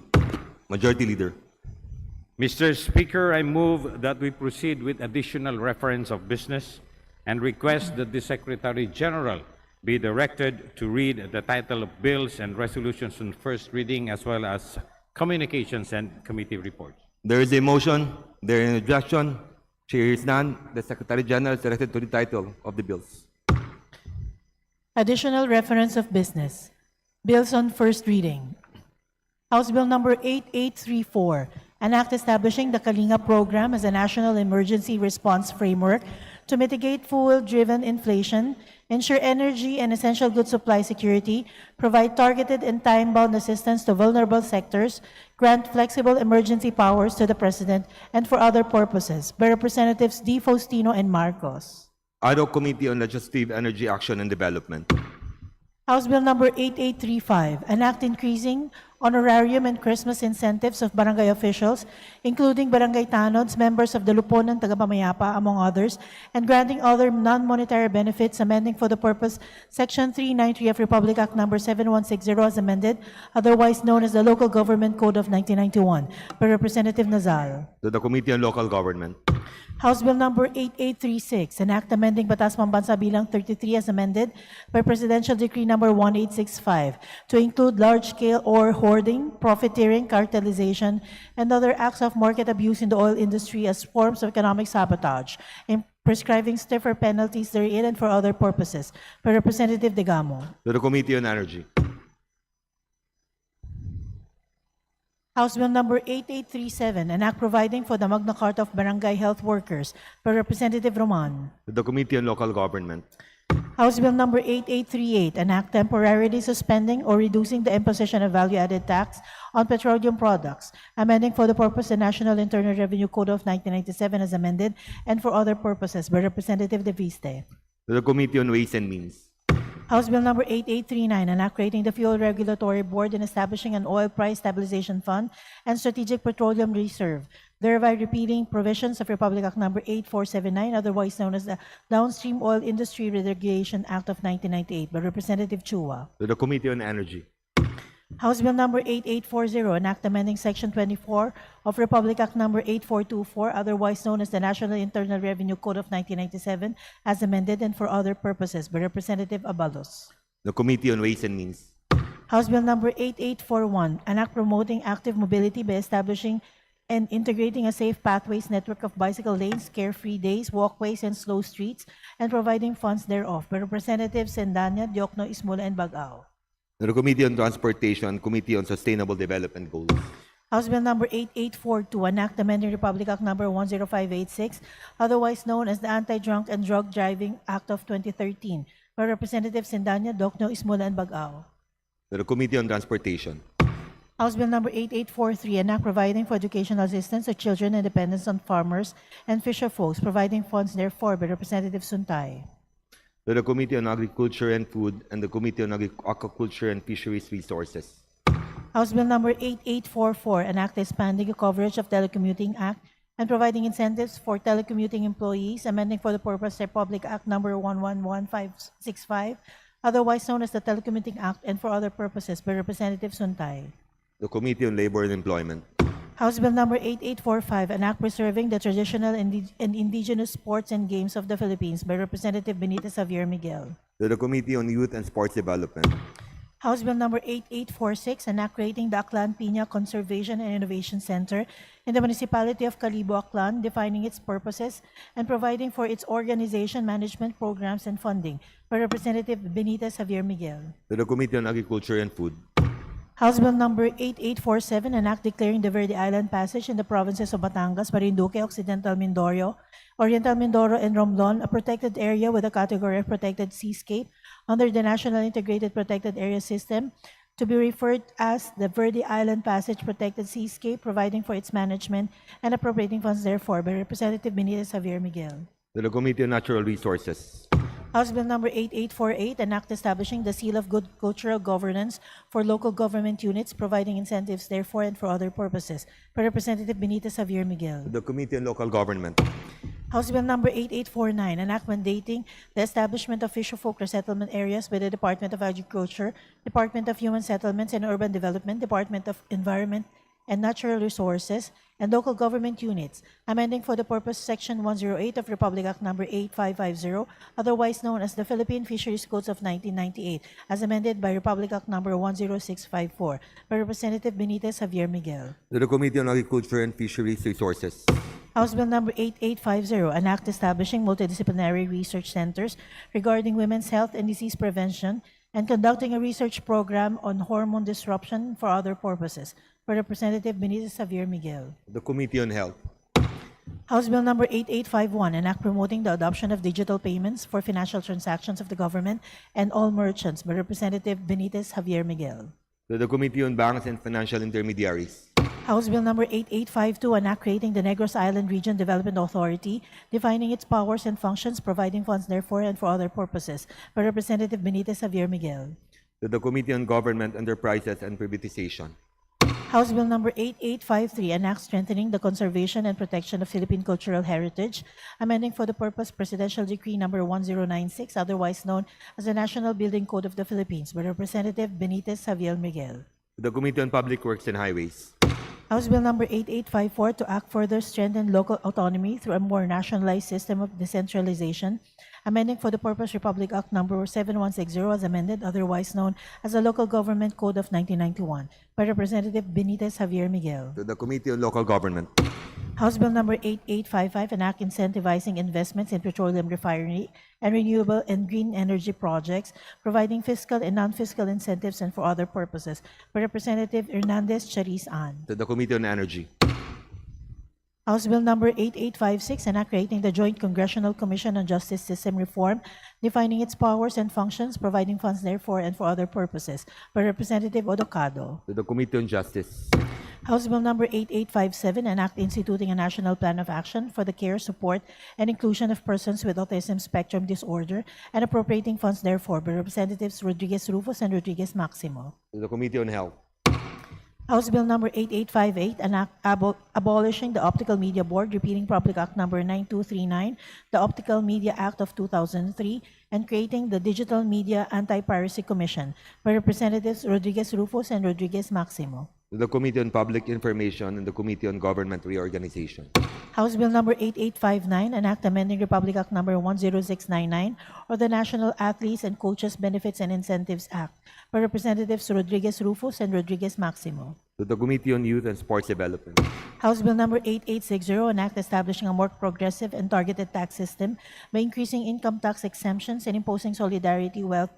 [SPEAKER 16] Majority Leader.
[SPEAKER 7] Mr. Speaker, I move that we proceed with additional reference of business and request that the Secretary General be directed to read the title of bills and resolutions on first reading as well as communications and committee reports.
[SPEAKER 16] There is a motion. There is an objection. Chair is none. The Secretary General is directed to the title of the bills.
[SPEAKER 8] Additional reference of business. Bills on first reading. House Bill number 8834, an act establishing the Kalinga Program as a national emergency response framework to mitigate fuel-driven inflation, ensure energy and essential goods supply security, provide targeted and time-bound assistance to vulnerable sectors, grant flexible emergency powers to the President, and for other purposes, by Representatives D. Faustino and Marcos.
[SPEAKER 16] Ad hoc Committee on Legislative Energy Action and Development.
[SPEAKER 8] House Bill number 8835, an act increasing honorarium and Christmas incentives of barangay officials, including barangay tanods, members of the Luponan Tagapamayapa, among others, and granting other non-monetary benefits, amending for the purpose Section 393 of Republic Act number 7160 as amended, otherwise known as the Local Government Code of 1991, by Representative Nazal.
[SPEAKER 16] To the Committee on Local Government.
[SPEAKER 8] House Bill number 8836, an act amending Batas Pambansa Bilang 33 as amended by Presidential Decree number 1865 to include large-scale ore hoarding, profiteering, cartelization, and other acts of market abuse in the oil industry as forms of economic sabotage, and prescribing stiffer penalties therein and for other purposes, by Representative Degamo.
[SPEAKER 16] To the Committee on Energy.
[SPEAKER 8] House Bill number 8837, an act providing for the Magna Carta of Barangay Health Workers, by Representative Roman.
[SPEAKER 16] To the Committee on Local Government.
[SPEAKER 8] House Bill number 8838, an act temporarily suspending or reducing the imposition of value-added tax on petroleum products, amending for the purpose the National Internal Revenue Code of 1997 as amended, and for other purposes, by Representative De Viste.
[SPEAKER 16] To the Committee on Ways and Means.
[SPEAKER 8] House Bill number 8839, an act creating the Fuel Regulatory Board and establishing an oil price stabilization fund and strategic petroleum reserve, thereby repealing provisions of Republic Act number 8479, otherwise known as the Downstream Oil Industry Regulation Act of 1998, by Representative Chua.
[SPEAKER 16] To the Committee on Energy.
[SPEAKER 8] House Bill number 8840, an act amending Section 24 of Republic Act number 8424, otherwise known as the National Internal Revenue Code of 1997, as amended and for other purposes, by Representative Abalos.
[SPEAKER 16] The Committee on Ways and Means.
[SPEAKER 8] House Bill number 8841, an act promoting active mobility by establishing and integrating a safe pathways network of bicycle lanes, carefree days, walkways, and slow streets, and providing funds thereof, by Representatives Sendanya, Diokno, Ismola, and Bagao.
[SPEAKER 16] To the Committee on Transportation, Committee on Sustainable Development Goals.
[SPEAKER 8] House Bill number 8842, an act amending Republic Act number 10586, otherwise known as the Anti-Drunk and Drug Driving Act of 2013, by Representatives Sendanya, Diokno, Ismola, and Bagao.
[SPEAKER 16] To the Committee on Transportation.
[SPEAKER 8] House Bill number 8843, an act providing for educational assistance to children and dependents on farmers and fisher folks, providing funds therefore, by Representative Suntay.
[SPEAKER 16] To the Committee on Agriculture and Food and the Committee on Aquaculture and Fisheries Resources.
[SPEAKER 8] House Bill number 8844, an act expanding the coverage of Telecommuting Act and providing incentives for telecommuting employees, amending for the purpose Republic Act number 111565, otherwise known as the Telecommuting Act, and for other purposes, by Representative Suntay.
[SPEAKER 16] The Committee on Labor and Employment.
[SPEAKER 8] House Bill number 8845, an act preserving the traditional and indigenous sports and games of the Philippines, by Representative Benitez Javier Miguel.
[SPEAKER 16] To the Committee on Youth and Sports Development.
[SPEAKER 8] House Bill number 8846, an act creating the Aklan Piña Conservation and Innovation Center in the Municipality of Calibo, Aklan, defining its purposes and providing for its organization, management, programs, and funding, by Representative Benitez Javier Miguel.
[SPEAKER 16] To the Committee on Agriculture and Food.
[SPEAKER 8] House Bill number 8847, an act declaring the Verde Island Passage in the provinces of Batangas, Marinduque, Occidental Mindoro, Oriental Mindoro, and Romblon a protected area with a category of protected seascape under the National Integrated Protected Area System, to be referred as the Verde Island Passage Protected Seascape, providing for its management and appropriating funds therefore, by Representative Benitez Javier Miguel.
[SPEAKER 16] To the Committee on Natural Resources.
[SPEAKER 8] House Bill number 8848, an act establishing the Seal of Good Cultural Governance for local government units, providing incentives therefore and for other purposes, by Representative Benitez Javier Miguel.
[SPEAKER 16] To the Committee on Local Government.
[SPEAKER 8] House Bill number 8849, an act mandating the establishment of fisher-folk resettlement areas by the Department of Agriculture, Department of Human Settlements and Urban Development, Department of Environment and Natural Resources, and local government units, amending for the purpose Section 108 of Republic Act number 8550, otherwise known as the Philippine Fisheries Codes of 1998, as amended by Republic Act number 10654, by Representative Benitez Javier Miguel.
[SPEAKER 16] To the Committee on Agriculture and Fisheries Resources.
[SPEAKER 8] House Bill number 8850, an act establishing multidisciplinary research centers regarding women's health and disease prevention and conducting a research program on hormone disruption for other purposes, by Representative Benitez Javier Miguel.
[SPEAKER 16] The Committee on Health.
[SPEAKER 8] House Bill number 8851, an act promoting the adoption of digital payments for financial transactions of the government and all merchants, by Representative Benitez Javier Miguel.
[SPEAKER 16] To the Committee on Banks and Financial Intermediaries.
[SPEAKER 8] House Bill number 8852, an act creating the Negros Island Region Development Authority, defining its powers and functions, providing funds therefore and for other purposes, by Representative Benitez Javier Miguel.
[SPEAKER 16] To the Committee on Government Enterprises and Privatization.
[SPEAKER 8] House Bill number 8853, an act strengthening the conservation and protection of Philippine cultural heritage, amending for the purpose Presidential Decree number 1096, otherwise known as the National Building Code of the Philippines, by Representative Benitez Javier Miguel.
[SPEAKER 16] To the Committee on Public Works and Highways.
[SPEAKER 8] House Bill number 8854, to act further strengthen local autonomy through a more nationalized system of decentralization, amending for the purpose Republic Act number 7160 as amended, otherwise known as the Local Government Code of 1991, by Representative Benitez Javier Miguel.
[SPEAKER 16] To the Committee on Local Government.
[SPEAKER 8] House Bill number 8855, an act incentivizing investments in petroleum refinery and renewable and green energy projects, providing fiscal and non-fiscal incentives and for other purposes, by Representative Hernandez Chariz Ann.
[SPEAKER 16] To the Committee on Energy.
[SPEAKER 8] House Bill number 8856, an act creating the Joint Congressional Commission on Justice System Reform, defining its powers and functions, providing funds therefore and for other purposes, by Representative Odocado.
[SPEAKER 16] To the Committee on Justice.
[SPEAKER 8] House Bill number 8857, an act instituting a national plan of action for the care, support, and inclusion of persons with autism spectrum disorder and appropriating funds therefore, by Representatives Rodriguez Rufus and Rodriguez Maximo.
[SPEAKER 16] To the Committee on Health.
[SPEAKER 8] House Bill number 8858, an act abolishing the Optical Media Board, repealing Public Act number 9239, the Optical Media Act of 2003, and creating the Digital Media Anti-Piracy Commission, by Representatives Rodriguez Rufus and Rodriguez Maximo.
[SPEAKER 16] To the Committee on Public Information and the Committee on Government Reorganization.
[SPEAKER 8] House Bill number 8859, an act amending Republic Act number 10699, or the National Athletes and Coaches Benefits and Incentives Act, by Representatives Rodriguez Rufus and Rodriguez Maximo.
[SPEAKER 16] To the Committee on Youth and Sports Development.
[SPEAKER 8] House Bill number 8860, an act establishing a more progressive and targeted tax system by increasing income tax exemptions and imposing solidarity wealth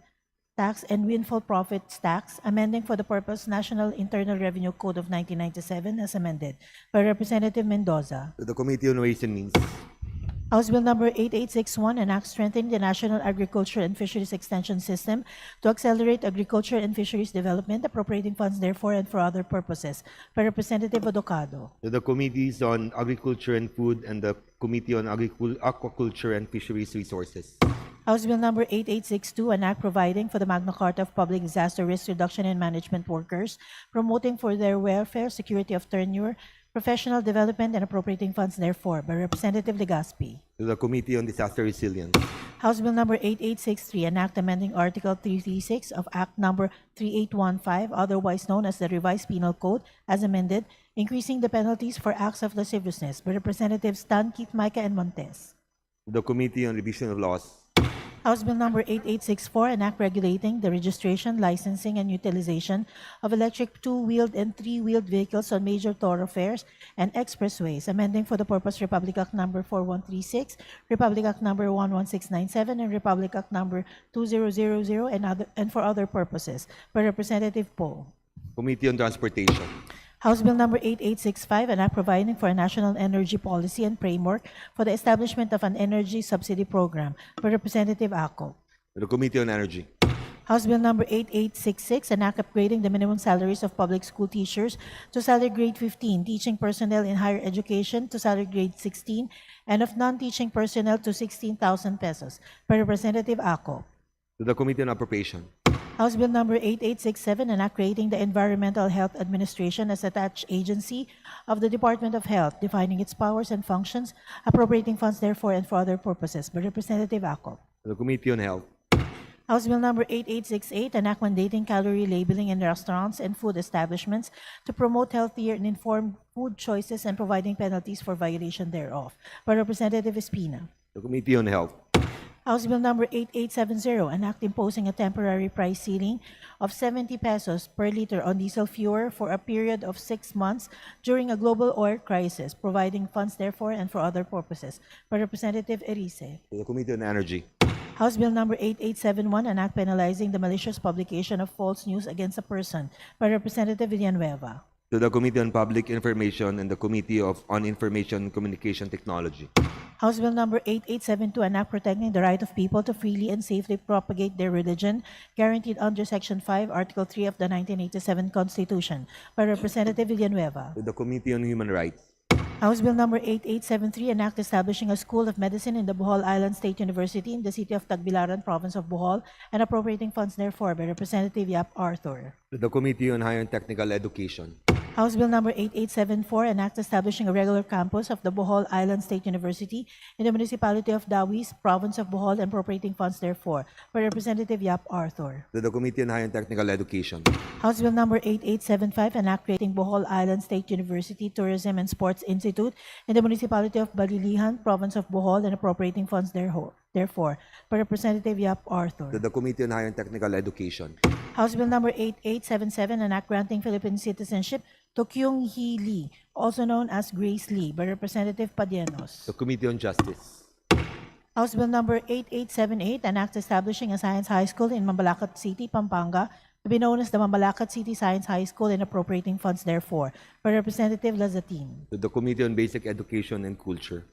[SPEAKER 8] tax and windfall profits tax, amending for the purpose National Internal Revenue Code of 1997 as amended, by Representative Mendoza.
[SPEAKER 16] To the Committee on Ways and Means.
[SPEAKER 8] House Bill number 8861, an act strengthening the National Agriculture and Fisheries Extension System to accelerate agriculture and fisheries development, appropriating funds therefore and for other purposes, by Representative Odocado.
[SPEAKER 16] To the Committees on Agriculture and Food and the Committee on Aquaculture and Fisheries Resources.
[SPEAKER 8] House Bill number 8862, an act providing for the Magna Carta of Public Disaster Risk Reduction and Management Workers, promoting for their welfare, security of tenure, professional development, and appropriating funds therefore, by Representative Legazpi.
[SPEAKER 16] To the Committee on Disaster Resilience.
[SPEAKER 8] House Bill number 8863, an act amending Article 336 of Act number 3815, otherwise known as the Revised Penal Code, as amended, increasing the penalties for acts of lasciviousness, by Representatives Tan, Keith, Micah, and Montes.
[SPEAKER 16] To the Committee on Revision of Laws.
[SPEAKER 8] House Bill number 8864, an act regulating the registration, licensing, and utilization of electric two-wheeled and three-wheeled vehicles on major thoroughfares and expressways, amending for the purpose Republic Act number 4136, Republic Act number 11697, and Republic Act number 2000 and for other purposes, by Representative Poe.
[SPEAKER 16] Committee on Transportation.
[SPEAKER 8] House Bill number 8865, an act providing for a national energy policy and framework for the establishment of an energy subsidy program, by Representative Ako.
[SPEAKER 16] To the Committee on Energy.
[SPEAKER 8] House Bill number 8866, an act upgrading the minimum salaries of public school teachers to salary grade 15, teaching personnel in higher education to salary grade 16, and of non-teaching personnel to 16,000 pesos, by Representative Ako.
[SPEAKER 16] To the Committee on Appropriation.
[SPEAKER 8] House Bill number 8867, an act creating the Environmental Health Administration as attached agency of the Department of Health, defining its powers and functions, appropriating funds therefore and for other purposes, by Representative Acop.
[SPEAKER 16] To the Committee on Health.
[SPEAKER 8] House Bill number 8868, an act mandating calorie labeling in restaurants and food establishments to promote healthier and informed food choices and providing penalties for violation thereof, by Representative Espina.
[SPEAKER 16] To the Committee on Health.
[SPEAKER 8] House Bill number 8870, an act imposing a temporary price ceiling of 70 pesos per liter on diesel fuel for a period of 6 months during a global oil crisis, providing funds therefore and for other purposes, by Representative Erice.
[SPEAKER 16] To the Committee on Energy.
[SPEAKER 8] House Bill number 8871, an act penalizing the malicious publication of false news against a person, by Representative Villanueva.
[SPEAKER 16] To the Committee on Public Information and the Committee on Information and Communication Technology.
[SPEAKER 8] House Bill number 8872, an act protecting the right of people to freely and safely propagate their religion, guaranteed under Section 5, Article 3 of the 1987 Constitution, by Representative Villanueva.
[SPEAKER 16] To the Committee on Human Rights.
[SPEAKER 8] House Bill number 8873, an act establishing a School of Medicine in the Bohol Island State University in the city of Tagbilaran, province of Bohol, and appropriating funds therefore, by Representative Yap Arthur.
[SPEAKER 16] To the Committee on Higher and Technical Education.
[SPEAKER 8] House Bill number 8874, an act establishing a regular campus of the Bohol Island State University in the municipality of Dawis, province of Bohol, and appropriating funds therefore, by Representative Yap Arthur.
[SPEAKER 16] To the Committee on Higher and Technical Education.
[SPEAKER 8] House Bill number 8875, an act creating Bohol Island State University Tourism and Sports Institute in the municipality of Balilihan, province of Bohol, and appropriating funds therefore, by Representative Yap Arthur.
[SPEAKER 16] To the Committee on Higher and Technical Education.
[SPEAKER 8] House Bill number 8877, an act granting Philippine citizenship to Kyung Hee Lee, also known as Grace Lee, by Representative Padienos.
[SPEAKER 16] The Committee on Justice.
[SPEAKER 8] House Bill number 8878, an act establishing a science high school in Mambalacat City, Pampanga, to be known as the Mambalacat City Science High School and appropriating funds therefore, by Representative Lazatin.
[SPEAKER 16] To the Committee on Basic Education and Culture.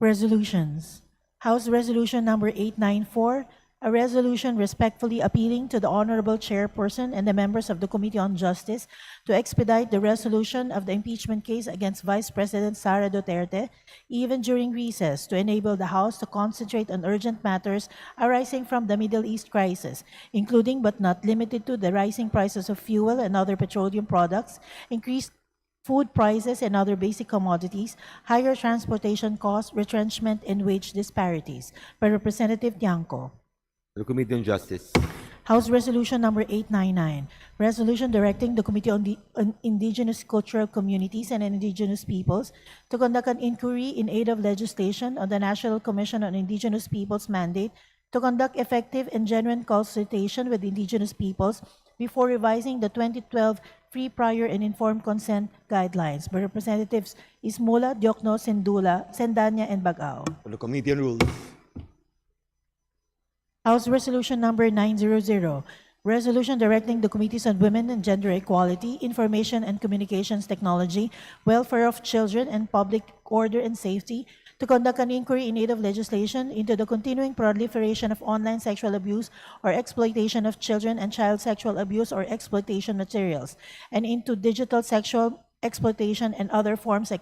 [SPEAKER 8] Resolutions. House Resolution number 894, a resolution respectfully appealing to the Honorable Chairperson and the members of the Committee on Justice to expedite the resolution of the impeachment case against Vice President Sara Duterte, even during recess, to enable the House to concentrate on urgent matters arising from the Middle East crisis, including but not limited to the rising prices of fuel and other petroleum products, increased food prices and other basic commodities, higher transportation costs, retrenchment, and wage disparities, by Representative Tiangco.
[SPEAKER 16] The Committee on Justice.
[SPEAKER 8] House Resolution number 899, resolution directing the Committee on Indigenous Cultural Communities and Indigenous Peoples to conduct an inquiry in aid of legislation on the National Commission on Indigenous Peoples mandate to conduct effective and genuine consultation with Indigenous peoples before revising the 2012 Free, Prior, and Informed Consent Guidelines, by Representatives Ismola, Diokno, Sendanya, and Bagao.
[SPEAKER 16] The Committee on Rules.
[SPEAKER 8] House Resolution number 900, resolution directing the Committees on Women and Gender Equality, Information and Communications Technology, Welfare of Children, and Public Order and Safety to conduct an inquiry in aid of legislation into the continuing proliferation of online sexual abuse or exploitation of children and child sexual abuse or exploitation materials, and into digital sexual exploitation and other forms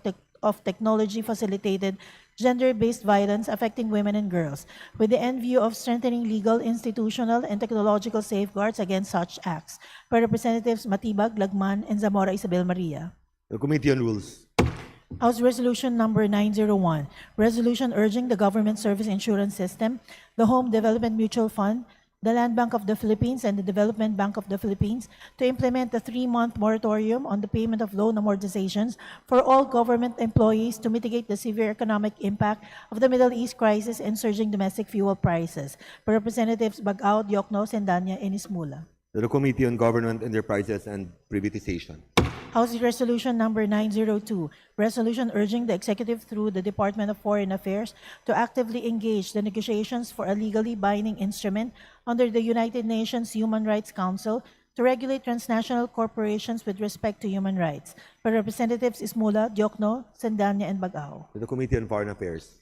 [SPEAKER 8] of technology-facilitated gender-based violence affecting women and girls, with the end view of strengthening legal, institutional, and technological safeguards against such acts, by Representatives Matibag, Lagman, and Zamora Isabel Maria.
[SPEAKER 16] The Committee on Rules.
[SPEAKER 8] House Resolution number 901, resolution urging the Government Service Insurance System, the Home Development Mutual Fund, the Land Bank of the Philippines, and the Development Bank of the Philippines to implement a 3-month moratorium on the payment of loan amortizations for all government employees to mitigate the severe economic impact of the Middle East crisis and surging domestic fuel prices, by Representatives Bagao, Diokno, Sendanya, and Ismula.
[SPEAKER 16] To the Committee on Government Enterprises and Privatization.
[SPEAKER 8] House Resolution number 902, resolution urging the executive through the Department of Foreign Affairs to actively engage the negotiations for a legally binding instrument under the United Nations Human Rights Council to regulate transnational corporations with respect to human rights, by Representatives Ismula, Diokno, Sendanya, and Bagao.
[SPEAKER 16] To the Committee on Foreign Affairs.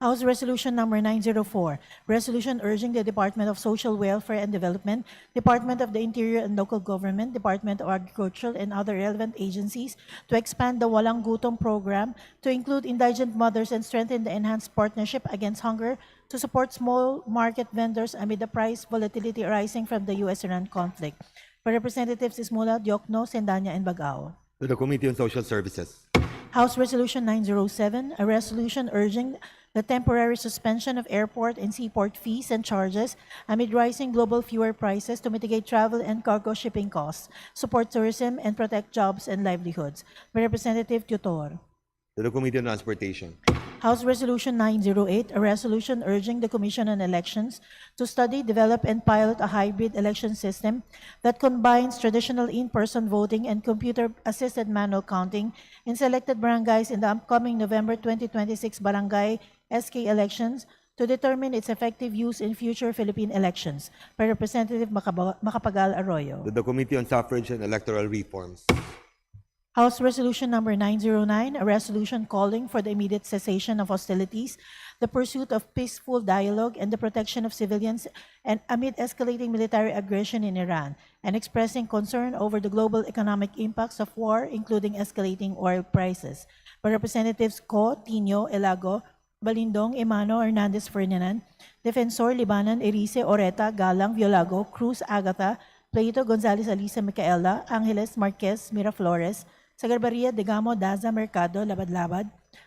[SPEAKER 8] House Resolution number 904, resolution urging the Department of Social Welfare and Development, Department of the Interior and Local Government, Department of Agriculture, and other relevant agencies to expand the Walang Gutom program to include indigent mothers and strengthen the enhanced partnership against hunger to support small market vendors amid the price volatility arising from the U.S.-Iran conflict. By Representatives Ismula, Diokno, Sendanya, and Bagao.
[SPEAKER 16] To the Committee on Social Services.
[SPEAKER 8] House Resolution 907, a resolution urging the temporary suspension of airport and seaport fees and charges amid rising global fuel prices to mitigate travel and cargo shipping costs, support tourism, and protect jobs and livelihoods. By Representative Tutor.
[SPEAKER 16] To the Committee on Transportation.
[SPEAKER 8] House Resolution 908, a resolution urging the Commission on Elections to study, develop, and pilot a hybrid election system that combines traditional in-person voting and computer-assisted manual counting in selected barangays in the upcoming November 2026 Barangay SK elections to determine its effective use in future Philippine elections. By Representative Macapagal Arroyo.
[SPEAKER 16] To the Committee on Suffrage and Electoral Reforms.
[SPEAKER 8] House Resolution Number 909, a resolution calling for the immediate cessation of hostilities, the pursuit of peaceful dialogue, and the protection of civilians and amid escalating military aggression in Iran, and expressing concern over the global economic impacts of war, including escalating oil prices. By Representatives Co, Tino, Elago, Balindong, Emano, Hernandez Ferdinand, Defensor, Libanan, Erice, Oreta, Galang, Violago, Cruz, Agatha, Plato, Gonzales, Alisa, Micaela, Angeles, Marquez, Miraflores, Sagarbaria, Degamo, Daza, Mercado, Labad-Labad,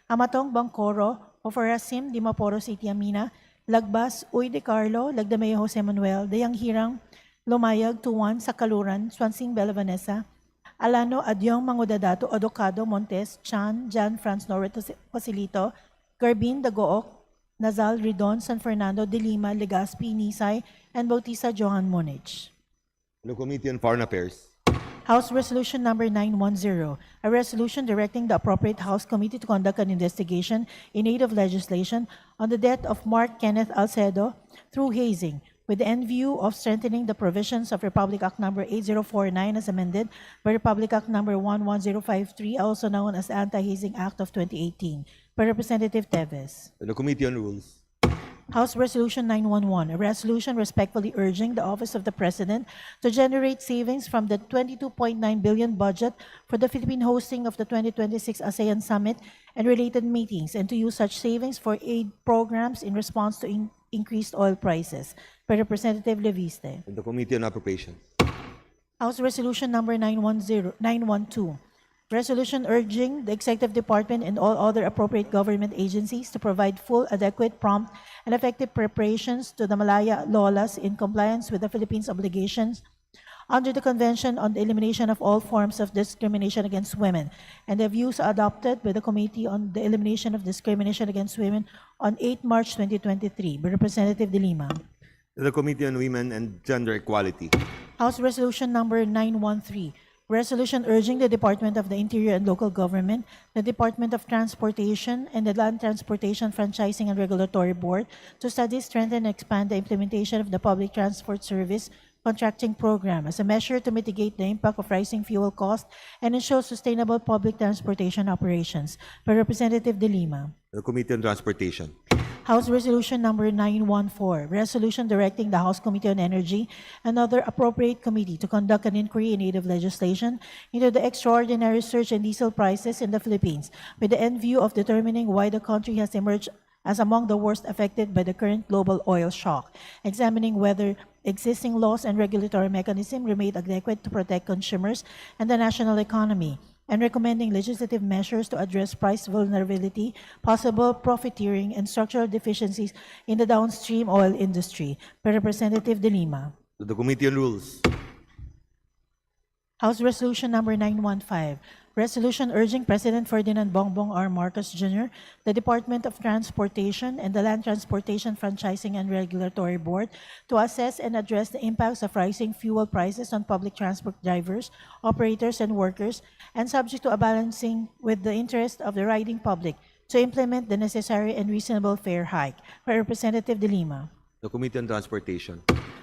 [SPEAKER 8] Amatong, Bangkoro, Ofarasim, Dimaporo, Sitiamina, Lagbas, Uy de Carlo, Lagdameo, Jose Manuel, Dayang Hirang, Lumayag, Tuwan, Sakaluran, Swansing, Bella Vanessa, Alano, Adyong, Mangudadato, Odocado, Montes, Chan, Jan, Franz Norret, Pasilito, Garbin, Dagook, Nazal, Ridon, San Fernando, De Lima, Legazpi, Nisay, and Bautista Johan Monich.
[SPEAKER 16] To the Committee on Foreign Affairs.
[SPEAKER 8] House Resolution Number 910, a resolution directing the appropriate House Committee to conduct an investigation in aid of legislation on the death of Mark Kenneth Alcedo through hazing, with the end view of strengthening the provisions of Republic Act Number 8049 as amended by Republic Act Number 11053, also known as Anti-Hazing Act of 2018. By Representative Teves.
[SPEAKER 16] To the Committee on Rules.
[SPEAKER 8] House Resolution 911, a resolution respectfully urging the Office of the President to generate savings from the 22.9 billion budget for the Philippine hosting of the 2026 ASEAN Summit and related meetings, and to use such savings for aid programs in response to increased oil prices. By Representative Leviste.
[SPEAKER 16] To the Committee on Appropriations.
[SPEAKER 8] House Resolution Number 912, resolution urging the Executive Department and all other appropriate government agencies to provide full, adequate, prompt, and effective preparations to the Malaya Lolas in compliance with the Philippines' obligations under the Convention on the Elimination of All Forms of Discrimination Against Women, and the views adopted by the Committee on the Elimination of Discrimination Against Women on 8 March 2023 by Representative De Lima.
[SPEAKER 16] To the Committee on Women and Gender Equality.
[SPEAKER 8] House Resolution Number 913, resolution urging the Department of the Interior and Local Government, the Department of Transportation, and the Land Transportation Franchising and Regulatory Board to study, strengthen, and expand the implementation of the Public Transport Service Contracting Program as a measure to mitigate the impact of rising fuel costs and ensure sustainable public transportation operations. By Representative De Lima.
[SPEAKER 16] The Committee on Transportation.
[SPEAKER 8] House Resolution Number 914, resolution directing the House Committee on Energy and other appropriate committee to conduct an inquiry in aid of legislation into the extraordinary surge in diesel prices in the Philippines, with the end view of determining why the country has emerged as among the worst affected by the current global oil shock, examining whether existing laws and regulatory mechanisms remain adequate to protect consumers and the national economy, and recommending legislative measures to address price vulnerability, possible profiteering, and structural deficiencies in the downstream oil industry. By Representative De Lima.
[SPEAKER 16] To the Committee on Rules.
[SPEAKER 8] House Resolution Number 915, resolution urging President Ferdinand Bongbong R. Marcos Jr., the Department of Transportation, and the Land Transportation Franchising and Regulatory Board to assess and address the impacts of rising fuel prices on public transport drivers, operators, and workers, and subject to a balancing with the interest of the riding public to implement the necessary and reasonable fare hike. By Representative De Lima.
[SPEAKER 16] The Committee on Transportation.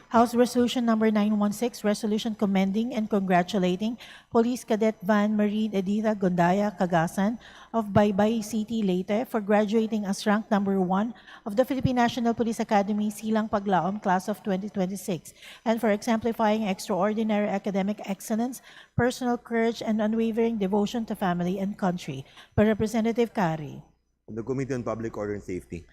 [SPEAKER 8] House Resolution Number 916, resolution commending and congratulating Police Cadet Van Marie Editha Gondaya Cagasan of Baybay City, Leyte for graduating as ranked number 1 of the Philippine National Police Academy Silang Paglaom Class of 2026, and for exemplifying extraordinary academic excellence, personal courage, and unwavering devotion to family and country. By Representative Kari.
[SPEAKER 16] The Committee on Public Order and Safety.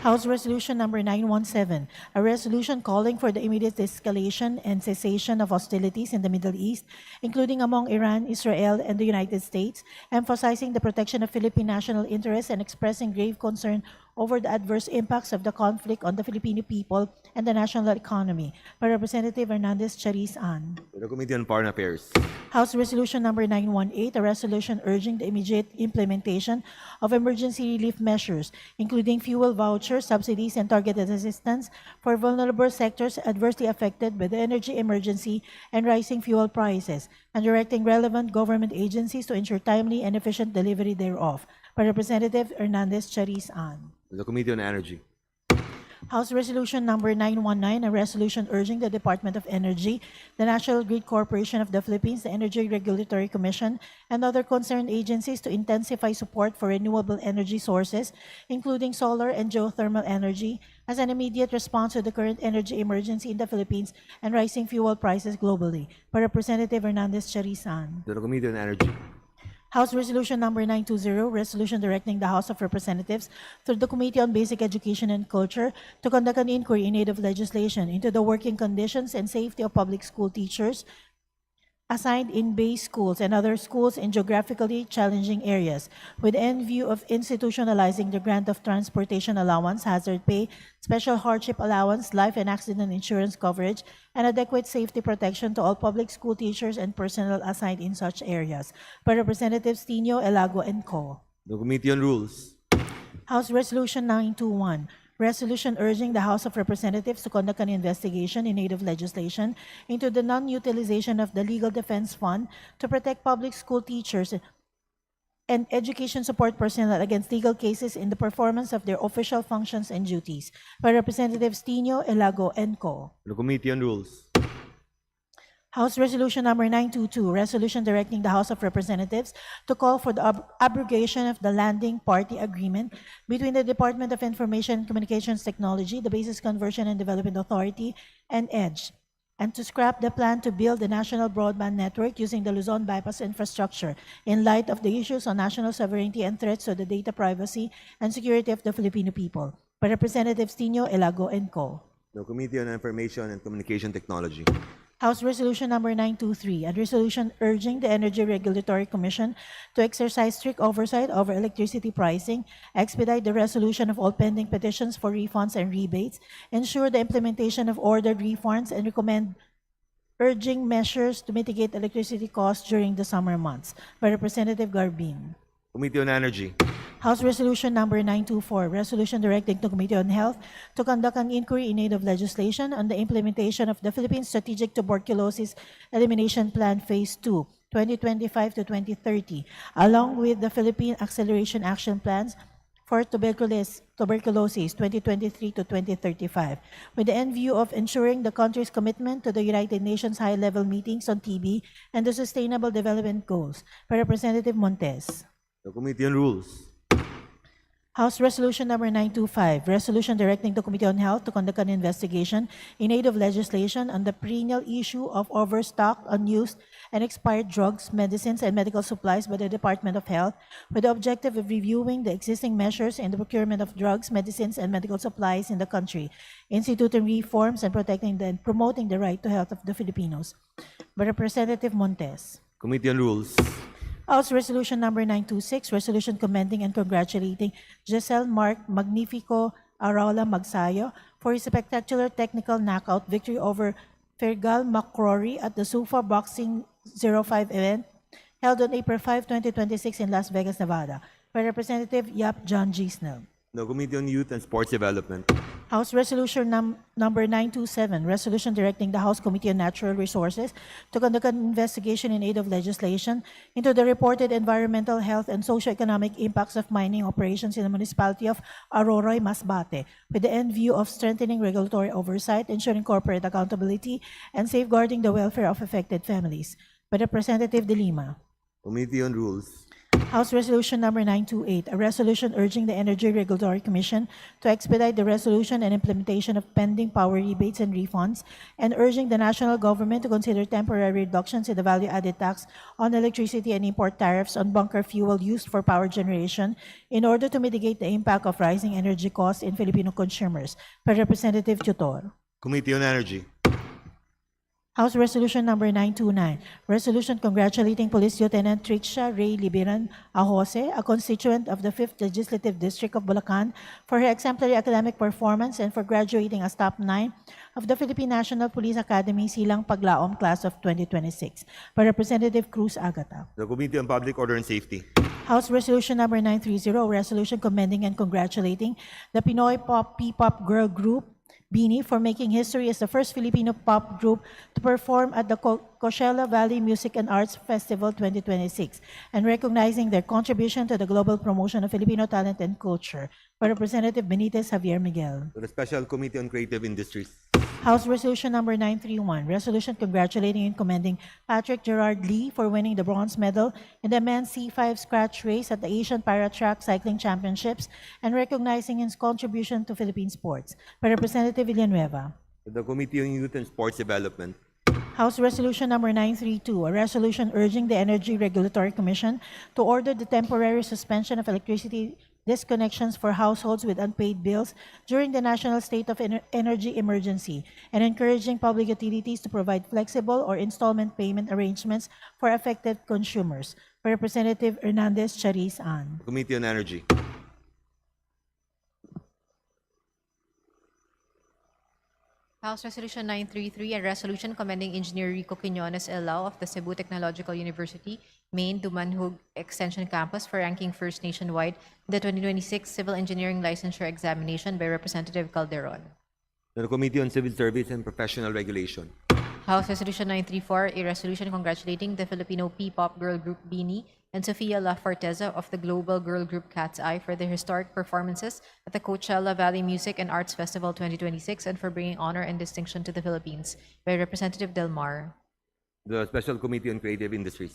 [SPEAKER 8] House Resolution Number 917, a resolution calling for the immediate escalation and cessation of hostilities in the Middle East, including among Iran, Israel, and the United States, emphasizing the protection of Philippine national interests and expressing grave concern over the adverse impacts of the conflict on the Filipino people and the national economy, by Representative Hernandez Chariz Ann.
[SPEAKER 16] To the Committee on Foreign Affairs.
[SPEAKER 8] House Resolution Number 918, a resolution urging the immediate implementation of emergency relief measures, including fuel vouchers, subsidies, and targeted assistance for vulnerable sectors adversely affected by the energy emergency and rising fuel prices, and directing relevant government agencies to ensure timely and efficient delivery thereof, by Representative Hernandez Chariz Ann.
[SPEAKER 16] To the Committee on Energy.
[SPEAKER 8] House Resolution Number 919, a resolution urging the Department of Energy, the National Grid Corporation of the Philippines, the Energy Regulatory Commission, and other concerned agencies to intensify support for renewable energy sources, including solar and geothermal energy, as an immediate response to the current energy emergency in the Philippines and rising fuel prices globally, by Representative Hernandez Chariz Ann.
[SPEAKER 16] To the Committee on Energy.
[SPEAKER 8] House Resolution Number 920, resolution directing the House of Representatives through the Committee on Basic Education and Culture to conduct an inquiry in aid of legislation into the working conditions and safety of public school teachers assigned in base schools and other schools in geographically challenging areas, with end view of institutionalizing the grant of transportation allowance, hazard pay, special hardship allowance, life and accident insurance coverage, and adequate safety protection to all public school teachers and personnel assigned in such areas, by Representatives Tino, Elago, and Co.
[SPEAKER 16] The Committee on Rules.
[SPEAKER 8] House Resolution 921, resolution urging the House of Representatives to conduct an investigation in aid of legislation into the non-utilization of the Legal Defense Fund to protect public school teachers and education support personnel against legal cases in the performance of their official functions and duties, by Representatives Tino, Elago, and Co.
[SPEAKER 16] The Committee on Rules.
[SPEAKER 8] House Resolution Number 922, resolution directing the House of Representatives to call for the abrogation of the landing party agreement between the Department of Information and Communications Technology, the Basis Conversion and Development Authority, and EDGE, and to scrap the plan to build the national broadband network using the Luzon bypass infrastructure in light of the issues on national sovereignty and threats to the data privacy and security of the Filipino people, by Representatives Tino, Elago, and Co.
[SPEAKER 16] The Committee on Information and Communication Technology.
[SPEAKER 8] House Resolution Number 923, a resolution urging the Energy Regulatory Commission to exercise strict oversight over electricity pricing, expedite the resolution of all pending petitions for refunds and rebates, ensure the implementation of ordered refunds, and recommend urging measures to mitigate electricity costs during the summer months, by Representative Garbin.
[SPEAKER 16] Committee on Energy.
[SPEAKER 8] House Resolution Number 924, resolution directing the Committee on Health to conduct an inquiry in aid of legislation on the implementation of the Philippine Strategic Tuberculosis Elimination Plan Phase 2, 2025 to 2030, along with the Philippine Acceleration Action Plans for Tuberculosis 2023 to 2035, with the end view of ensuring the country's commitment to the United Nations high-level meetings on TB and the Sustainable Development Goals, by Representative Montes.
[SPEAKER 16] The Committee on Rules.
[SPEAKER 8] House Resolution Number 925, resolution directing the Committee on Health to conduct an investigation in aid of legislation on the perennial issue of overstock, unused, and expired drugs, medicines, and medical supplies by the Department of Health, with the objective of reviewing the existing measures in the procurement of drugs, medicines, and medical supplies in the country, instituting reforms, and protecting and promoting the right to health of the Filipinos, by Representative Montes.
[SPEAKER 16] Committee on Rules.
[SPEAKER 8] House Resolution Number 926, resolution commending and congratulating Giselle Mark Magnifico Araula Magsayo for his spectacular technical knockout victory over Fergal McCrory at the SUFA Boxing 05 event held on April 5, 2026 in Las Vegas, Nevada, by Representative Yap John G. Snell.
[SPEAKER 16] The Committee on Youth and Sports Development.
[SPEAKER 8] House Resolution Number 927, resolution directing the House Committee on Natural Resources to conduct an investigation in aid of legislation into the reported environmental, health, and socioeconomic impacts of mining operations in the municipality of Aroroy, Masbate, with the end view of strengthening regulatory oversight, ensuring corporate accountability, and safeguarding the welfare of affected families, by Representative De Lima.
[SPEAKER 16] Committee on Rules.
[SPEAKER 8] House Resolution Number 928, a resolution urging the Energy Regulatory Commission to expedite the resolution and implementation of pending power rebates and refunds, and urging the national government to consider temporary reductions in the value-added tax on electricity and import tariffs on bunker fuel used for power generation in order to mitigate the impact of rising energy costs in Filipino consumers. Per Representative Tutor.
[SPEAKER 16] Committee on Energy.
[SPEAKER 8] House Resolution Number 929, resolution congratulating Police Lieutenant Tricia Ray Libiran Ahose, a constituent of the 5th Legislative District of Bulacan, for her exemplary academic performance and for graduating as top 9 of the Philippine National Police Academy Silang Paglaom Class of 2026. By Representative Cruz Agata.
[SPEAKER 16] The Committee on Public Order and Safety.
[SPEAKER 8] House Resolution Number 930, resolution commending and congratulating the Pinoy P-pop girl group Beanie for making history as the first Filipino pop group to perform at the Coachella Valley Music and Arts Festival 2026 and recognizing their contribution to the global promotion of Filipino talent and culture. By Representative Benitez Javier Miguel.
[SPEAKER 16] To the Special Committee on Creative Industries.
[SPEAKER 8] House Resolution Number 931, resolution congratulating and commending Patrick Gerard Lee for winning the bronze medal in the men's C5 scratch race at the Asian Para-Track Cycling Championships and recognizing his contribution to Philippine sports. By Representative Villanueva.
[SPEAKER 16] To the Committee on Youth and Sports Development.
[SPEAKER 8] House Resolution Number 932, a resolution urging the Energy Regulatory Commission to order the temporary suspension of electricity disconnections for households with unpaid bills during the national state of energy emergency and encouraging public utilities to provide flexible or installment payment arrangements for affected consumers. For Representative Hernandez Chariz Ann.
[SPEAKER 16] Committee on Energy.
[SPEAKER 15] House Resolution 933, a resolution commending Engineer Rico Quiñones Elao of the Cebu Technological University, Main Dumanhog Extension Campus for ranking first nationwide in the 2026 Civil Engineering Licensure Examination by Representative Calderon.
[SPEAKER 16] To the Committee on Civil Service and Professional Regulation.
[SPEAKER 15] House Resolution 934, a resolution congratulating the Filipino P-pop girl group Beanie and Sofia La Forteza of the global girl group Cat's Eye for their historic performances at the Coachella Valley Music and Arts Festival 2026 and for bringing honor and distinction to the Philippines. By Representative Del Mar.
[SPEAKER 16] The Special Committee on Creative Industries.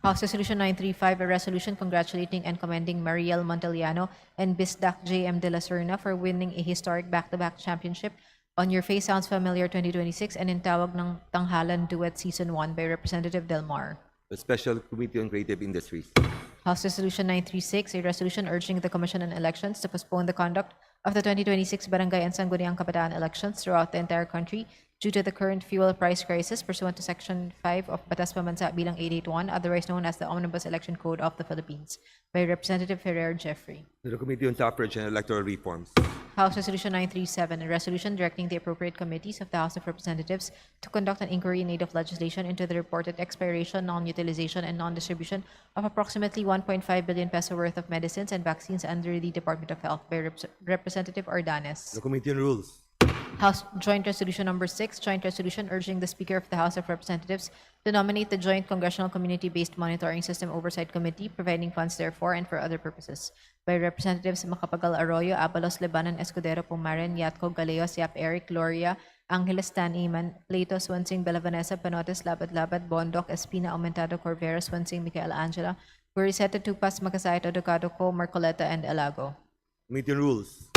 [SPEAKER 15] House Resolution 935, a resolution congratulating and commending Mariel Monteliano and Bisdak J.M. de la Serna for winning a historic back-to-back championship on Your Face Sounds Familiar 2026 and in Tawag ng Tanghalan Duet Season 1 by Representative Del Mar.
[SPEAKER 16] The Special Committee on Creative Industries.
[SPEAKER 15] House Resolution 936, a resolution urging the Commission on Elections to postpone the conduct of the 2026 Barangay and Sangguniang Kabataan elections throughout the entire country due to the current fuel price crisis pursuant to Section 5 of Batas Pambansa Bilang 881, otherwise known as the Omnibus Election Code of the Philippines. By Representative Ferrer Jeffrey.
[SPEAKER 16] To the Committee on Suffrage and Electoral Reforms.
[SPEAKER 15] House Resolution 937, a resolution directing the appropriate committees of the House of Representatives to conduct an inquiry in aid of legislation into the reported expiration, non-utilization, and non-distribution of approximately 1.5 billion peso worth of medicines and vaccines under the Department of Health. By Representative Ordanes.
[SPEAKER 16] The Committee on Rules.
[SPEAKER 15] House Joint Resolution Number 6, joint resolution urging the Speaker of the House of Representatives to nominate the Joint Congressional Community-Based Monitoring System Oversight Committee, providing funds therefore and for other purposes. By Representatives Macapagal Arroyo, Abalos, Lebanon, Escudero, Pumaren, Yatco, Galeos, Yap Eric, Gloria, Angeles Tan Iman, Plato, Swansing, Belavanesa, Panotes, Labad-Labad, Bondoc, Espina, Aumentado, Corvera, Swansing, Micaela Angela, Guriseta, Tupas, Magkasait, Odocado, Co, Marcoleta, and Elago.
[SPEAKER 16] Committee on Rules.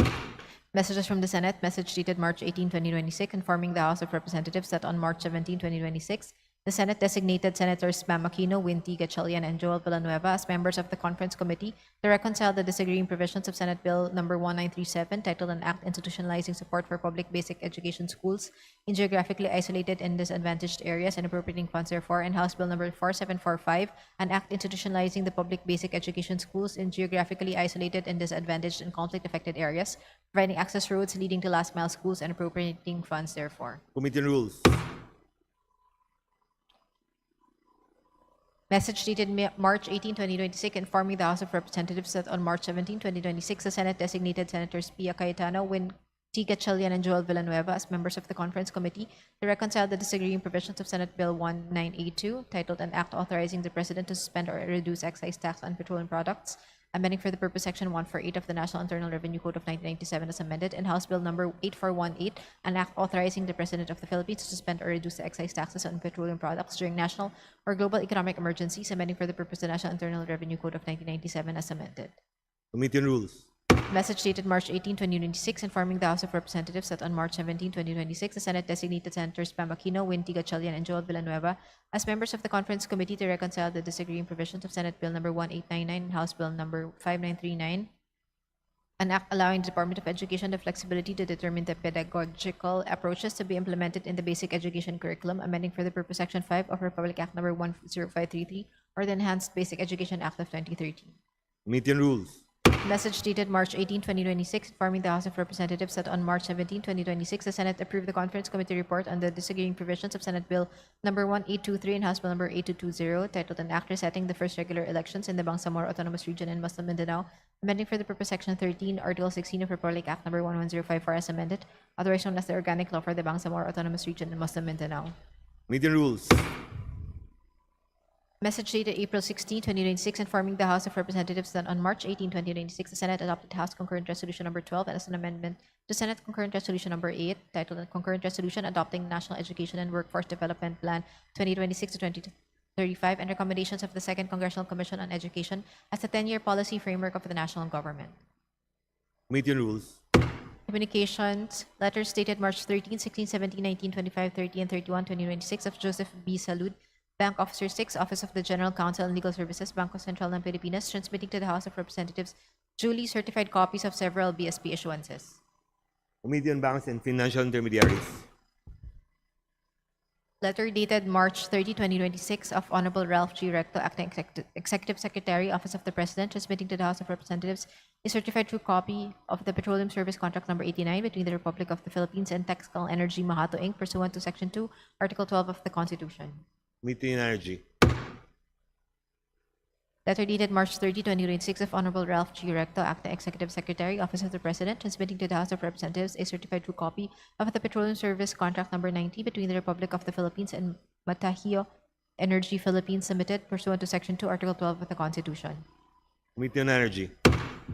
[SPEAKER 15] Messages from the Senate. Message dated March 18, 2026, informing the House of Representatives that on March 17, 2026, the Senate designated Senators Pam Aquino, Winty Gatchalian, and Joel Villanueva as members of the Conference Committee to reconcile the disagreeing provisions of Senate Bill No. 1937, titled An Act Institutionalizing Support for Public Basic Education Schools in Geographically Isolated and Disadvantaged Areas and Appropriating Funds Therefore, and House Bill No. 4745, An Act Institutionalizing the Public Basic Education Schools in Geographically Isolated and Disadvantaged and Conflict-Affected Areas, providing access roads leading to last-mile schools and appropriating funds therefore.
[SPEAKER 16] Committee on Rules.
[SPEAKER 15] Message dated March 18, 2026, informing the House of Representatives that on March 17, 2026, the Senate designated Senators Pia Cayetano, Winty Gatchalian, and Joel Villanueva as members of the Conference Committee to reconcile the disagreeing provisions of Senate Bill 1982, titled An Act Authorizing the President to Suspend or Reduce Excise Tax on Petroleum Products, amending for the purpose Section 148 of the National Internal Revenue Code of 1997 as amended, and House Bill number 8418, an act authorizing the President of the Philippines to suspend or reduce the excise taxes on petroleum products during national or global economic emergencies, amending for the purpose the National Internal Revenue Code of 1997 as amended.
[SPEAKER 16] Committee on Rules.
[SPEAKER 15] Message dated March 18, 2026, informing the House of Representatives that on March 17, 2026, the Senate designated Senators Pam Aquino, Winty Gatchalian, and Joel Villanueva as members of the Conference Committee to reconcile the disagreeing provisions of Senate Bill number 1899 and House Bill number 5939, an act allowing the Department of Education the flexibility to determine the pedagogical approaches to be implemented in the basic education curriculum, amending for the purpose Section 5 of Republic Act number 10533, or the Enhanced Basic Education Act of 2013.
[SPEAKER 16] Committee on Rules.
[SPEAKER 15] Message dated March 18, 2026, informing the House of Representatives that on March 17, 2026, the Senate approved the Conference Committee report on the disagreeing provisions of Senate Bill number 1823 and House Bill number 8220, titled An Act Resetting the First Regular Elections in the Bangsamoro Autonomous Region and Muslim Mindanao, amending for the purpose Section 13, Article 16 of Republic Act number 11054 as amended, otherwise known as the Organic Law for the Bangsamoro Autonomous Region and Muslim Mindanao.
[SPEAKER 16] Committee on Rules.
[SPEAKER 15] Message dated April 16, 2026, informing the House of Representatives that on March 18, 2026, the Senate adopted House Concurrent Resolution number 12 as an amendment to Senate Concurrent Resolution number 8, titled Concurrent Resolution Adopting National Education and Workforce Development Plan 2026 to 2035 and recommendations of the Second Congressional Commission on Education as the 10-year policy framework of the national government.
[SPEAKER 16] Committee on Rules.
[SPEAKER 15] Communications, letters dated March 13, 16, 17, 19, 25, 30, and 31, 2026 of Joseph B. Salud, Bank Officer 6, Office of the General Counsel and Legal Services, Bangko Sentral ng Pilipinas, transmitting to the House of Representatives duly certified copies of several BSP issuances.
[SPEAKER 16] Committee on Banks and Financial Intermediaries.
[SPEAKER 15] Letter dated March 30, 2026 of Honorable Ralph G. Recto, Acting Executive Secretary, Office of the President, transmitting to the House of Representatives a certified true copy of the Petroleum Service Contract number 89 between the Republic of the Philippines and Texcal Energy Mahato Inc. pursuant to Section 2, Article 12 of the Constitution.
[SPEAKER 16] Committee on Energy.
[SPEAKER 15] Letter dated March 30, 2026 of Honorable Ralph G. Recto, Acting Executive Secretary, Office of the President, transmitting to the House of Representatives a certified true copy of the Petroleum Service Contract number 90 between the Republic of the Philippines and Matahio Energy Philippines Limited pursuant to Section 2, Article 12 of the Constitution.
[SPEAKER 16] Committee on Energy.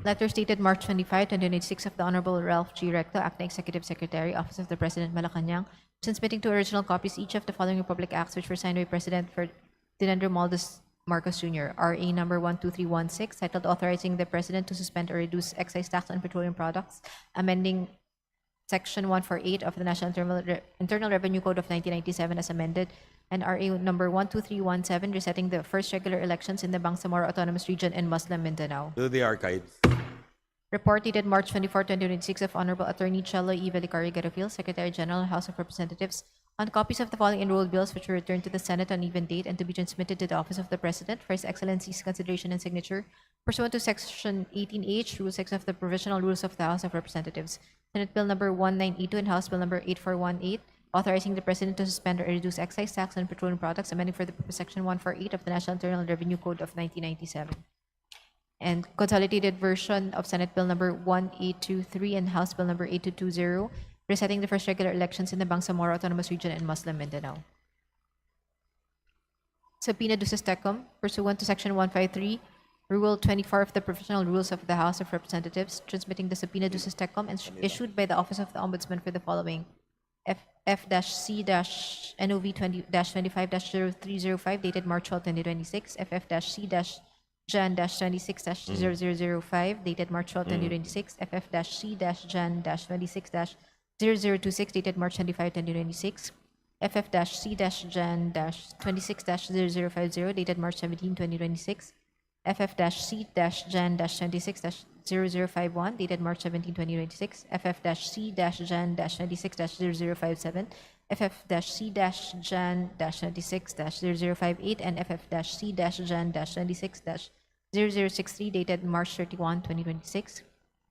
[SPEAKER 15] Letters dated March 25, 2026 of the Honorable Ralph G. Recto, Acting Executive Secretary, Office of the President, Malacanang, transmitting to original copies each of the following Republic Acts which were signed by President Ferdinand Romualdez Marcos Jr., RA number 12316, titled Authorizing the President to Suspend or Reduce Excise Tax on Petroleum Products, amending Section 148 of the National Internal Revenue Code of 1997 as amended, and RA number 12317, resetting the first regular elections in the Bangsamoro Autonomous Region and Muslim Mindanao.
[SPEAKER 16] To the archives.
[SPEAKER 15] Report dated March 24, 2026 of Honorable Attorney Chelo E. Velicari Garofil, Secretary General, House of Representatives, on copies of the following enrolled bills which were returned to the Senate on even date and to be transmitted to the Office of the President for His Excellency's consideration and signature pursuant to Section 18H, Rule 6 of the Provisional Rules of the House of Representatives. Senate Bill number 1982 and House Bill number 8418, authorizing the President to suspend or reduce excise tax on petroleum products, amending for the purpose Section 148 of the National Internal Revenue Code of 1997. And consolidated version of Senate Bill number 1823 and House Bill number 8220, resetting the first regular elections in the Bangsamoro Autonomous Region and Muslim Mindanao. Subpoena duces tecum, pursuant to Section 153, Rule 24 of the Provisional Rules of the House of Representatives, transmitting the subpoena duces tecum issued by the Office of the Ombudsman for the following: FF-C-NOV 20-25-0305, dated March 12, 2026, FF-C-JAN-26-0005, dated March 12, 2026, FF-C-JAN-26-0026, dated March 25, 2026, FF-C-JAN-26-0050, dated March 17, 2026, FF-C-JAN-26-0051, dated March 17, 2026, FF-C-JAN-26-0057, FF-C-JAN-26-0058, and FF-C-JAN-26-0063, dated March 31, 2026,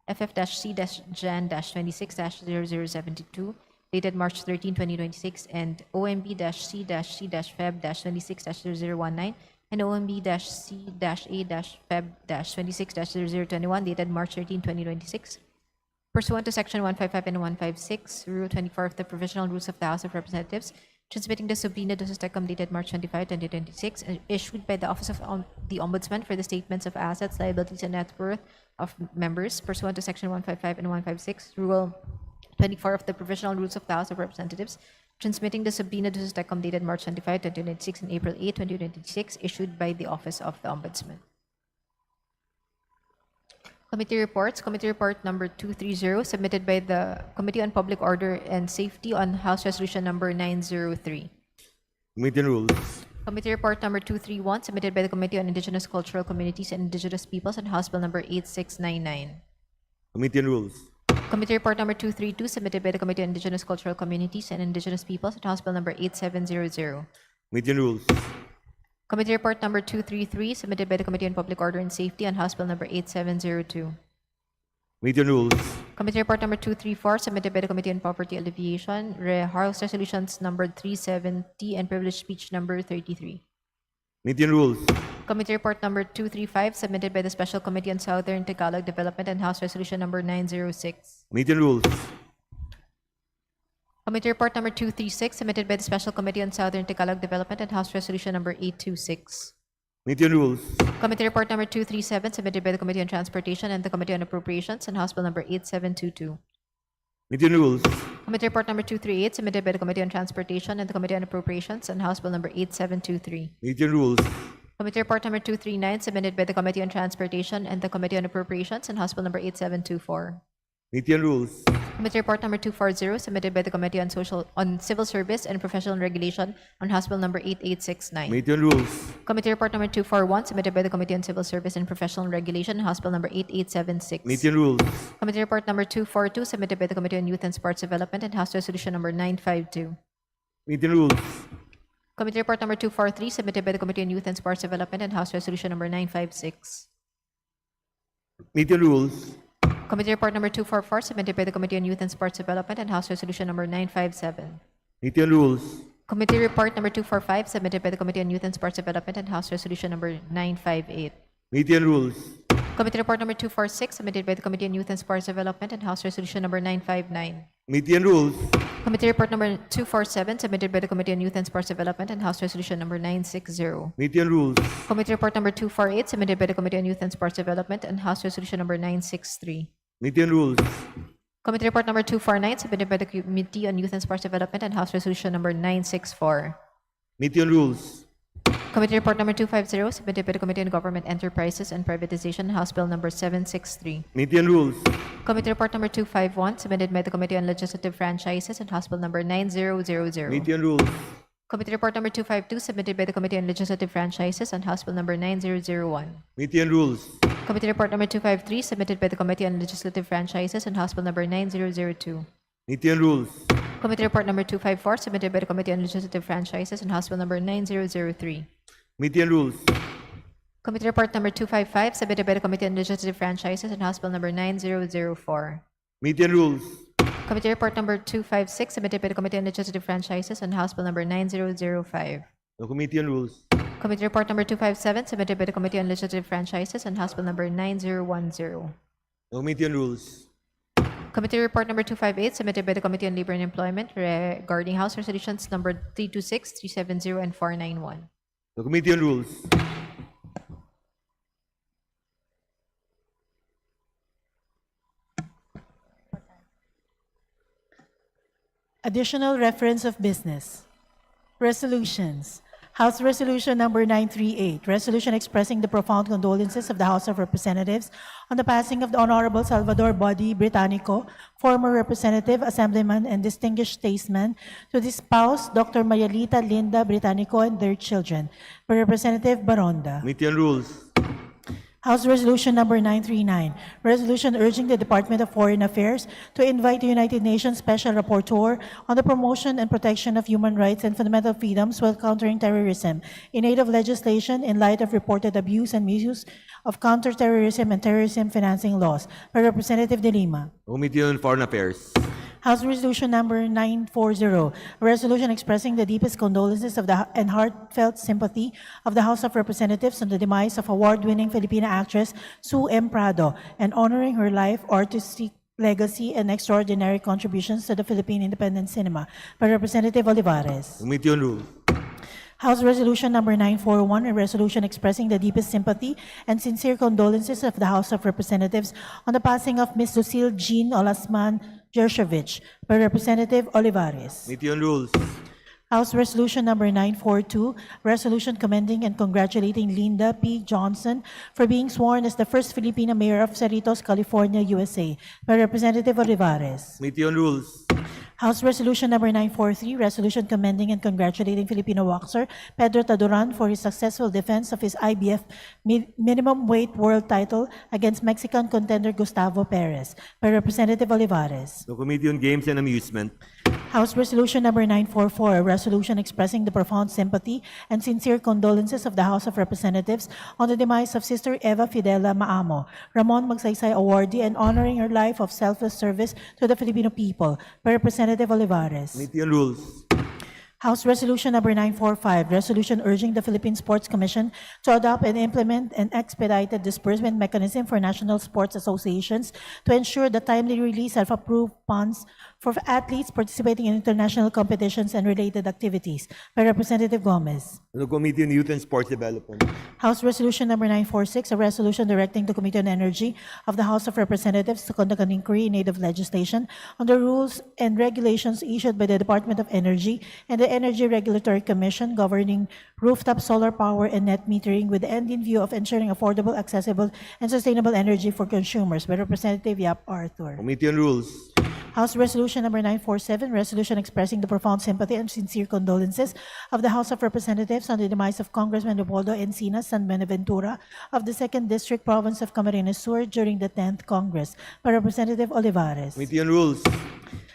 [SPEAKER 15] FF-C-JAN-26-0072, dated March 13, 2026, and OMB-C-C-Feb-26-0019, and OMB-C-A-Feb-26-0021, dated March 13, 2026. Pursuant to Section 155 and 156, Rule 24 of the Provisional Rules of the House of Representatives, transmitting the subpoena duces tecum dated March 25, 2026, issued by the Office of the Ombudsman for the statements of assets, liabilities, and net worth of members pursuant to Section 155 and 156, Rule 24 of the Provisional Rules of the House of Representatives, transmitting the subpoena duces tecum dated March 25, 2026, and April 8, 2026, issued by the Office of the Ombudsman. Committee reports. Committee report number 230, submitted by the Committee on Public Order and Safety on House Resolution number 903.
[SPEAKER 16] Committee on Rules.
[SPEAKER 15] Committee report number 231, submitted by the Committee on Indigenous Cultural Communities and Indigenous Peoples on House Bill number 8699.
[SPEAKER 16] Committee on Rules.
[SPEAKER 15] Committee report number 232, submitted by the Committee on Indigenous Cultural Communities and Indigenous Peoples on House Bill number 8700.
[SPEAKER 16] Committee on Rules.
[SPEAKER 15] Committee report number 233, submitted by the Committee on Public Order and Safety on House Bill number 8702.
[SPEAKER 16] Committee on Rules.
[SPEAKER 15] Committee report number 234, submitted by the Committee on Poverty Alleviation, House Resolutions number 370 and Privileged Speech number 33.
[SPEAKER 16] Committee on Rules.
[SPEAKER 15] Committee report number 235, submitted by the Special Committee on Southern Tagalog Development and House Resolution number 906.
[SPEAKER 16] Committee on Rules.
[SPEAKER 15] Committee report number 236, submitted by the Special Committee on Southern Tagalog Development and House Resolution number 826.
[SPEAKER 16] Committee on Rules.
[SPEAKER 15] Committee report number 237, submitted by the Committee on Transportation and the Committee on Appropriations and House Bill number 8722.
[SPEAKER 16] Committee on Rules.
[SPEAKER 15] Committee report number 238, submitted by the Committee on Transportation and the Committee on Appropriations and House Bill number 8723.
[SPEAKER 16] Committee on Rules.
[SPEAKER 15] Committee report number 239, submitted by the Committee on Transportation and the Committee on Appropriations and House Bill number 8724.
[SPEAKER 16] Committee on Rules.
[SPEAKER 15] Committee report number 240, submitted by the Committee on Civil Service and Professional Regulation on House Bill number 8869.
[SPEAKER 16] Committee on Rules.
[SPEAKER 15] Committee report number 241, submitted by the Committee on Civil Service and Professional Regulation on House Bill number 8876.
[SPEAKER 16] Committee on Rules.
[SPEAKER 15] Committee report number 242, submitted by the Committee on Youth and Sports Development and House Resolution number 952.
[SPEAKER 16] Committee on Rules.
[SPEAKER 15] Committee report number 243, submitted by the Committee on Youth and Sports Development and House Resolution number 956.
[SPEAKER 16] Committee on Rules.
[SPEAKER 15] Committee report number 244, submitted by the Committee on Youth and Sports Development and House Resolution number 957.
[SPEAKER 16] Committee on Rules.
[SPEAKER 15] Committee report number 245, submitted by the Committee on Youth and Sports Development and House Resolution number 958.
[SPEAKER 16] Committee on Rules.
[SPEAKER 15] Committee report number 246, submitted by the Committee on Youth and Sports Development and House Resolution number 959.
[SPEAKER 16] Committee on Rules.
[SPEAKER 15] Committee report number 247, submitted by the Committee on Youth and Sports Development and House Resolution number 960.
[SPEAKER 16] Committee on Rules.
[SPEAKER 15] Committee report number 248, submitted by the Committee on Youth and Sports Development and House Resolution number 963.
[SPEAKER 16] Committee on Rules.
[SPEAKER 15] Committee report number 249, submitted by the Committee on Youth and Sports Development and House Resolution number 964.
[SPEAKER 16] Committee on Rules.
[SPEAKER 15] Committee report number 250, submitted by the Committee on Government Enterprises and Privatization, House Bill number 763.
[SPEAKER 16] Committee on Rules.
[SPEAKER 15] Committee report number 251, submitted by the Committee on Legislative Franchises and House Bill number 9000.
[SPEAKER 16] Committee on Rules.
[SPEAKER 15] Committee report number 252, submitted by the Committee on Legislative Franchises and House Bill number 9001.
[SPEAKER 16] Committee on Rules.
[SPEAKER 15] Committee report number 253, submitted by the Committee on Legislative Franchises and House Bill number 9002.
[SPEAKER 16] Committee on Rules.
[SPEAKER 15] Committee report number 254, submitted by the Committee on Legislative Franchises and House Bill number 9003.
[SPEAKER 16] Committee on Rules.
[SPEAKER 15] Committee report number 255, submitted by the Committee on Legislative Franchises and House Bill number 9004.
[SPEAKER 16] Committee on Rules.
[SPEAKER 15] Committee report number 256, submitted by the Committee on Legislative Franchises and House Bill number 9005.
[SPEAKER 16] No Committee on Rules.
[SPEAKER 15] Committee report number 257, submitted by the Committee on Legislative Franchises and House Bill number 9010.
[SPEAKER 16] No Committee on Rules.
[SPEAKER 15] Committee report number 258, submitted by the Committee on Labor and Employment regarding House Resolutions number 326, 370, and 491.
[SPEAKER 16] No Committee on Rules.
[SPEAKER 8] Additional reference of business. Resolutions. House Resolution number 938, resolution expressing the profound condolences of the House of Representatives on the passing of the Honorable Salvador Body Britannico, former representative, assemblyman, and distinguished statesman, to the spouse, Dr. Mayalita Linda Britannico, and their children, by Representative Baronda.
[SPEAKER 16] Committee on Rules.
[SPEAKER 8] House Resolution number 939, resolution urging the Department of Foreign Affairs to invite the United Nations Special Rapporteur on the promotion and protection of human rights and fundamental freedoms while countering terrorism in aid of legislation in light of reported abuse and misuse of counterterrorism and terrorism financing laws, by Representative De Lima.
[SPEAKER 16] Committee on Foreign Affairs.
[SPEAKER 8] House Resolution number 940, a resolution expressing the deepest condolences of and heartfelt sympathy of the House of Representatives on the demise of award-winning Filipina actress Sue M. Prado and honoring her life, artistic legacy, and extraordinary contributions to the Philippine independent cinema by Representative Olivares.
[SPEAKER 16] Committee on Rules.
[SPEAKER 8] House Resolution Number 941, a resolution expressing the deepest sympathy and sincere condolences of the House of Representatives on the passing of Ms. Lucille Jean Olasman Jershovich by Representative Olivares.
[SPEAKER 16] Committee on Rules.
[SPEAKER 8] House Resolution Number 942, resolution commending and congratulating Linda P. Johnson for being sworn as the first Filipina mayor of Cerritos, California, USA by Representative Olivares.
[SPEAKER 16] Committee on Rules.
[SPEAKER 8] House Resolution Number 943, resolution commending and congratulating Filipino boxer Pedro Taduran for his successful defense of his IBF minimum weight world title against Mexican contender Gustavo Perez by Representative Olivares.
[SPEAKER 16] The Committee on Games and Amusement.
[SPEAKER 8] House Resolution Number 944, a resolution expressing the profound sympathy and sincere condolences of the House of Representatives on the demise of Sister Eva Fidela Maamo, Ramon Magsaysay awardee, and honoring her life of selfless service to the Filipino people by Representative Olivares.
[SPEAKER 16] Committee on Rules.
[SPEAKER 8] House Resolution Number 945, resolution urging the Philippine Sports Commission to adopt and implement an expedited disbursement mechanism for national sports associations to ensure the timely release of approved funds for athletes participating in international competitions and related activities by Representative Gomez.
[SPEAKER 16] The Committee on Youth and Sports Development.
[SPEAKER 8] House Resolution Number 946, a resolution directing the Committee on Energy of the House of Representatives to conduct an inquiry in aid of legislation on the rules and regulations issued by the Department of Energy and the Energy Regulatory Commission governing rooftop solar power and net metering with the end in view of ensuring affordable, accessible, and sustainable energy for consumers by Representative Yap Arthur.
[SPEAKER 16] Committee on Rules.
[SPEAKER 8] House Resolution Number 947, resolution expressing the profound sympathy and sincere condolences of the House of Representatives on the demise of Congressman Leopoldo Encinas San Benaventura of the 2nd District Province of Camarines Sur during the 10th Congress by Representative Olivares.
[SPEAKER 16] Committee on Rules.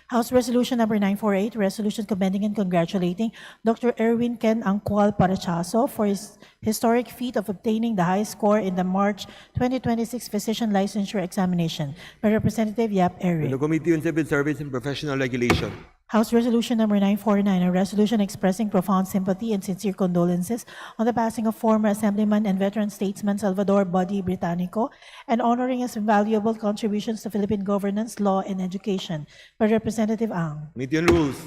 [SPEAKER 8] House Resolution Number 948, resolution commending and congratulating Dr. Erwin Ken Angcual Parachaso for his historic feat of obtaining the highest score in the March 2026 Physician Licensure Examination by Representative Yap Eric.
[SPEAKER 16] The Committee on Civil Service and Professional Regulation.
[SPEAKER 8] House Resolution Number 949, a resolution expressing profound sympathy and sincere condolences on the passing of former Assemblyman and veteran statesman Salvador Body Britannico and honoring his invaluable contributions to Philippine governance, law, and education by Representative Ang.
[SPEAKER 16] Committee on Rules.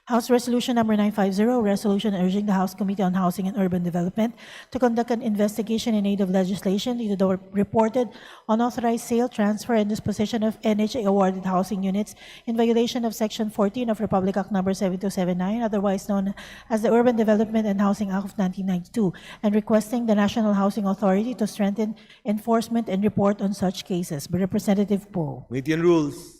[SPEAKER 8] House Resolution Number 950, resolution urging the House Committee on Housing and Urban Development to conduct an investigation in aid of legislation into the reported unauthorized sale, transfer, and disposition of NHA-awarded housing units in violation of Section 14 of Republic Act Number 7279, otherwise known as the Urban Development and Housing Act of 1992, and requesting the National Housing Authority to strengthen enforcement and report on such cases by Representative Poe.
[SPEAKER 16] Committee on Rules.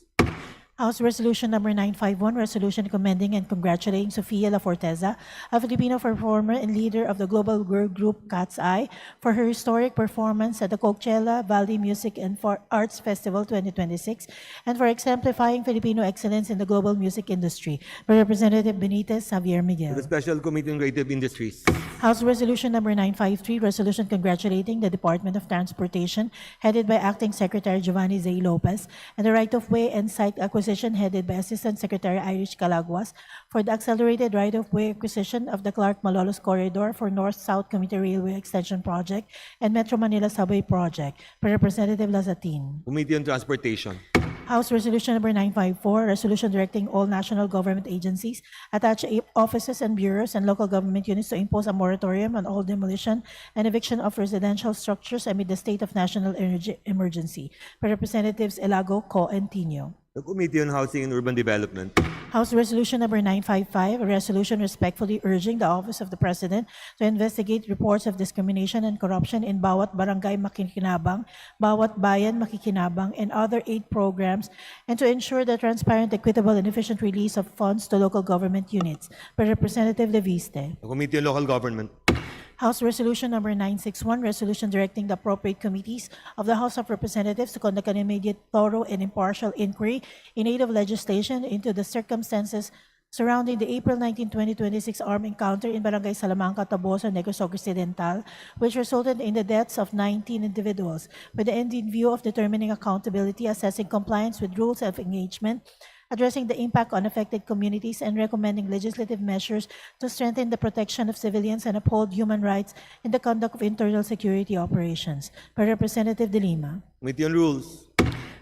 [SPEAKER 8] House Resolution Number 951, resolution commending and congratulating Sofia La Forteza, a Filipino performer and leader of the global girl group Cat's Eye, for her historic performance at the Coachella Valley Music and Arts Festival 2026, and for exemplifying Filipino excellence in the global music industry by Representative Benitez Javier Miguel.
[SPEAKER 16] The Special Committee on Creative Industries.
[SPEAKER 8] House Resolution Number 953, resolution congratulating the Department of Transportation, headed by Acting Secretary Giovanni Zay Lopez, and the right-of-way and site acquisition headed by Assistant Secretary Irish Calaguas for the accelerated right-of-way acquisition of the Clark-Malolos Corridor for North-South Commuter Railway Extension Project and Metro Manila Subway Project by Representative Lazatin.
[SPEAKER 16] Committee on Transportation.
[SPEAKER 8] House Resolution Number 954, resolution directing all national government agencies, attached offices and bureaus, and local government units to impose a moratorium on all demolition and eviction of residential structures amid the state of national energy emergency by Representatives Elago, Co, and Tino.
[SPEAKER 16] The Committee on Housing and Urban Development.
[SPEAKER 8] House Resolution Number 955, a resolution respectfully urging the Office of the President to investigate reports of discrimination and corruption in Bawat Barangay Makikinabang, Bawat Bayan Makikinabang, and other aid programs, and to ensure the transparent, equitable, and efficient release of funds to local government units by Representative Leviste.
[SPEAKER 16] The Committee on Local Government.
[SPEAKER 8] House Resolution Number 961, resolution directing the appropriate committees of the House of Representatives to conduct an immediate, thorough, and impartial inquiry in aid of legislation into the circumstances surrounding the April 19, 2026 armed encounter in Barangay Salamanca, Tabosa, Negros Occidental, which resulted in the deaths of 19 individuals, with the end in view of determining accountability, assessing compliance with rules of engagement, addressing the impact on affected communities, and recommending legislative measures to strengthen the protection of civilians and uphold human rights in the conduct of internal security operations by Representative De Lima.
[SPEAKER 16] Committee on Rules.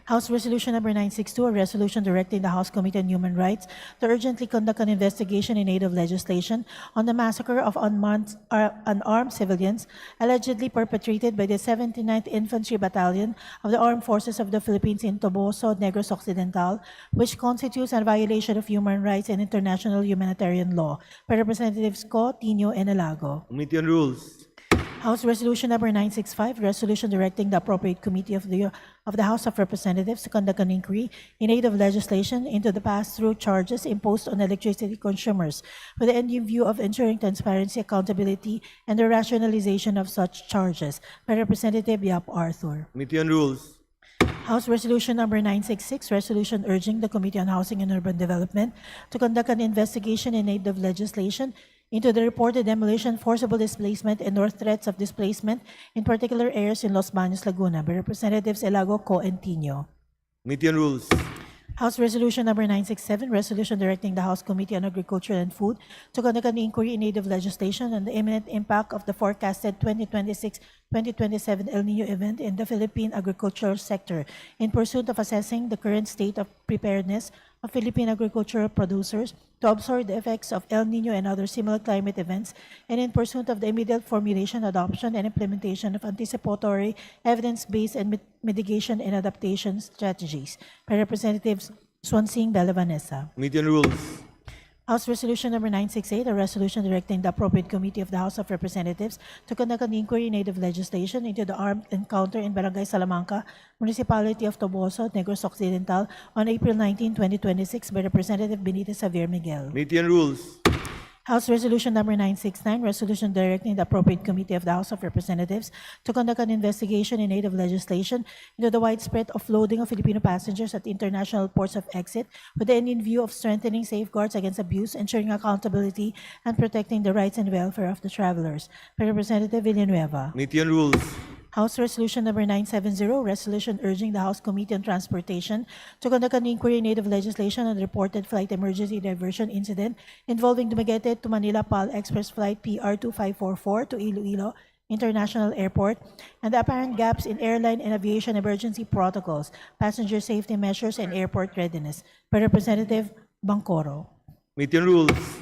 [SPEAKER 8] House Resolution Number 962, a resolution directing the House Committee on Human Rights to urgently conduct an investigation in aid of legislation on the massacre of unarmed civilians allegedly perpetrated by the 79th Infantry Battalion of the Armed Forces of the Philippines in Toboso, Negros Occidental, which constitutes a violation of human rights and international humanitarian law, by Representatives Co, Tino, and Alago.
[SPEAKER 16] Committee on Rules.
[SPEAKER 8] House Resolution Number 965, resolution directing the appropriate committee of the House of Representatives to conduct an inquiry in aid of legislation into the pass-through charges imposed on electricity consumers with the end in view of ensuring transparency, accountability, and the rationalization of such charges, by Representative Yap Arthur.
[SPEAKER 16] Committee on Rules.
[SPEAKER 8] House Resolution Number 966, resolution urging the Committee on Housing and Urban Development to conduct an investigation in aid of legislation into the reported demolition, forcible displacement, and/or threats of displacement in particular areas in Los Baños, Laguna, by Representatives Elago, Co, and Tino.
[SPEAKER 16] Committee on Rules.
[SPEAKER 8] House Resolution Number 967, resolution directing the House Committee on Agriculture and Food to conduct an inquiry in aid of legislation on the imminent impact of the forecasted 2026-2027 El Nino event in the Philippine agricultural sector in pursuit of assessing the current state of preparedness of Philippine agricultural producers to absorb the effects of El Nino and other similar climate events, and in pursuit of the immediate formulation, adoption, and implementation of anticipatory, evidence-based, and mitigation and adaptation strategies, by Representatives Swansing Bella Vanessa.
[SPEAKER 16] Committee on Rules.
[SPEAKER 8] House Resolution Number 968, a resolution directing the appropriate committee of the House of Representatives to conduct an inquiry in aid of legislation into the armed encounter in Barangay Salamanca, Municipality of Toboso, Negros Occidental, on April 19, 2026, by Representative Benitez Javier Miguel.
[SPEAKER 16] Committee on Rules.
[SPEAKER 8] House Resolution Number 969, resolution directing the appropriate committee of the House of Representatives to conduct an investigation in aid of legislation into the widespread offloading of Filipino passengers at international ports of exit, with the end in view of strengthening safeguards against abuse, ensuring accountability, and protecting the rights and welfare of the travelers, by Representative Villanueva.
[SPEAKER 16] Committee on Rules.
[SPEAKER 8] House Resolution Number 970, resolution urging the House Committee on Transportation to conduct an inquiry in aid of legislation on the reported flight emergency diversion incident involving Dumaguete to Manila PAL Express Flight PR2544 to Iloilo International Airport, and the apparent gaps in airline and aviation emergency protocols, passenger safety measures, and airport readiness, by Representative Bangcoro.
[SPEAKER 16] Committee on Rules.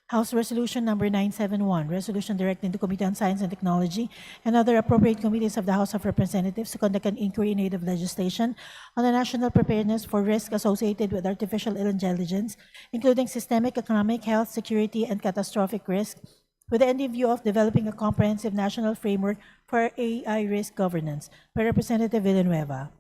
[SPEAKER 8] House Resolution Number 971, resolution directing the Committee on Science and Technology and other appropriate committees of the House of Representatives to conduct an inquiry in aid of legislation on the national preparedness for risk associated with artificial intelligence, including systemic, economic, health, security, and catastrophic risk, with the end in view of developing a comprehensive national framework for AI risk governance, by Representative Villanueva.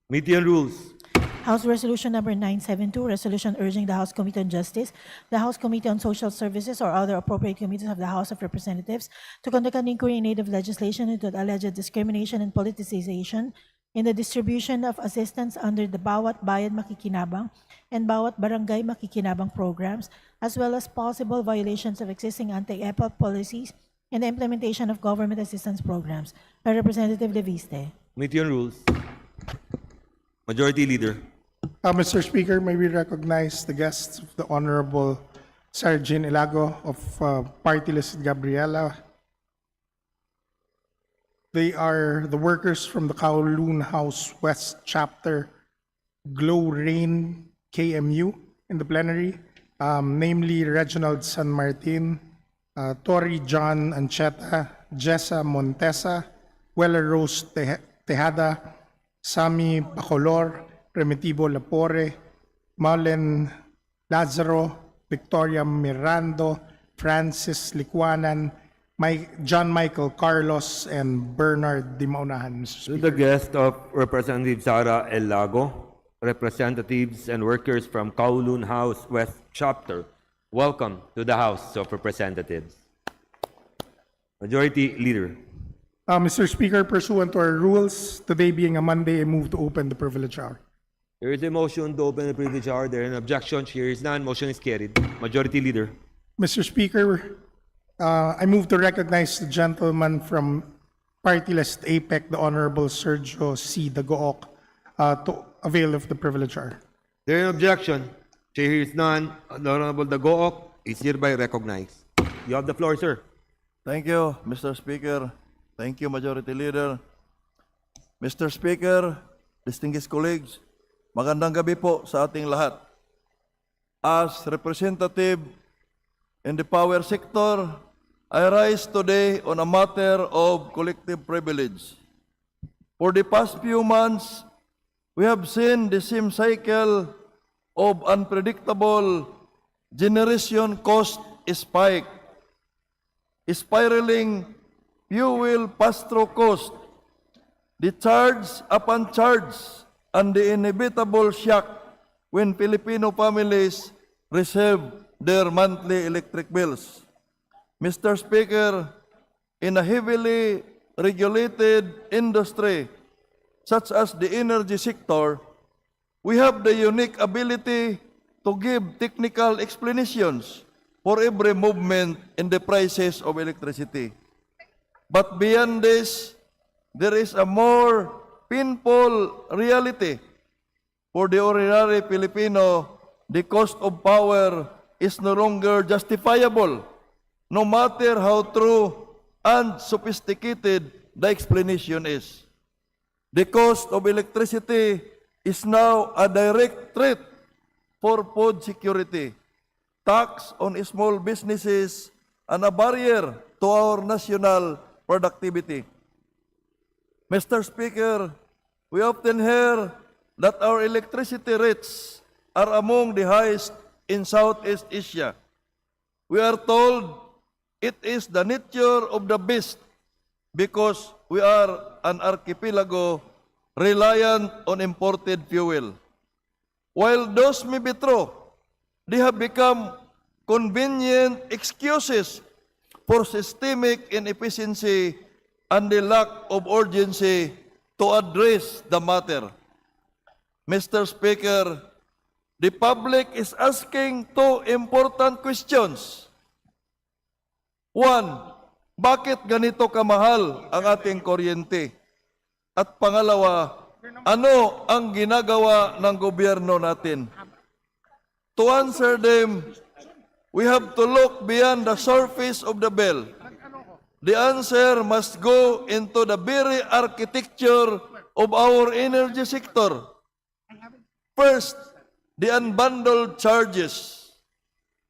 [SPEAKER 16] Committee on Rules.
[SPEAKER 8] House Resolution Number 972, resolution urging the House Committee on Justice, the House Committee on Social Services, or other appropriate committees of the House of Representatives to conduct an inquiry in aid of legislation into the alleged discrimination and politicization in the distribution of assistance under the Bawat Bayan Makikinabang and Bawat Barangay Makikinabang programs, as well as possible violations of existing anti-EPA policies and the implementation of government assistance programs, by Representative Leviste.
[SPEAKER 16] Committee on Rules. Majority Leader.
[SPEAKER 17] Mr. Speaker, may we recognize the guests of the Honorable Sarah Jane Ilago of Party List Gabriela. They are the workers from the Kowloon House West Chapter Glow Rain KMU in the plenary, namely Reginald San Martin, Tori John Ancheta, Jessa Montesa, Weller Rose Tejada, Sami Bacolor, Remitivo Lapore, Marlen Lazaro, Victoria Mirando, Francis Licuanan, John Michael Carlos, and Bernard Dimaunahan, Mr. Speaker.
[SPEAKER 16] To the guest of Representative Sara El Lago, representatives and workers from Kowloon House West Chapter, welcome to the House of Representatives. Majority Leader.
[SPEAKER 17] Mr. Speaker, pursuant to our rules, today being a Monday, I move to open the privilege hour.
[SPEAKER 16] There is a motion to open the privilege hour. There is an objection. Here is none. Motion is carried. Majority Leader.
[SPEAKER 17] Mr. Speaker, I move to recognize the gentleman from Party List APEC, the Honorable Sergio C. Dagook, to avail of the privilege hour.
[SPEAKER 16] There is an objection. Here is none. The Honorable Dagook is hereby recognized. You have the floor, sir.
[SPEAKER 18] Thank you, Mr. Speaker. Thank you, Majority Leader. Mr. Speaker, distinguished colleagues, Magandang gabi po sa ating lahat. As representative in the power sector, I rise today on a matter of collective privilege. For the past few months, we have seen the same cycle of unpredictable generation cost spike, spiraling fuel pass-through cost, the charge upon charge, and the inevitable shock when Filipino families receive their monthly electric bills. Mr. Speaker, in a heavily regulated industry such as the energy sector, we have the unique ability to give technical explanations for every movement in the prices of electricity. But beyond this, there is a more painful reality. For the ordinary Filipino, the cost of power is no longer justifiable, no matter how true and sophisticated the explanation is. The cost of electricity is now a direct threat for food security, tax on small businesses, and a barrier to our national productivity. Mr. Speaker, we often hear that our electricity rates are among the highest in Southeast Asia. We are told it is the nature of the beast because we are an archipelago reliant on imported fuel. While those may be true, they have become convenient excuses for systemic inefficiency and the lack of urgency to address the matter. Mr. Speaker, the public is asking two important questions. One, bakit ganito kamahal ang ating kuryente? At pangalawa, ano ang ginagawa ng gobyerno natin? To answer them, we have to look beyond the surface of the bill. The answer must go into the very architecture of our energy sector. First, the unbundled charges.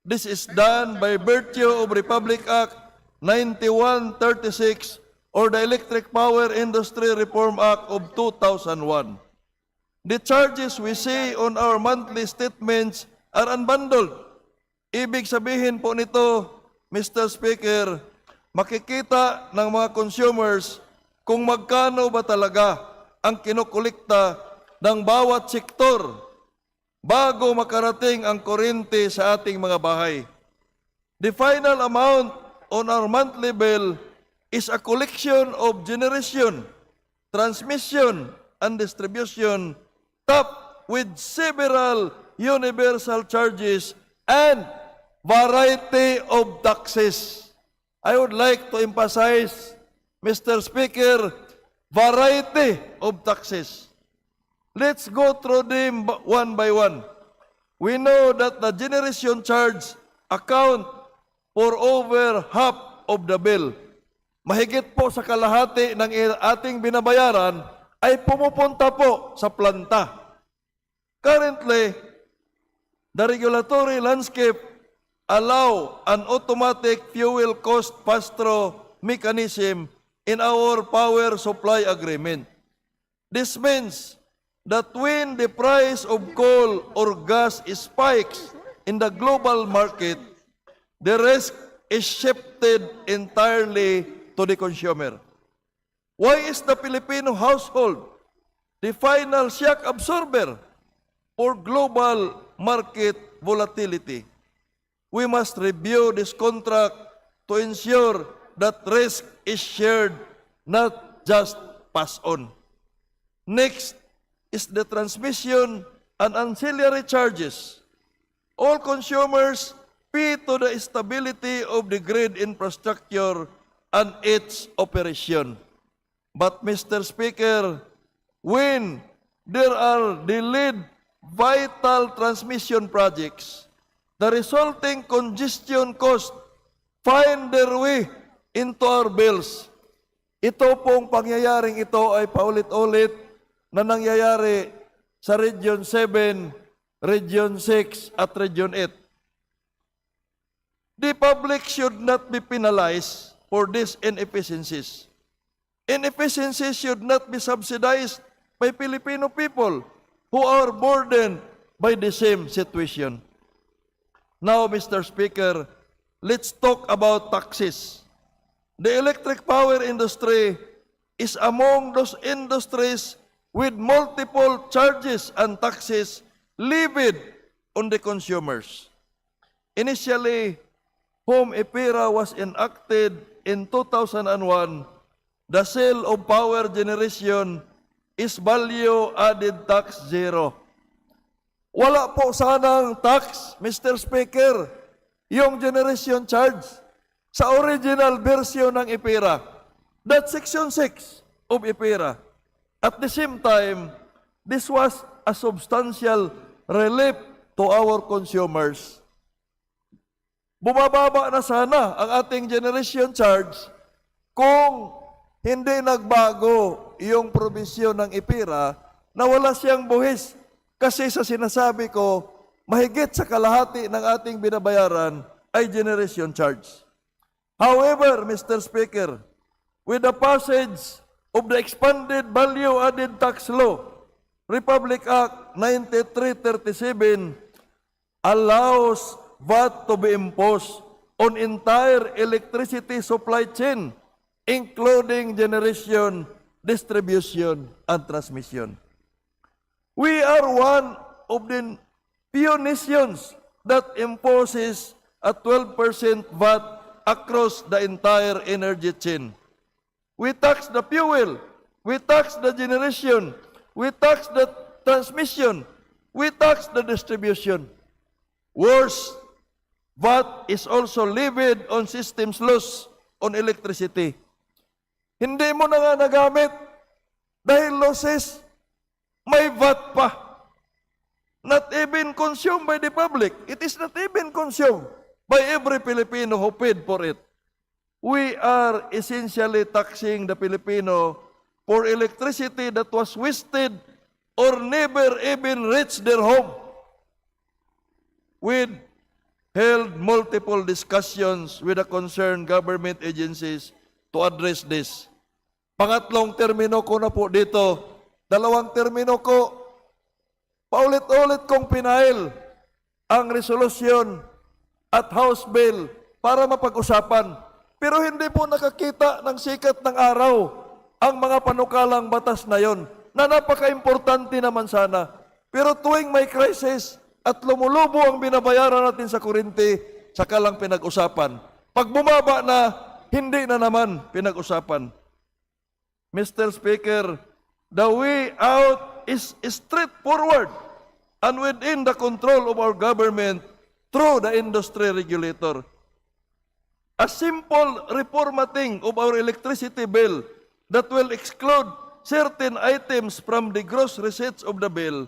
[SPEAKER 18] This is done by virtue of Republic Act 9136 or the Electric Power Industry Reform Act of 2001. The charges we see on our monthly statements are unbundled. Ibig sabihin po nito, Mr. Speaker, makikita ng mga consumers kung magkano ba talaga ang kinukulikta ng bawat sektor bago makarating ang kuryente sa ating mga bahay. The final amount on our monthly bill is a collection of generation, transmission, and distribution topped with several universal charges and variety of taxes. I would like to emphasize, Mr. Speaker, variety of taxes. Let's go through them one by one. We know that the generation charge account for over half of the bill. Mahigit po sa kalahati ng ating binabayaran ay pumupunta po sa planta. Currently, the regulatory landscape allow an automatic fuel cost pass-through mechanism in our power supply agreement. This means that when the price of coal or gas spikes in the global market, the risk is shifted entirely to the consumer. Why is the Filipino household the final shock absorber for global market volatility? We must review this contract to ensure that risk is shared, not just passed on. Next is the transmission and ancillary charges. All consumers pay to the stability of the grid infrastructure and its operation. But Mr. Speaker, when there are delayed vital transmission projects, the resulting congestion cost find their way into our bills. Ito pong pangyayaring ito ay paulit-ulit na nangyayari sa Region 7, Region 6, at Region 8. The public should not be penalized for these inefficiencies. Inefficiencies should not be subsidized by Filipino people who are burdened by the same situation. Now, Mr. Speaker, let's talk about taxes. The electric power industry is among those industries with multiple charges and taxes levied on the consumers. Initially, Home EPIRA was enacted in 2001, the sale of power generation is value-added tax zero. Wala po sanang tax, Mr. Speaker, yung generation charge sa original version ng EPIRA. That's Section 6 of EPIRA. At the same time, this was a substantial relief to our consumers. Bumababa na sana ang ating generation charge kung hindi nagbago yung probisyon ng EPIRA na wala siyang buhis. Kasi sa sinasabi ko, mahigit sa kalahati ng ating binabayaran ay generation charge. However, Mr. Speaker, with the passage of the expanded value-added tax law, Republic Act 9337 allows VAT to be imposed on entire electricity supply chain, including generation, distribution, and transmission. We are one of the few nations that imposes a 12% VAT across the entire energy chain. We tax the fuel, we tax the generation, we tax the transmission, we tax the distribution. Worse, VAT is also levied on systems loss on electricity. Hindi mo na nga nagamit dahil losses, may VAT pa. Not even consumed by the public. It is not even consumed by every Filipino who paid for it. We are essentially taxing the Filipino for electricity that was wasted or never even reached their home. With held multiple discussions with the concerned government agencies to address this. Pangatlong termino ko na po dito, dalawang termino ko, paulit-ulit kong pinail ang resolusyon at House Bill para mapag-usapan. Pero hindi po nakakita ng sikat ng araw ang mga panukalang batas na yon, na napaka-importante naman sana. Pero tuwing may crisis at lumulubo ang binabayaran natin sa kuryente, saka lang pinag-usapan. Pag bumaba na, hindi na naman pinag-usapan. Mr. Speaker, the way out is straightforward and within the control of our government through the industry regulator. A simple reformatting of our electricity bill that will exclude certain items from the gross receipts of the bill,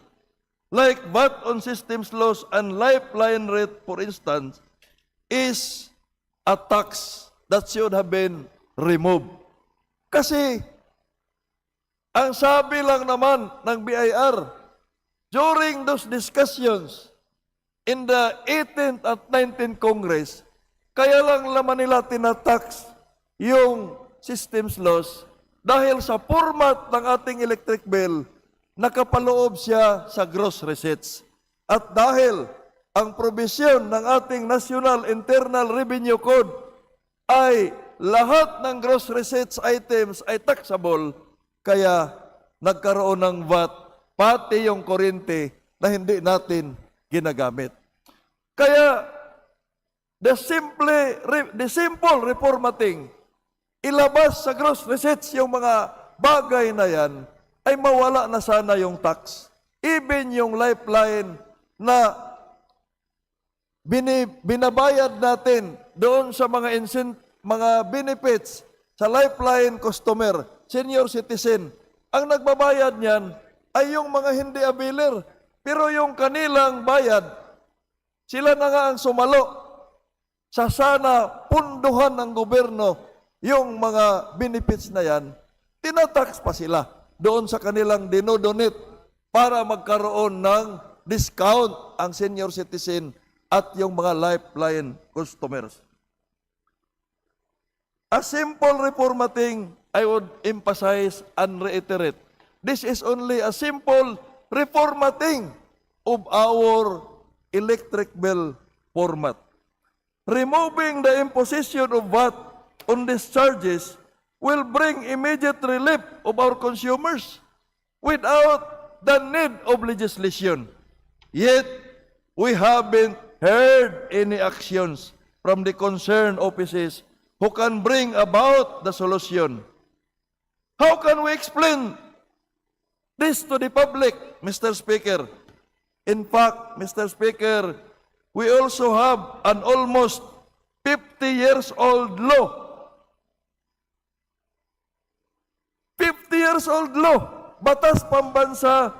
[SPEAKER 18] like VAT on systems loss and lifeline rate, for instance, is a tax that should have been removed. Kasi, ang sabi lang naman ng BIR, during those discussions in the 18th at 19th Congress, kaya lang naman nila tinatax yung systems loss dahil sa format ng ating electric bill, nakapaloob siya sa gross receipts. At dahil ang probisyon ng ating National Internal Revenue Code ay lahat ng gross receipts items ay taxable, kaya nagkaroon ng VAT, pati yung kuryente na hindi natin ginagamit. Kaya the simple reformatting, ilabas sa gross receipts yung mga bagay na yan, ay mawala na sana yung tax. Even yung lifeline na binabayad natin doon sa mga benefits sa lifeline customer, senior citizen, ang nagbabayad niyan ay yung mga hindi availer. Pero yung kanilang bayad, sila na nga ang sumalo sa sana punduhan ng gobyerno yung mga benefits na yan, tinatax pa sila doon sa kanilang dinodonate para magkaroon ng discount ang senior citizen at yung mga lifeline customers. A simple reformatting, I would emphasize and reiterate, this is only a simple reformatting of our electric bill format. Removing the imposition of VAT on these charges will bring immediate relief of our consumers without the need of legislation. Yet, we haven't heard any actions from the concerned offices who can bring about the solution. How can we explain this to the public, Mr. Speaker? In fact, Mr. Speaker, we also have an almost 50 years old law. 50 years old law, Batas Pambansa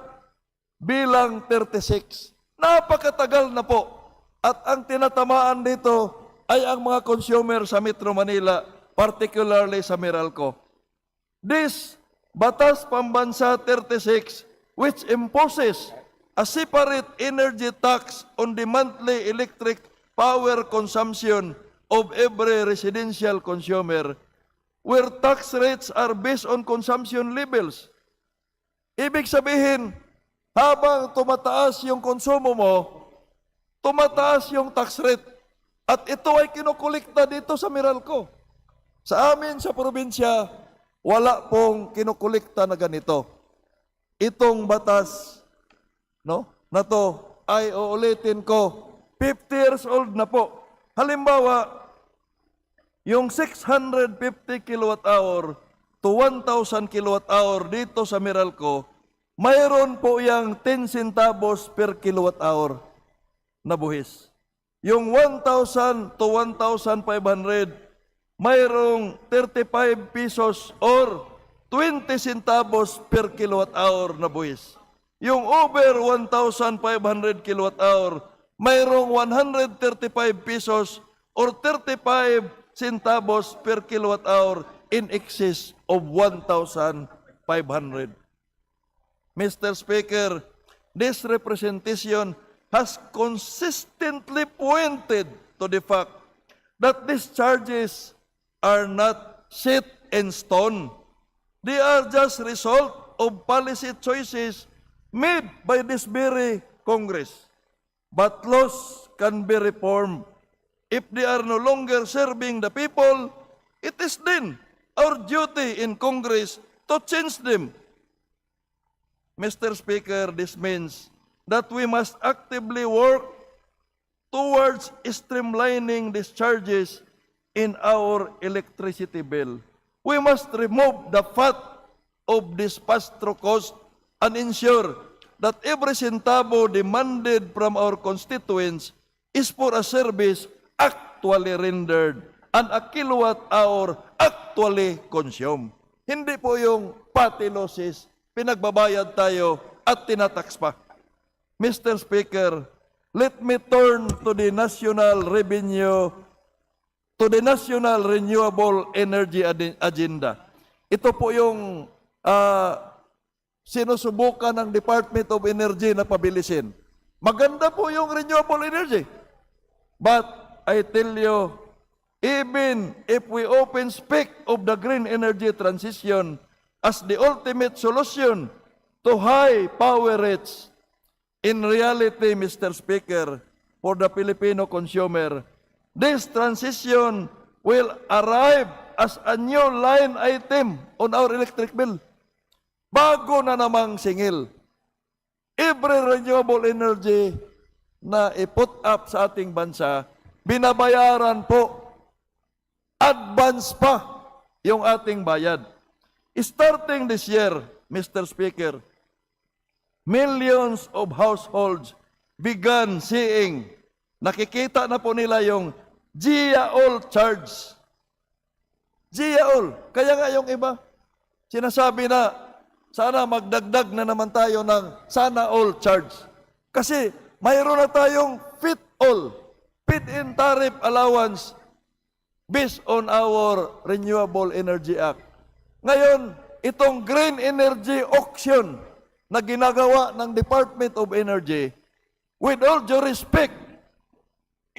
[SPEAKER 18] bilang 36. Napakatagal na po. At ang tinatamaan dito ay ang mga consumer sa Metro Manila, particularly sa Meralco. This Batas Pambansa 36, which imposes a separate energy tax on the monthly electric power consumption of every residential consumer, where tax rates are based on consumption levels. Ibig sabihin, habang tumataas yung konsumo mo, tumataas yung tax rate. At ito ay kinukulikta dito sa Meralco. Sa amin sa probinsya, wala pong kinukulikta na ganito. Itong batas, na to ay uulitin ko, 50 years old na po. Halimbawa, yung 650 kilowatt-hour to 1,000 kilowatt-hour dito sa Meralco, mayroon po yung 10 centavos per kilowatt-hour na buhis. Yung 1,000 to 1,500, mayroong 35 pesos or 20 centavos per kilowatt-hour na buhis. Yung over 1,500 kilowatt-hour, mayroong 135 pesos or 35 centavos per kilowatt-hour in excess of 1,500. Mr. Speaker, this representation has consistently pointed to the fact that these charges are not set in stone. They are just result of policy choices made by this very Congress. But laws can be reformed. If they are no longer serving the people, it is then our duty in Congress to change them. Mr. Speaker, this means that we must actively work towards streamlining these charges in our electricity bill. We must remove the fat of this pass-through cost and ensure that every centavo demanded from our constituents is for a service actually rendered and a kilowatt-hour actually consumed. Hindi po yung petty losses, pinagbabayad tayo at tinatax pa. Mr. Speaker, let me turn to the national revenue, to the National Renewable Energy Agenda. Ito po yung sinusubukan ng Department of Energy na pabilisin. Maganda po yung renewable energy. But I tell you, even if we open speak of the green energy transition as the ultimate solution to high power rates, in reality, Mr. Speaker, for the Filipino consumer, this transition will arrive as a new line item on our electric bill. Bago na namang singil. Every renewable energy na i-put up sa ating bansa, binabayaran po, advance pa yung ating bayad. Starting this year, Mr. Speaker, millions of households began seeing, nakikita na po nila yung GIA-all charge. GIA-all. Kaya nga yung iba, sinasabi na, sana magdagdag na naman tayo ng sana all charge. Kasi mayroon na tayong fit-all, fit-in tariff allowance based on our Renewable Energy Act. Ngayon, itong green energy auction na ginagawa ng Department of Energy, with all due respect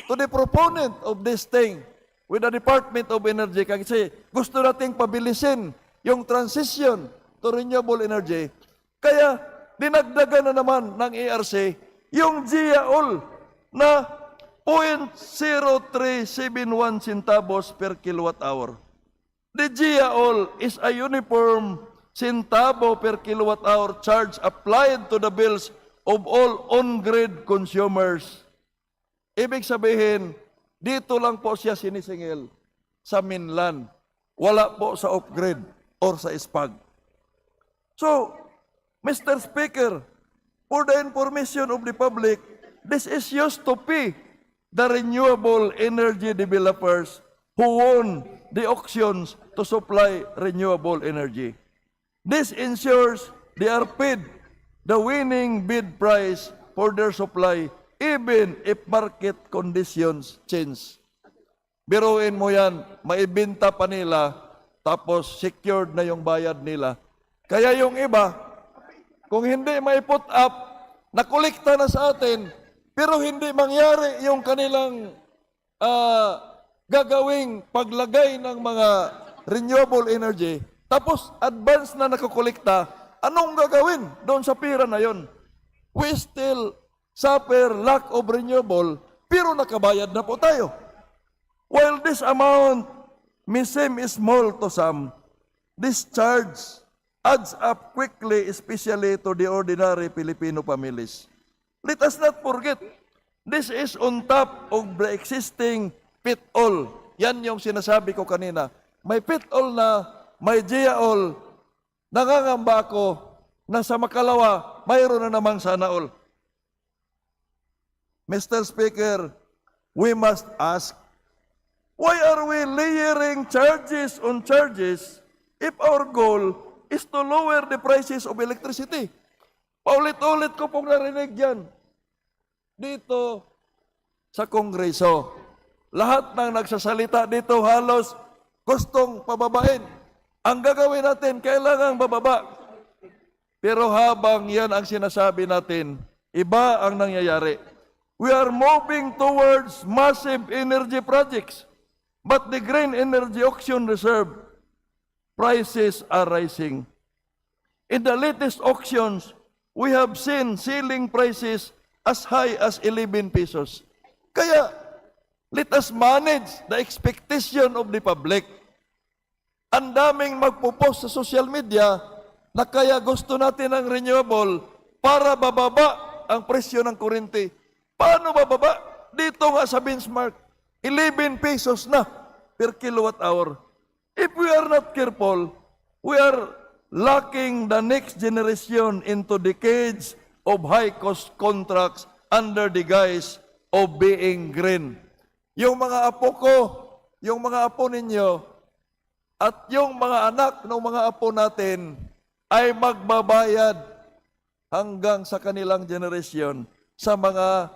[SPEAKER 18] to the proponent of this thing, with the Department of Energy, kasi gusto nating pabilisin yung transition to renewable energy, kaya dinagdagan na naman ng ERC yung GIAOL na 0.0371 centavos per kilowatt hour. The GIAOL is a uniform centavo per kilowatt hour charge applied to the bills of all on-grid consumers. Ibig sabihin, dito lang po siya sinisingil sa mainland. Wala po sa off-grid or sa SPAG. So, Mr. Speaker, for the information of the public, this is used to pay the renewable energy developers who won the auctions to supply renewable energy. This ensures they are paid the winning bid price for their supply even if market conditions change. Biruin mo yan, maibenta pa nila, tapos secured na yung bayad nila. Kaya yung iba, kung hindi may put up, nakolekta na sa atin, pero hindi mangyari yung kanilang gagawing paglagay ng mga renewable energy, tapos advance na nakokolekta, anong gagawin doon sa pira na yon? We still suffer lack of renewable, pero nakabayad na po tayo. While this amount may seem small to some, this charge adds up quickly, especially to the ordinary Filipino families. Let us not forget, this is on top of the existing pit-all. Yan yung sinasabi ko kanina. May pit-all na, may GIAOL. Nangangamba ako na sa makalawa, mayroon na namang sana all. Mr. Speaker, we must ask, why are we layering charges on charges if our goal is to lower the prices of electricity? Paulit-ulit ko pong narinig yan dito sa Kongreso. Lahat ng nagsasalita dito halos gustong pababain. Ang gagawin natin, kailangang bababa. Pero habang yan ang sinasabi natin, iba ang nangyayari. We are moving towards massive energy projects, but the green energy auction reserve prices are rising. In the latest auctions, we have seen ceiling prices as high as 11 pesos. Kaya, let us manage the expectation of the public. Ang daming magpo-post sa social media na kaya gusto natin ng renewable para bababa ang presyo ng kuryente. Paano bababa? Dito nga sa benchmark, 11 pesos na per kilowatt hour. If we are not careful, we are locking the next generation into decades of high-cost contracts under the guise of being green. Yung mga apo ko, yung mga apo ninyo, at yung mga anak ng mga apo natin ay magbabayad hanggang sa kanilang generasyon sa mga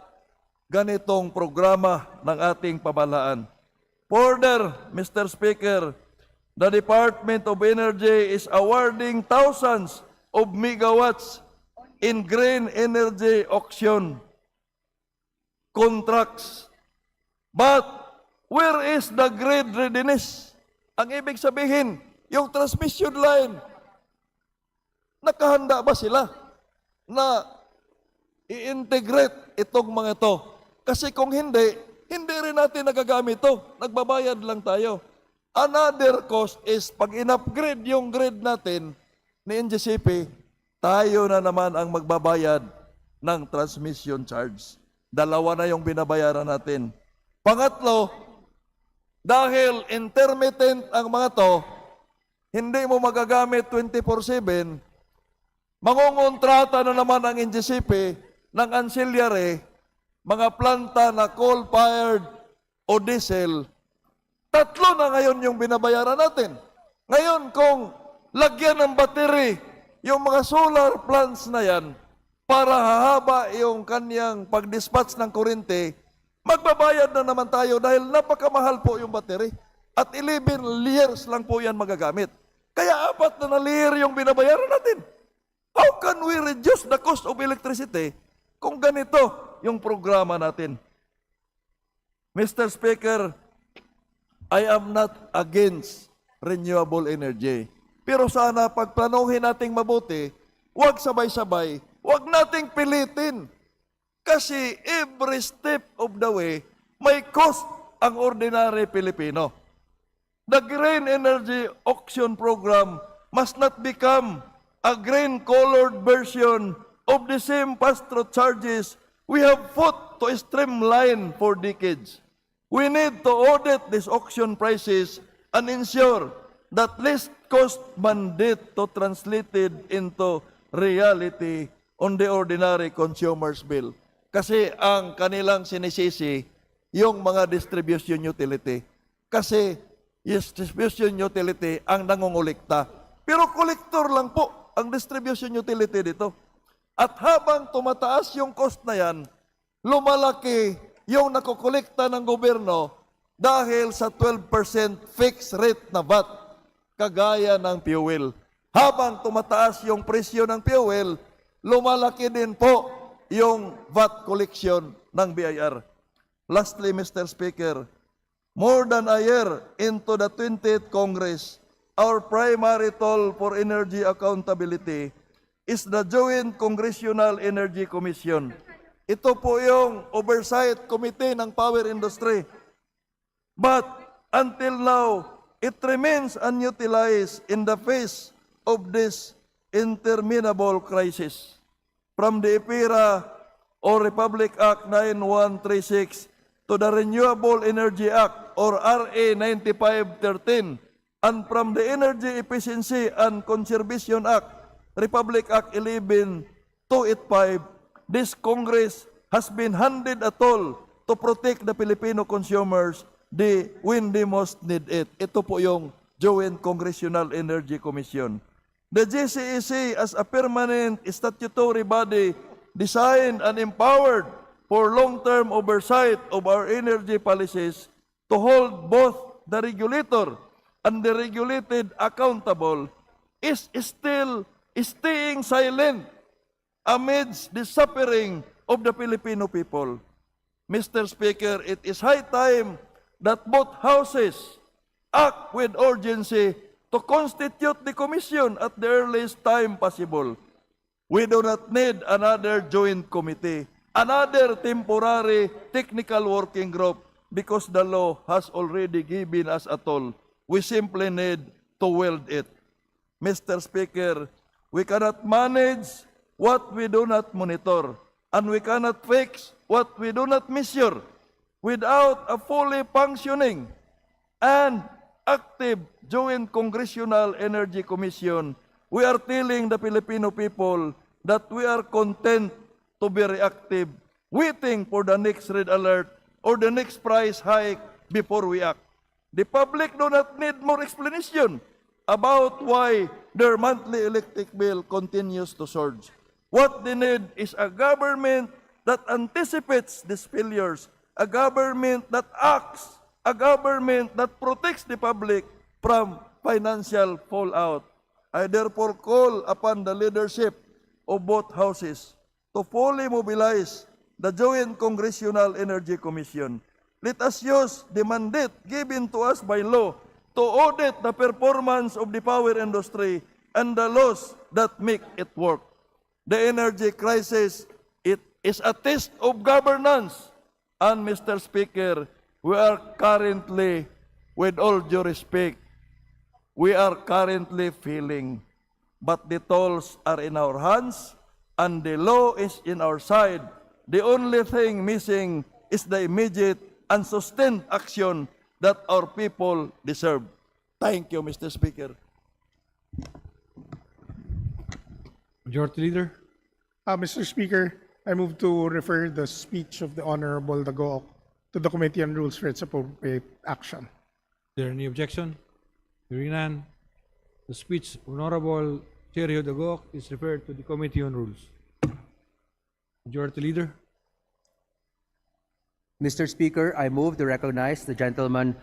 [SPEAKER 18] ganitong programa ng ating pamahalaan. Further, Mr. Speaker, the Department of Energy is awarding thousands of megawatts in green energy auction contracts. But where is the grid readiness? Ang ibig sabihin, yung transmission line, nakahanda ba sila na i-integrate itong mga ito? Kasi kung hindi, hindi rin natin nagagamit ito. Nagbabayad lang tayo. Another cost is pag in-upgrade yung grid natin ni NGCP, tayo na naman ang magbabayad ng transmission charge. Dalawa na yung binabayaran natin. Pangatlo, dahil intermittent ang mga to, hindi mo magagamit 24/7, mangungontrata na naman ang NGCP ng ancillary, mga planta na coal-fired o diesel. Tatlo na ngayon yung binabayaran natin. Ngayon, kung lagyan ng battery yung mga solar plants na yan para hahaba yung kanyang pag-dispatch ng kuryente, magbabayad na naman tayo dahil napakamahal po yung battery. At 11 years lang po yan magagamit. Kaya 4 na year yung binabayaran natin. How can we reduce the cost of electricity kung ganito yung programa natin? Mr. Speaker, I am not against renewable energy. Pero sana pagplanuhin nating mabuti, huwag sabay-sabay, huwag nating pilitin. Kasi every step of the way, may cost ang ordinary Pilipino. The Green Energy Auction Program must not become a green-colored version of the same pass-through charges we have fought to streamline for decades. We need to audit these auction prices and ensure that least cost mandate to translated into reality on the ordinary consumer's bill. Kasi ang kanilang sinisisi, yung mga distribution utility. Kasi yung distribution utility ang nangungulikta. Pero kolektor lang po ang distribution utility dito. At habang tumataas yung cost na yan, lumalaki yung nakukolekta ng gobyerno dahil sa 12% fixed rate na VAT, kagaya ng fuel. Habang tumataas yung presyo ng fuel, lumalaki din po yung VAT collection ng BIR. Lastly, Mr. Speaker, more than a year into the 20th Congress, our primary tool for energy accountability is the Joint Congressional Energy Commission. Ito po yung oversight committee ng power industry. But until now, it remains unutilized in the face of this interminable crisis. From the EPIRA or Republic Act 9136 to the Renewable Energy Act or RA 9513 and from the Energy Efficiency and Conservation Act, Republic Act 11285, this Congress has been handed a tool to protect the Filipino consumers when they most need it. Ito po yung Joint Congressional Energy Commission. The GCEC as a permanent statutory body designed and empowered for long-term oversight of our energy policies to hold both the regulator and the regulated accountable is still staying silent amidst the suffering of the Filipino people. Mr. Speaker, it is high time that both houses act with urgency to constitute the commission at the earliest time possible. We do not need another joint committee, another temporary technical working group, because the law has already given us a tool. We simply need to wield it. Mr. Speaker, we cannot manage what we do not monitor, and we cannot fix what we do not measure without a fully functioning and active Joint Congressional Energy Commission. We are telling the Filipino people that we are content to be reactive, waiting for the next red alert or the next price hike before we act. The public do not need more explanation about why their monthly electric bill continues to surge. What they need is a government that anticipates these failures, a government that acts, a government that protects the public from financial fallout. I therefore call upon the leadership of both houses to fully mobilize the Joint Congressional Energy Commission. Let us use the mandate given to us by law to audit the performance of the power industry and the laws that make it work. The energy crisis, it is a test of governance. And Mr. Speaker, we are currently, with all due respect, we are currently failing. But the tools are in our hands and the law is in our side. The only thing missing is the immediate and sustained action that our people deserve. Thank you, Mr. Speaker.
[SPEAKER 11] Majority Leader.
[SPEAKER 17] Mr. Speaker, I move to refer the speech of the Honorable Dagoc to the Committee on Rules for its appropriate action.
[SPEAKER 11] Is there any objection? Hearing none, the speech of Honorable Chair Dagoc is referred to the Committee on Rules. Majority Leader.
[SPEAKER 13] Mr. Speaker, I move to recognize the gentleman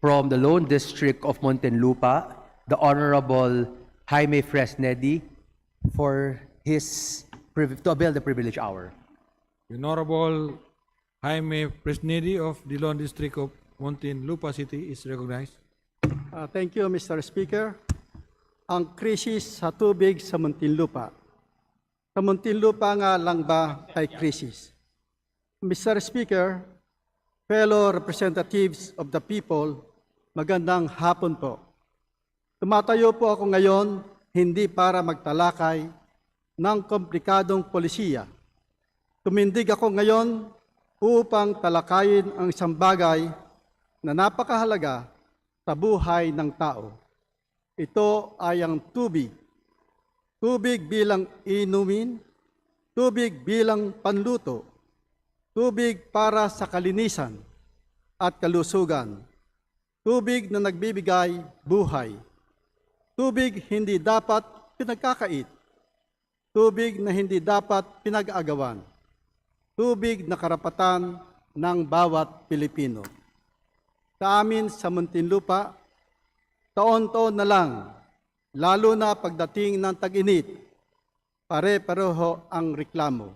[SPEAKER 13] from the Lone District of Muntinlupa, the Honorable Jaime Fresnedi, for to avail the privilege hour.
[SPEAKER 11] The Honorable Jaime Presnedi of Dillon District of Muntinlupa City is recognized.
[SPEAKER 19] Thank you, Mr. Speaker. Ang krisis sa tubig sa Muntinlupa. Sa Muntinlupa nga lang ba ay krisis? Mr. Speaker, fellow representatives of the people, magandang hapon po. Tumatayo po ako ngayon hindi para magtalakay ng komplikadong polisiya. Tumindig ako ngayon upang talakayin ang isang bagay na napakahalaga sa buhay ng tao. Ito ay ang tubig. Tubig bilang inumin, tubig bilang panluto, tubig para sa kalinisan at kalusugan, tubig na nagbibigay buhay, tubig hindi dapat pinagkakait, tubig na hindi dapat pinag-agawan, tubig na karapatan ng bawat Pilipino. Sa amin sa Muntinlupa, taon-taon na lang, lalo na pagdating ng tag-init, pare-pareho ang reklamo.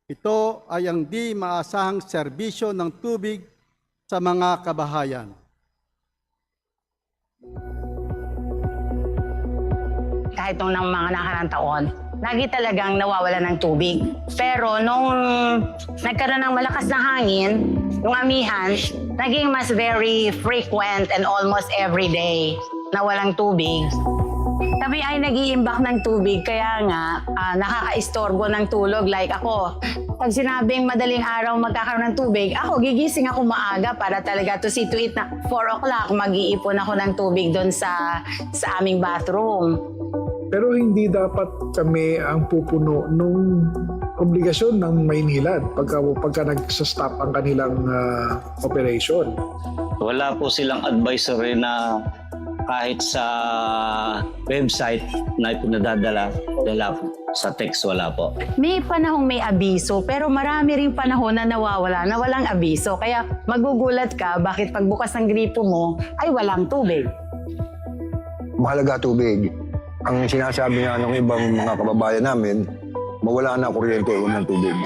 [SPEAKER 19] Ito ay ang di maasahang serbisyo ng tubig sa mga kabahayan.
[SPEAKER 20] Kahit nung mga nakarang taon, lagi talagang nawawala ng tubig. Pero nung nagkaroon ng malakas na hangin, yung amihan, naging mas very frequent and almost every day na walang tubig. Kami ay nag-iimbak ng tubig, kaya nga nakaka-istorbo ng tulog. Like ako, pag sinabing madaling araw magkakaroon ng tubig, ako gigising ako maaga para talaga to see to it na 4 o'clock mag-iipon ako ng tubig doon sa aming bathroom.
[SPEAKER 21] Pero hindi dapat kami ang pupuno nung obligasyon ng Maynila pagka nagsastop ang kanilang operation.
[SPEAKER 22] Wala po silang advisory na kahit sa website na pinadadala sa text, wala po.
[SPEAKER 20] May panahong may abiso, pero marami ring panahon na nawawala, na walang abiso. Kaya magugulat ka bakit pagbukas ng gripo mo ay walang tubig.
[SPEAKER 23] Mahalaga tubig. Ang sinasabi nga ng ibang mga kababayan namin, mawala na kuryente o ng tubig.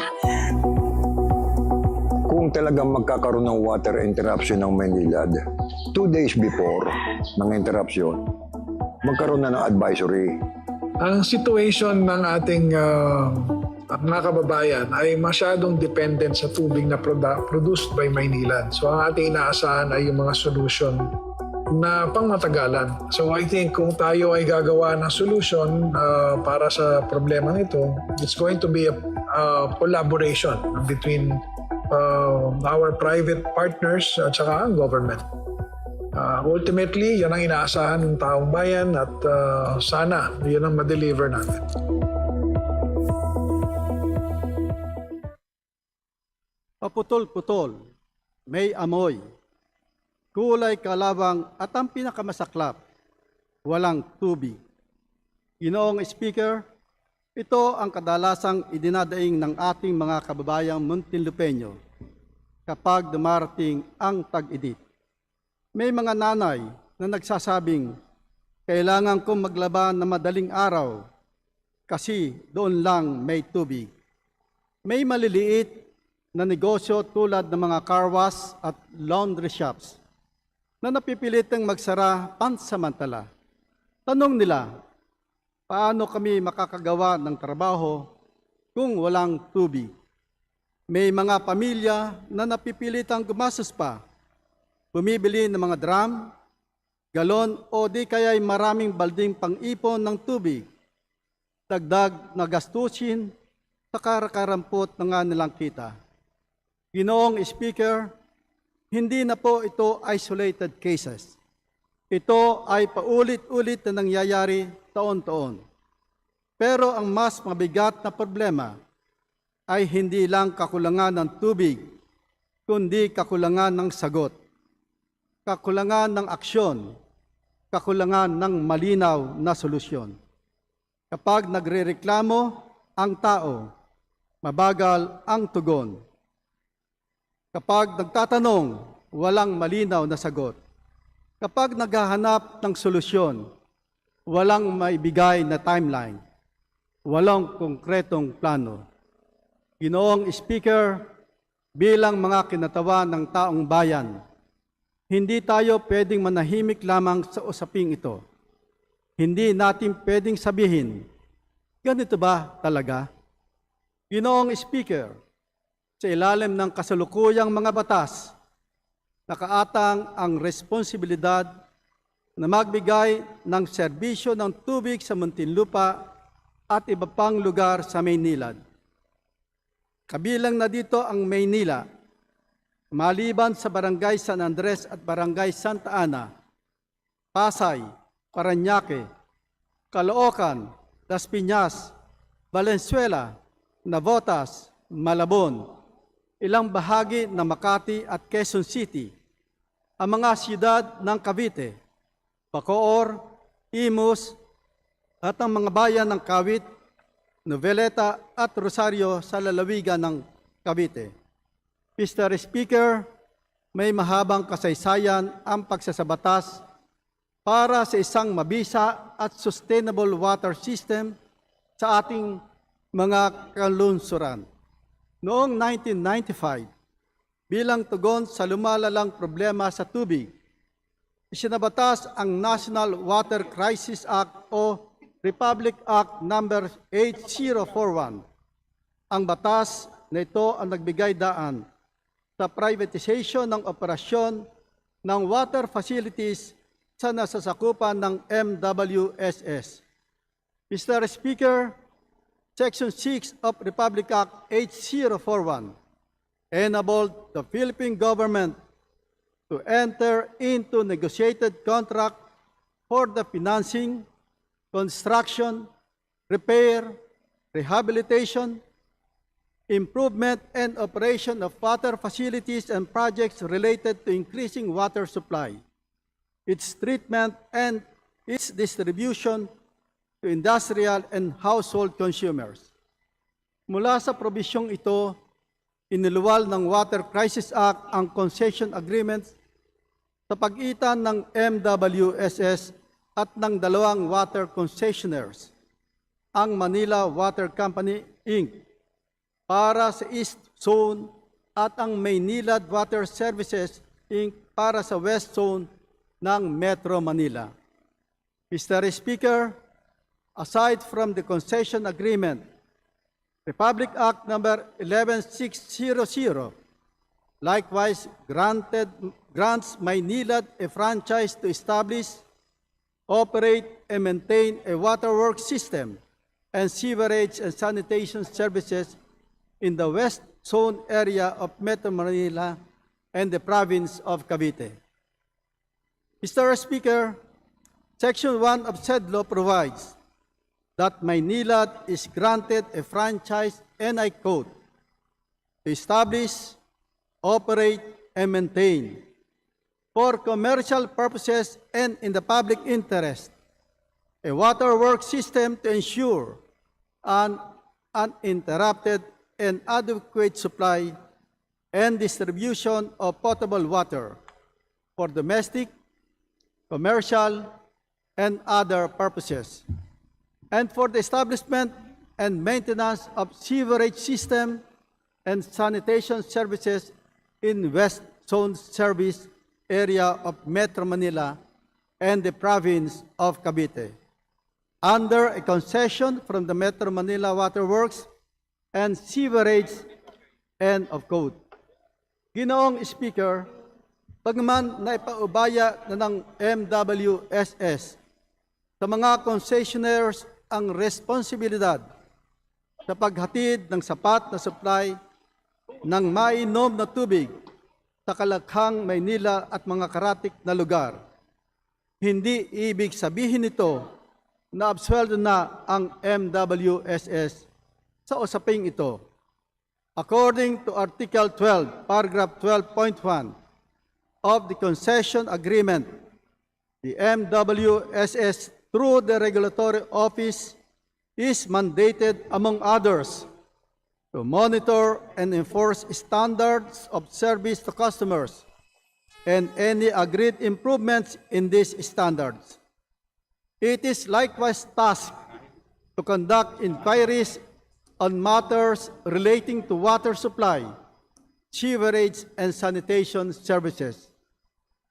[SPEAKER 23] Kung talagang magkakaroon ng water interruption ng Manila, 2 days before ng interruption, magkaroon na ng advisory.
[SPEAKER 21] Ang situation ng ating mga kababayan ay masyadong dependent sa tubig na produced by Maynila. So ang ating inaasahan ay yung mga solution na pangmatagalan. So I think kung tayo ay gagawa ng solution para sa problema nito, it's going to be a collaboration between our private partners at saka ang government. Ultimately, yan ang inaasahan ng taong bayan at sana yan ang ma-deliver natin.
[SPEAKER 19] Paputol-putol, may amoy, kulay kalabang at ang pinakamasaklap, walang tubig. Ginoong Speaker, ito ang kadalasang idinadaing ng ating mga kababayang Muntinlupeño kapag dumarating ang tag-init. May mga nanay na nagsasabing, kailangan kong maglaban na madaling araw kasi doon lang may tubig. May maliliit na negosyo tulad ng mga car wash at laundry shops na napipilitang magsara pansamantala. Tanong nila, paano kami makakagawa ng trabaho kung walang tubig? May mga pamilya na napipilitang gumastos pa, bumibili ng mga drum, galon o di kaya'y maraming balding pang-ipon ng tubig, dagdag na gastusin sa karakarampot na nga nilang kita. Ginoong Speaker, hindi na po ito isolated cases. Ito ay paulit-ulit na nangyayari taon-taon. Pero ang mas mabigat na problema ay hindi lang kakulangan ng tubig, kundi kakulangan ng sagot, kakulangan ng aksyon, kakulangan ng malinaw na solusyon. Kapag nagrereklamo ang tao, mabagal ang tugon. Kapag nagtatanong, walang malinaw na sagot. Kapag naghahanap ng solusyon, walang maibigay na timeline. walang konkretong plano. Ginoong Speaker, bilang mga kinatawan ng taong bayan, hindi tayo pwedeng manahimik lamang sa usaping ito. Hindi natin pwedeng sabihin, ganito ba talaga? Ginoong Speaker, sa ilalim ng kasalukuyang mga batas, nakaatang ang responsibilidad na magbigay ng serbisyo ng tubig sa Muntinlupa at iba pang lugar sa Maynilad. Kabilang na dito ang Maynila, maliban sa Barangay San Andres at Barangay Santa Ana, Pasay, Parañaque, Caloocan, Las Piñas, Valenzuela, Navotas, Malabon, ilang bahagi ng Makati at Quezon City, ang mga siyudad ng Cavite, Bacoor, Imus, at ang mga bayan ng Kawit, Noveleta at Rosario sa lalawigan ng Cavite. Mr. Speaker, may mahabang kasaysayan ang pagsasabatas para sa isang mabisa at sustainable water system sa ating mga kalunsuran. Noong 1995, bilang tugon sa lumalalang problema sa tubig, isinabatas ang National Water Crisis Act o Republic Act No. 8041. Ang batas na ito ang nagbigay daan sa privatization ng operasyon ng water facilities sa nasasakupan ng MWSS. Mr. Speaker, Section 6 of Republic Act 8041 enabled the Philippine government to enter into negotiated contract for the financing, construction, repair, rehabilitation, improvement, and operation of water facilities and projects related to increasing water supply, its treatment, and its distribution to industrial and household consumers. Mula sa probisyong ito, iniluwal ng Water Crisis Act ang concession agreements sa pagitan ng MWSS at ng dalawang water concessionaires, ang Manila Water Company, Inc., para sa East Zone at ang Maynilad Water Services, Inc., para sa West Zone ng Metro Manila. Mr. Speaker, aside from the concession agreement, Republic Act No. 11600 likewise grants Maynilad a franchise to establish, operate, and maintain a waterworks system and sewerage and sanitation services in the West Zone area of Metro Manila and the province of Cavite. Mr. Speaker, Section 1 of said law provides that Maynilad is granted a franchise, and I quote, to establish, operate, and maintain for commercial purposes and in the public interest a waterworks system to ensure an uninterrupted and adequate supply and distribution of potable water for domestic, commercial, and other purposes, and for the establishment and maintenance of sewerage system and sanitation services in West Zone service area of Metro Manila and the province of Cavite, under a concession from the Metro Manila Waterworks and Sewerage, end of quote. Ginoong Speaker, pagman naipaubaya na ng MWSS sa mga concessionaires ang responsibilidad sa paghatid ng sapat na supply ng mainom na tubig sa Kalakhang, Maynila at mga karatik na lugar. Hindi ibig sabihin nito na absueldo na ang MWSS sa usaping ito. According to Article 12, Paragraph 12.1 of the Concession Agreement, the MWSS through the Regulatory Office is mandated, among others, to monitor and enforce standards of service to customers and any agreed improvements in these standards. It is likewise tasked to conduct inquiries on matters relating to water supply, sewerage, and sanitation services.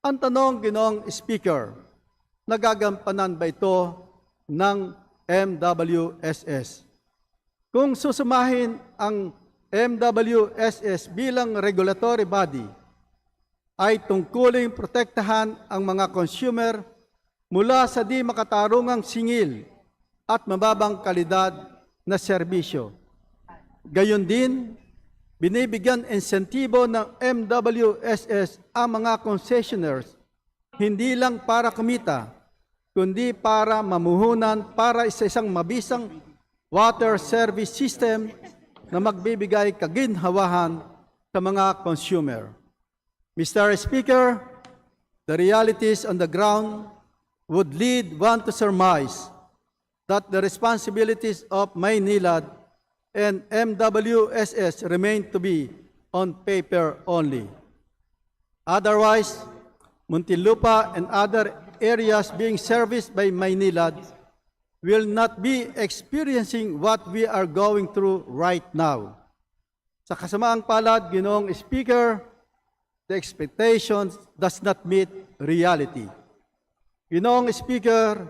[SPEAKER 19] Ang tanong, Ginoong Speaker, nagagampanan ba ito ng MWSS? Kung susumahin ang MWSS bilang regulatory body, ay tungkuling protektahan ang mga consumer mula sa di makatarungang singil at mababang kalidad na serbisyo. Gayon din, binibigyan insentibo ng MWSS ang mga concessionaires hindi lang para kumita, kundi para mamuhunan para sa isang mabisang water service system na magbibigay kaginhawahan sa mga consumer. Mr. Speaker, the realities on the ground would lead one to surmise that the responsibilities of Maynilad and MWSS remain to be on paper only. Otherwise, Muntinlupa and other areas being serviced by Maynilad will not be experiencing what we are going through right now. Sa kasamaang palad, Ginoong Speaker, the expectations does not meet reality. Ginoong Speaker,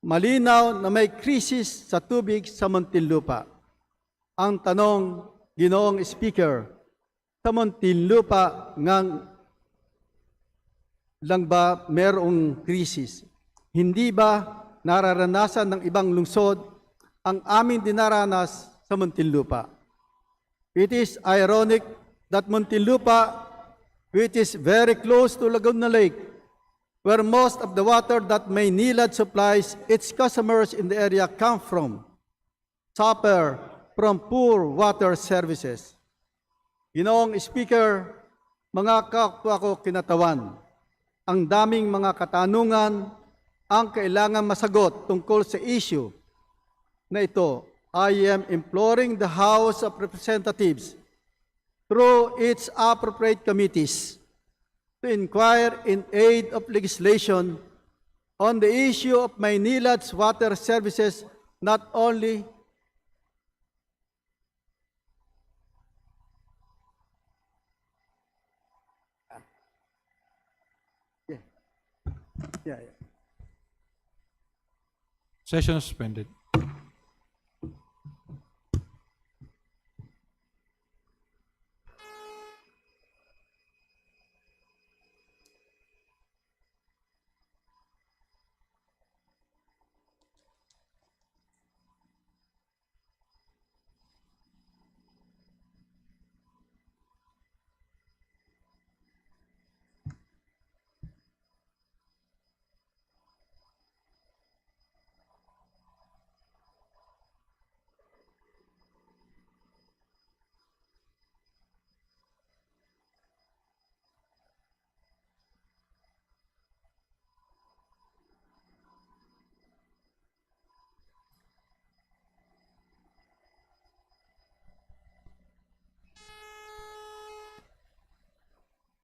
[SPEAKER 19] malinaw na may krisis sa tubig sa Muntinlupa. Ang tanong, Ginoong Speaker, sa Muntinlupa lang ba merong krisis? Hindi ba nararanasan ng ibang lungsod ang aming dinaranas sa Muntinlupa? It is ironic that Muntinlupa, which is very close to Laguna Lake, where most of the water that Maynilad supplies its customers in the area come from, suffer from poor water services. Ginoong Speaker, mga kapwa ko kinatawan, ang daming mga katanungan ang kailangan masagot tungkol sa issue na ito. I am imploring the House of Representatives through its appropriate committees to inquire in aid of legislation on the issue of Maynilad's water services, not only
[SPEAKER 11] Session suspended.